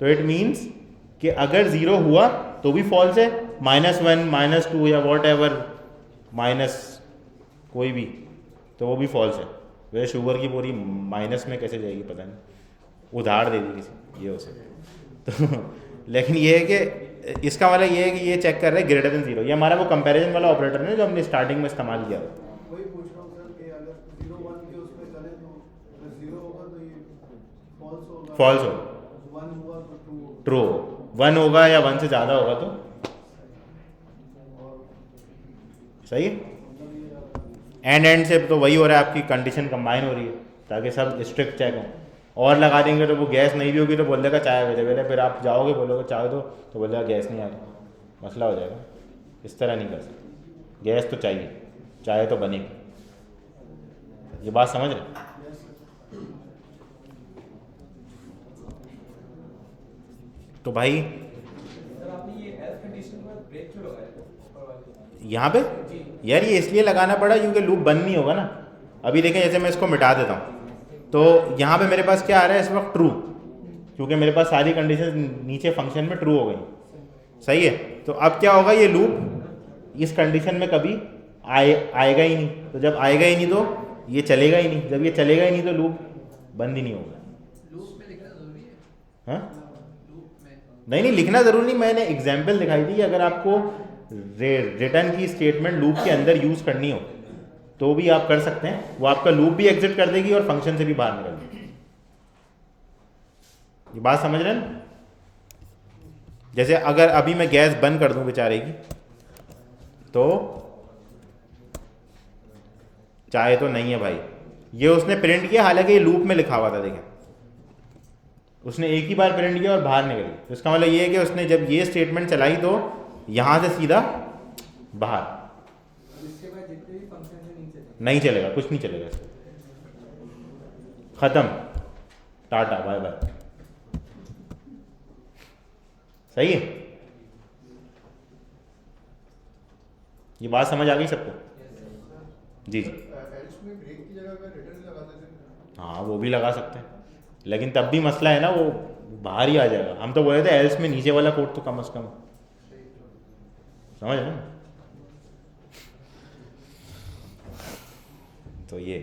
तो इट मीन्स कि अगर 0 हुआ तो भी फॉल्स है, -1 -2 या वॉट एवर माइनस कोई भी, तो वो भी फॉल्स है। वैसे शुगर की पूरी माइनस में कैसे जाएगी पता नहीं, उधार दे दी किसी, ये हो सकता तो लेकिन ये है कि इसका मतलब ये है कि ये चेक कर रहे हैं ग्रेटर देन 0, ये हमारा वो कंपैरिजन वाला ऑपरेटर है जो हमने स्टार्टिंग में इस्तेमाल किया था। वही पूछ रहा हूँ सर कि अगर 0 1 के उसमें करें तो अगर 0 होगा तो ये फॉल्स होगा, फॉल्स हो, 1 हुआ तो ट्रू होगा, ट्रू, 1 होगा या 1 से ज़्यादा होगा तो सही है। एंड से तो वही हो रहा है, आपकी कंडीशन कंबाइन हो रही है ताकि सब स्ट्रिक्ट चेक हो। और लगा देंगे तो वो गैस नहीं भी होगी तो बोल देगा चाय अवेलेबल है, फिर आप जाओगे बोलोगे चाय दो तो बोल देगा गैस नहीं आ रही, मसला हो जाएगा। इस तरह नहीं कर सकते, गैस तो चाहिए, चाय तो बनेगी। ये बात समझ रहे। तो भाई सर आपने ये एल्स कंडीशन में ब्रेक क्यों लगाया ऊपर वाले? यहाँ पे यार ये इसलिए लगाना पड़ा क्योंकि लूप बंद नहीं होगा ना। अभी देखें जैसे मैं इसको मिटा देता हूँ तो यहाँ पे मेरे पास क्या आ रहा है इस वक्त, ट्रू। क्योंकि मेरे पास सारी कंडीशन नीचे फंक्शन में ट्रू हो गई। सही है, तो अब क्या होगा, ये लूप इस कंडीशन में कभी आएगा ही नहीं। तो जब आएगा ही नहीं तो ये चलेगा ही नहीं, जब ये चलेगा ही नहीं तो लूप बंद ही नहीं होगा। लूप में लिखना जरूरी है? हाँ लूप में नहीं नहीं, लिखना ज़रूरी नहीं। मैंने एग्जाम्पल दिखाई थी कि अगर आपको रिटर्न की स्टेटमेंट लूप के अंदर यूज़ करनी हो तो भी आप कर सकते हैं। वो आपका लूप भी एग्जिट कर देगी और फंक्शन से भी बाहर निकल देगी। ये बात समझ रहे हैं? जैसे अगर अभी मैं गैस बंद कर दूं बेचारे की, तो चाहे तो नहीं है भाई, ये उसने प्रिंट किया, हालांकि ये लूप में लिखा हुआ था। देखें, उसने एक ही बार प्रिंट किया और बाहर निकली। तो इसका मतलब ये है कि उसने जब ये स्टेटमेंट चलाई तो यहाँ से सीधा बाहर, इसके बाद जितने भी फंक्शन है नहीं चलेगा, कुछ नहीं चलेगा इसको, खत्म, टाटा बाय बाय। सही है, ये बात समझ आ गई सबको? जी जी, एल्स में ब्रेक की जगह अगर रिटर्न लगा देते हैं, हाँ वो भी लगा सकते हैं, लेकिन तब भी मसला है ना, वो बाहर ही आ जाएगा। हम तो बोले थे एल्स में नीचे वाला कोड तो कम से कम, समझ ना? तो ये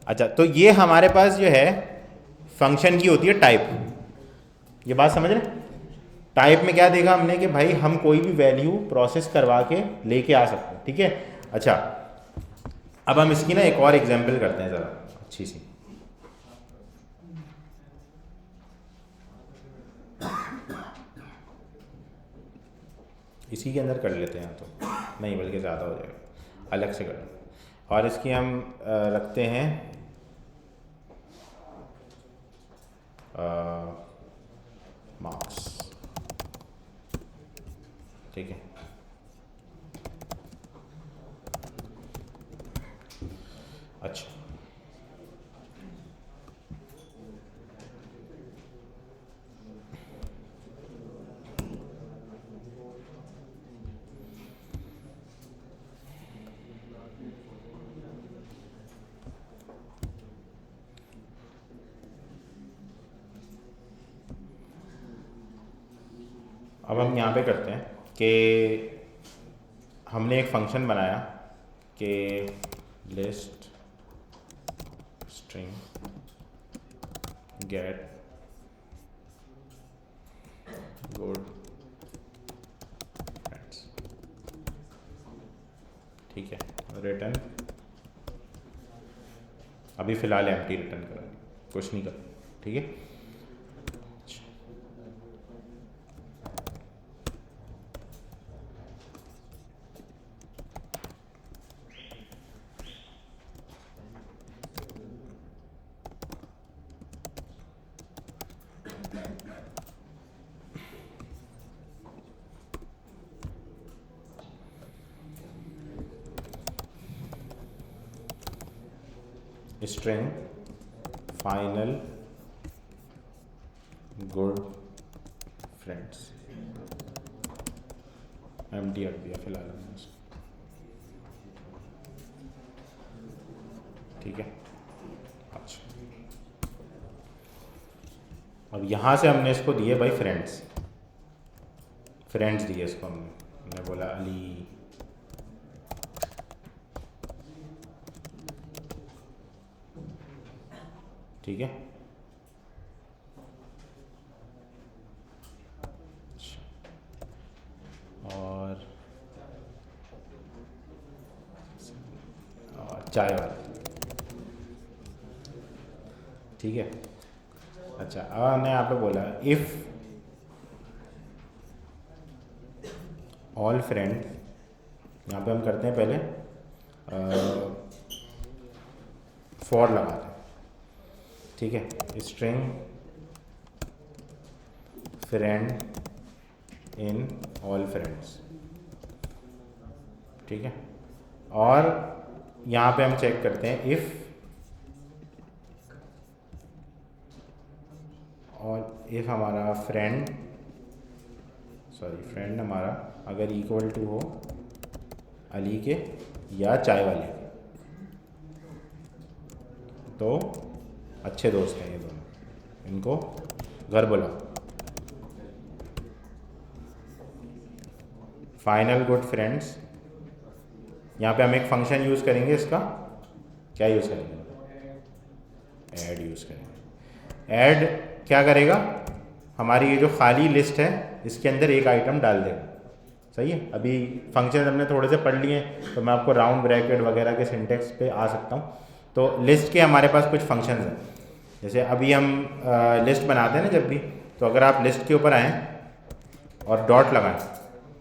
अच्छा, तो ये हमारे पास जो है फंक्शन की होती है टाइप। ये बात समझ रहे? टाइप में क्या देखा हमने कि भाई हम कोई भी वैल्यू प्रोसेस करवा के लेके आ सकते हैं। ठीक है, अच्छा अब हम इसकी ना एक और एग्जांपल करते हैं ज़रा अच्छी सी। इसी के अंदर कर लेते हैं, तो नहीं बल्कि ज़्यादा हो जाएगा, अलग से कर। और इसकी हम रखते हैं मार्क्स। ठीक है, अच्छा अब हम यहाँ पे करते हैं कि हमने एक फंक्शन बनाया कि list string get good friends. ठीक है, रिटर्न अभी फ़िलहाल एम्प्टी रिटर्न करा, कुछ नहीं कर। ठीक है, string final good friends, empty रख दिया फिलहाल हमने उसको। ठीक है, अच्छा अब यहाँ से हमने इसको दिए भाई फ्रेंड्स, फ्रेंड्स दिए इसको हमने बोला अली। ठीक है, और चाय वाला। ठीक है, अच्छा अब हमने यहाँ पे बोला इफ़ ऑल फ्रेंड, यहाँ पे हम करते हैं पहले फॉर लगाते हैं। ठीक है, string friend in all friends. ठीक है, और यहाँ पे हम चेक करते हैं इफ़ हमारा फ्रेंड हमारा अगर इक्वल टू हो अली के या चाय वाले के, तो अच्छे दोस्त हैं ये दोनों। इनको घर बुलाओ। फाइनल गुड फ्रेंड्स, यहाँ पे हम एक फंक्शन यूज़ करेंगे, इसका क्या यूज़ करेंगे, ऐड यूज़ करेंगे। ऐड क्या करेगा, हमारी ये जो खाली लिस्ट है इसके अंदर एक आइटम डाल देगा। सही है, अभी फंक्शन हमने थोड़े से पढ़ लिए तो मैं आपको राउंड ब्रैकेट वगैरह के सिंटेक्स पे आ सकता हूँ। तो लिस्ट के हमारे पास कुछ फंक्शंस हैं, जैसे अभी हम लिस्ट बनाते हैं ना जब भी, तो अगर आप लिस्ट के ऊपर आएँ और डॉट लगाएं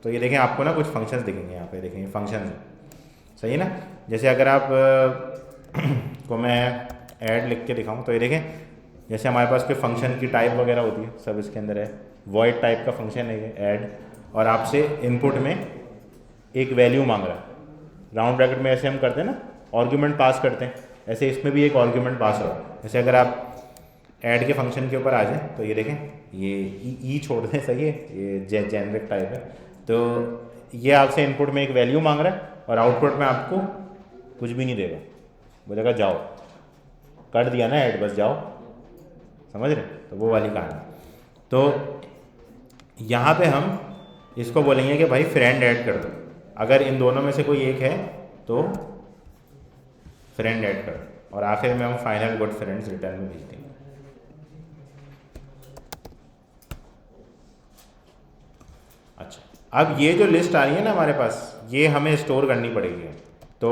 तो ये देखें आपको ना कुछ फंक्शंस दिखेंगे, यहाँ पे देखेंगे फंक्शंस हैं। सही है ना, जैसे अगर आप को मैं ऐड लिख के दिखाऊँ तो ये देखें, जैसे हमारे पास कोई फंक्शन की टाइप वगैरह होती है सब इसके अंदर है। वॉइड टाइप का फंक्शन है ये ऐड, और आपसे इनपुट में एक वैल्यू मांग रहा है। राउंड ब्रैकेट में ऐसे हम करते हैं ना, आर्ग्यूमेंट पास करते हैं, ऐसे इसमें भी एक आर्ग्यूमेंट पास हो रहा है। जैसे अगर आप ऐड के फंक्शन के ऊपर आ जाएं तो ये देखें, ये ई छोड़ दें, सही है, ये जेनरिक टाइप है। तो ये आपसे इनपुट में एक वैल्यू मांग रहा है और आउटपुट में आपको कुछ भी नहीं देगा, बोलेगा जाओ, कर दिया ना ऐड, बस जाओ, समझ रहे, तो वो वाली कहानी। तो यहाँ पे हम इसको बोलेंगे कि भाई फ्रेंड ऐड कर दो, अगर इन दोनों में से कोई एक है तो फ्रेंड ऐड कर दो, और आखिर में हम फाइनल गुड फ्रेंड्स रिटर्न में भेज देंगे। अच्छा, अब ये जो लिस्ट आ रही है ना हमारे पास, ये हमें स्टोर करनी पड़ेगी। तो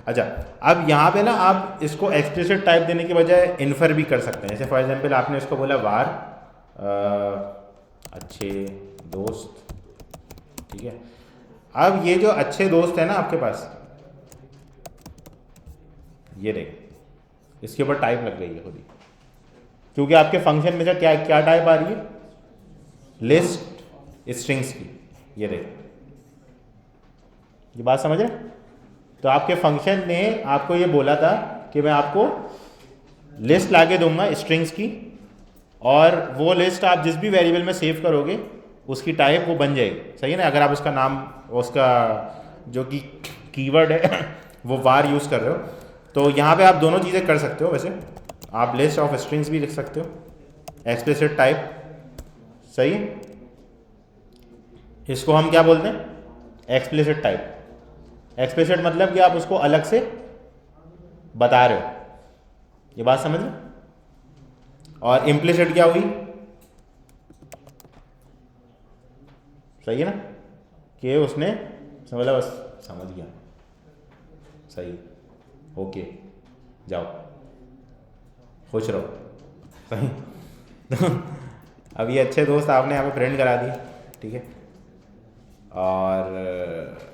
अच्छा, अब यहाँ पे ना आप इसको एक्सप्लिसिट टाइप देने के बजाय इन्फर भी कर सकते हैं। जैसे फॉर एग्जांपल आपने इसको बोला वार अच्छे दोस्त, ठीक है। अब ये जो अच्छे दोस्त है ना आपके पास, ये देख, इसके ऊपर टाइप लग गई है खुद ही, क्योंकि आपके फंक्शन में से क्या क्या टाइप आ रही है, लिस्ट स्ट्रिंग्स की। ये देख, ये बात समझ रहे? तो आपके फंक्शन ने आपको ये बोला था कि मैं आपको लिस्ट लाके दूंगा स्ट्रिंग्स की, और वो लिस्ट आप जिस भी वेरिएबल में सेव करोगे उसकी टाइप वो बन जाएगी। सही है ना, अगर आप उसका नाम, उसका जो कि कीवर्ड है वो वार यूज़ कर रहे हो, तो यहाँ पे आप दोनों चीज़ें कर सकते हो। वैसे आप लिस्ट ऑफ स्ट्रिंग्स भी लिख सकते हो, एक्सप्लिसिट टाइप। सही है, इसको हम क्या बोलते हैं, एक्सप्लिसिट टाइप। एक्सप्लिसिट मतलब कि आप उसको अलग से बता रहे हो, ये बात समझ लो। और इम्प्लिसिट क्या हुई, सही है ना, कि उसने मतलब बस समझ गया, सही, ओके, जाओ, खुश रहो। सही। तो अब ये अच्छे दोस्त आपने यहाँ पे फ्रेंड करा दिए, ठीक है। और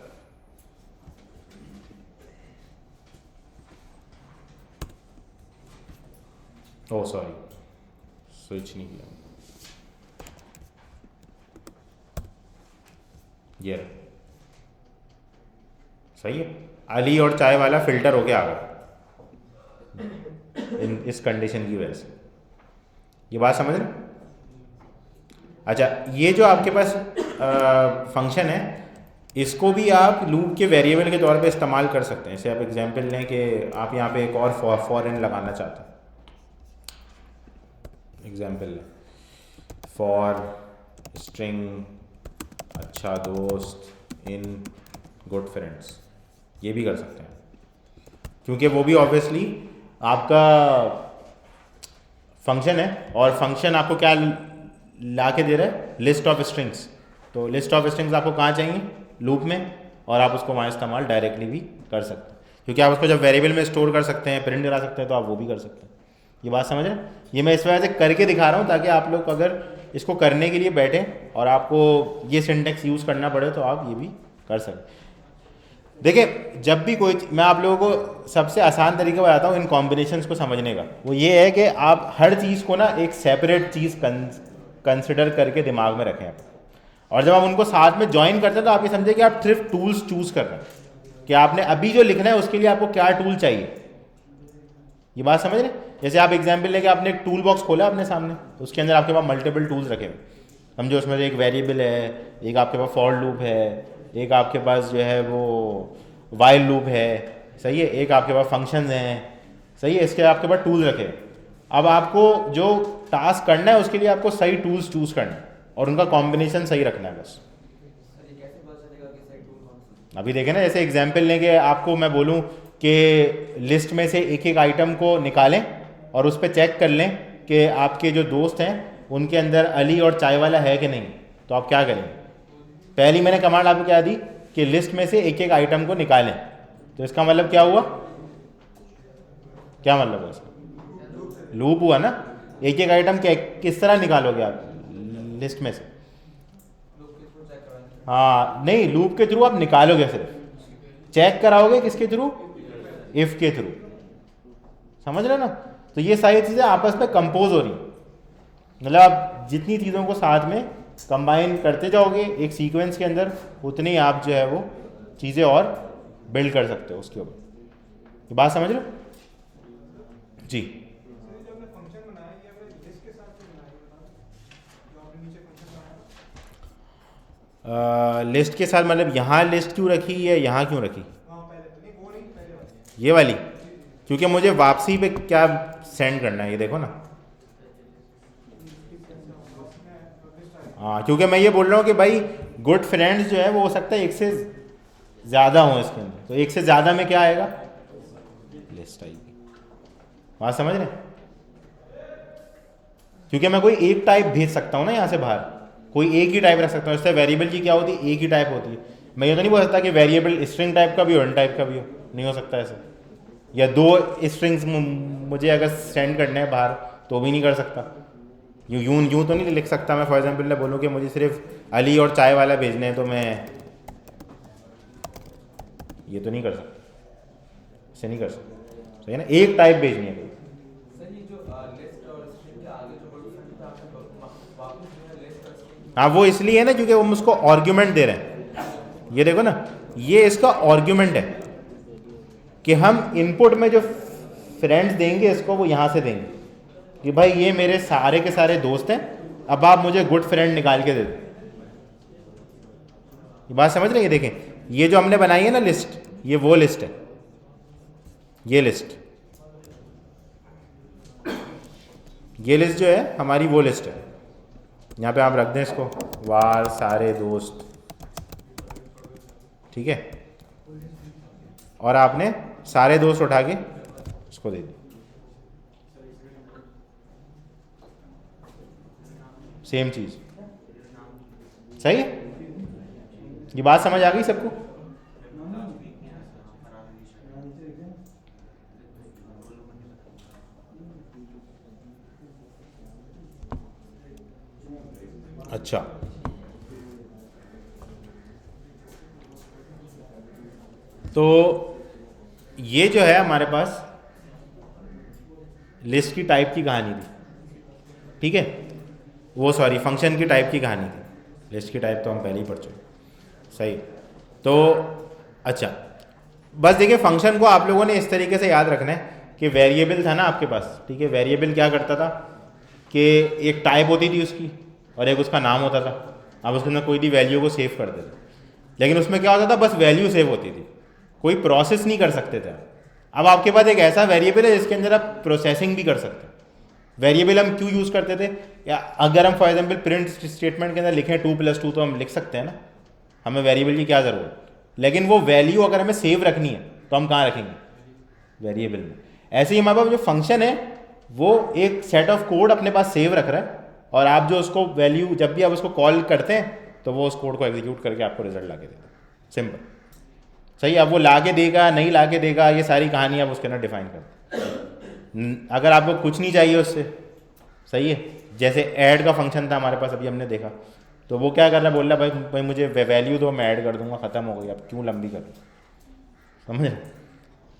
ओ सॉरी, स्विच नहीं किया, ये सही है। अली और चाय वाला फिल्टर होके आ गया इस कंडीशन की वजह से, ये बात समझ रहे? अच्छा, ये जो आपके पास फंक्शन है, इसको भी आप लूप के वेरिएबल के तौर पे इस्तेमाल कर सकते हैं। जैसे आप एग्जांपल लें कि आप यहाँ पे एक और फॉर इन लगाना चाहते हैं। एग्जांपल लें, फॉर स्ट्रिंग अच्छा दोस्त इन गुड फ्रेंड्स, ये भी कर सकते हैं, क्योंकि वो भी ऑब्वियसली आपका फंक्शन है, और फंक्शन आपको क्या ला के दे रहा है, लिस्ट ऑफ स्ट्रिंग्स। तो लिस्ट ऑफ स्ट्रिंग्स आपको कहाँ चाहिए, लूप में, और आप उसको वहाँ इस्तेमाल डायरेक्टली भी कर सकते हैं, क्योंकि आप उसको जब वेरिएबल में स्टोर कर सकते हैं, प्रिंट करा सकते हैं, तो आप वो भी कर सकते हैं। ये बात समझ रहे हैं? ये मैं इस वजह से करके दिखा रहा हूँ ताकि आप लोग अगर इसको करने के लिए बैठे और आपको ये सिंटेक्स यूज़ करना पड़े तो आप ये भी कर सकते। देखिए, जब भी कोई, मैं आप लोगों को सबसे आसान तरीका बताता हूँ इन कॉम्बिनेशंस को समझने का, वो ये है कि आप हर चीज़ को ना एक सेपरेट चीज़ कंसिडर करके दिमाग में रखें, और जब आप उनको साथ में ज्वाइन करते हैं तो आप ये समझे कि आप सिर्फ टूल्स चूज़ कर रहे हैं कि आपने अभी जो लिखना है उसके लिए आपको क्या टूल चाहिए। ये बात समझ रहे हैं? जैसे आप एग्जाम्पल लेके आपने एक टूल बॉक्स खोला अपने सामने, तो उसके अंदर आपके पास मल्टीपल टूल्स रखे हुए, समझो उसमें एक वेरिएबल है, एक आपके पास फॉर लूप है, एक आपके पास जो है वो वाइल लूप है, सही है, एक आपके पास फंक्शन हैं, सही है, इसके आपके पास टूल रखे। अब आपको जो टास्क करना है उसके लिए आपको सही टूल्स चूज करना है और उनका कॉम्बिनेशन सही रखना है बस। सर ये कैसे पता चलेगा कि सही टूल कौन सा है? अभी देखें ना, जैसे एग्जाम्पल लेंगे, आपको मैं बोलूं कि लिस्ट में से एक एक आइटम को निकालें और उस पर चेक कर लें कि आपके जो दोस्त हैं उनके अंदर अली और चाय वाला है कि नहीं, तो आप क्या करेंगे? पहली मैंने कमांड आपको क्या दी कि लिस्ट में से एक एक आइटम को निकालें, तो इसका मतलब क्या हुआ? क्या मतलब है इसका? लूप हुआ ना। एक एक आइटम किस तरह निकालोगे आप लिस्ट में से? लोग के थ्रू चेक करवाएंगे। हाँ नहीं, लूप के थ्रू आप निकालोगे, सिर्फ चेक कराओगे किसके थ्रू? इफ के थ्रू। समझ रहे हो ना? तो ये सारी चीज़ें आपस में कंपोज हो रही, मतलब आप जितनी चीज़ों को साथ में कंबाइन करते जाओगे एक सीक्वेंस के अंदर, उतनी आप जो है वो चीज़ें और बिल्ड कर सकते हो उसके ऊपर। ये बात समझ रहे हो? जी। जो आपने फंक्शन बनाया ये आपने लिस्ट के साथ क्यों बनाया, जो आपने नीचे फंक्शन बनाया? लिस्ट के साथ मतलब यहाँ लिस्ट क्यों रखी है, यहाँ क्यों रखी? हाँ पहले तो नहीं, वो नहीं, पहले वाली। ये वाली, क्योंकि मुझे वापसी पे क्या सेंड करना है, ये देखो ना। हाँ, क्योंकि मैं ये बोल रहा हूँ कि भाई गुड फ्रेंड्स जो है वो हो सकता है एक से ज़्यादा हो इसके अंदर, तो एक से ज़्यादा में क्या आएगा? लिस्ट आएगी। बात समझ रहे हैं? क्योंकि मैं कोई एक टाइप भेज सकता हूँ ना यहाँ से बाहर, कोई एक ही टाइप रख सकता हूँ। इससे वेरिएबल की क्या होती है? एक ही टाइप होती है। मैं ये तो नहीं बोल सकता कि वेरिएबल स्ट्रिंग टाइप का भी हो, टाइप का भी हो, नहीं हो सकता ऐसे। या दो स्ट्रिंग्स मुझे अगर सेंड करने हैं बाहर तो भी नहीं कर सकता। यूं तो नहीं लिख सकता मैं, फॉर एग्जांपल मैं बोलूँ कि मुझे सिर्फ अली और चाय वाला भेजने हैं, तो मैं ये तो नहीं कर सकता, ऐसे नहीं कर सकता। सही है ना? एक टाइप भेजनी है कोई। सर ये जो लिस्ट और स्ट्रिंग के आगे जो बड़ी फंक्शन था आपने वापस जो है लिस्ट और स्ट्रिंग। हाँ, वो इसलिए है ना क्योंकि हम उसको आर्ग्यूमेंट दे रहे हैं। ये देखो ना, ये इसका आर्ग्यूमेंट है कि हम इनपुट में जो फ्रेंड्स देंगे इसको वो यहाँ से देंगे कि भाई ये मेरे सारे के सारे दोस्त हैं, अब आप मुझे गुड फ्रेंड निकाल के दे दो। ये बात समझ रहे हैं? ये देखें, ये जो हमने बनाई है ना लिस्ट, ये वो लिस्ट है, ये लिस्ट, ये लिस्ट जो है हमारी वो लिस्ट है। यहाँ पे आप रख दें इसको वार सारे दोस्त, ठीक है, और आपने सारे दोस्त उठा के उसको दे दिए। सेम चीज, सही है? ये बात समझ आ गई सबको? अच्छा, तो ये जो है हमारे पास लिस्ट की टाइप की कहानी थी, ठीक है? वो सॉरी फंक्शन की टाइप की कहानी थी। लिस्ट की टाइप तो हम पहले ही पढ़ चुके, सही। तो अच्छा, बस देखिए फंक्शन को आप लोगों ने इस तरीके से याद रखना है कि वेरिएबल था ना आपके पास, ठीक है? वेरिएबल क्या करता था कि एक टाइप होती थी उसकी और एक उसका नाम होता था। आप उसके अंदर कोई भी वैल्यू को सेव करते थे, लेकिन उसमें क्या होता था? बस वैल्यू सेव होती थी, कोई प्रोसेस नहीं कर सकते थे। अब आपके पास एक ऐसा वेरिएबल है जिसके अंदर आप प्रोसेसिंग भी कर सकते हैं। वेरिएबल हम क्यों यूज़ करते थे? या अगर हम फॉर एग्जांपल प्रिंट स्टेटमेंट के अंदर लिखें 2+2 तो हम लिख सकते हैं ना, हमें वेरिएबल की क्या ज़रूरत है? लेकिन वो वैल्यू अगर हमें सेव रखनी है तो हम कहाँ रखेंगे? वेरिएबल में। ऐसे ही हमारे पास जो फंक्शन है वो एक सेट ऑफ कोड अपने पास सेव रख रहा है, और आप जो उसको वैल्यू जब भी आप उसको कॉल करते हैं तो वो उस कोड को एग्जीक्यूट करके आपको रिजल्ट ला के देता है। सिंपल, सही। अब वो ला के देगा नहीं ला के देगा, ये सारी कहानी आप उसके अंदर डिफाइन करते। अगर आपको कुछ नहीं चाहिए उससे, सही है, जैसे ऐड का फंक्शन था हमारे पास अभी हमने देखा, तो वो क्या कर रहा है? बोल रहा है भाई मुझे वैल्यू दो, मैं ऐड कर दूंगा, ख़त्म हो गई, आप क्यों लंबी कर रहे हो? समझे?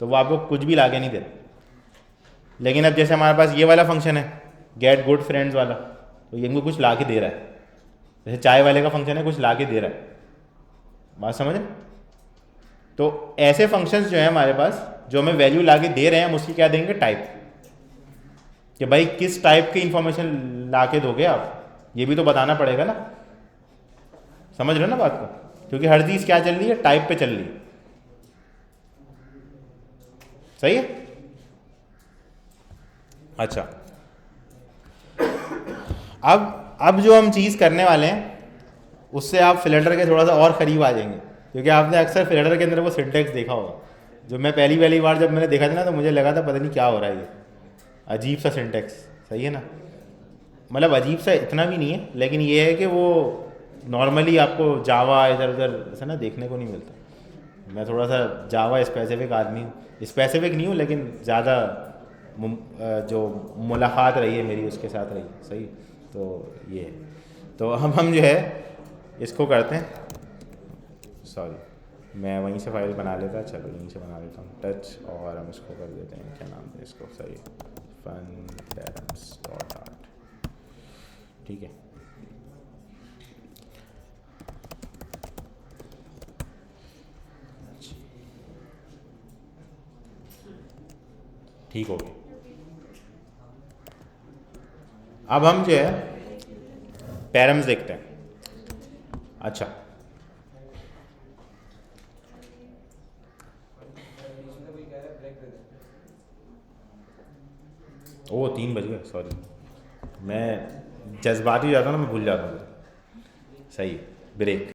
तो वो आपको कुछ भी ला के नहीं दे रहा। लेकिन अब जैसे हमारे पास ये वाला फंक्शन है गेट गुड फ्रेंड्स वाला, तो ये इनको कुछ ला के दे रहा है। जैसे चाय वाले का फंक्शन है, कुछ ला के दे रहा है। बात समझे? तो ऐसे फंक्शंस जो है हमारे पास जो हमें वैल्यू ला के दे रहे हैं, हम उसकी क्या देंगे? टाइप। कि भाई किस टाइप की इंफॉर्मेशन ला के दोगे आप, ये भी तो बताना पड़ेगा ना। समझ रहे हो ना बात को? क्योंकि हर चीज़ क्या चल रही है? टाइप पे चल रही है, सही है? अच्छा, अब जो हम चीज़ करने वाले हैं उससे आप फिल्टर के थोड़ा सा और करीब आ जाएंगे, क्योंकि आपने अक्सर फिल्टर के अंदर वो सिंटेक्स देखा होगा। जो मैं पहली बार जब मैंने देखा था ना, तो मुझे लगा था पता नहीं क्या हो रहा है, ये अजीब सा सिंटेक्स, सही है ना। मतलब अजीब सा इतना भी नहीं है, लेकिन ये है कि वो नॉर्मली आपको जावा इधर उधर ऐसा ना देखने को नहीं मिलता। मैं थोड़ा सा जावा स्पेसिफिक आदमी हूँ, स्पेसिफिक नहीं हूँ लेकिन ज़्यादा जो मुलाकात रही है मेरी उसके साथ रही, सही। तो ये तो हम जो है इसको करते हैं, सॉरी मैं वहीं से फाइल बना लेता, चलो यहीं से बना लेता हूँ टच, और हम इसको कर देते हैं, क्या नाम है इसको, सही, fun.art, ठीक है। ठीक हो गया। अब हम जो है पैरम्स देखते हैं। अच्छा ओ 3 बज गए, सॉरी, मैं जज्बाती जाता हूँ ना, मैं भूल जाता हूँ, सही, ब्रेक।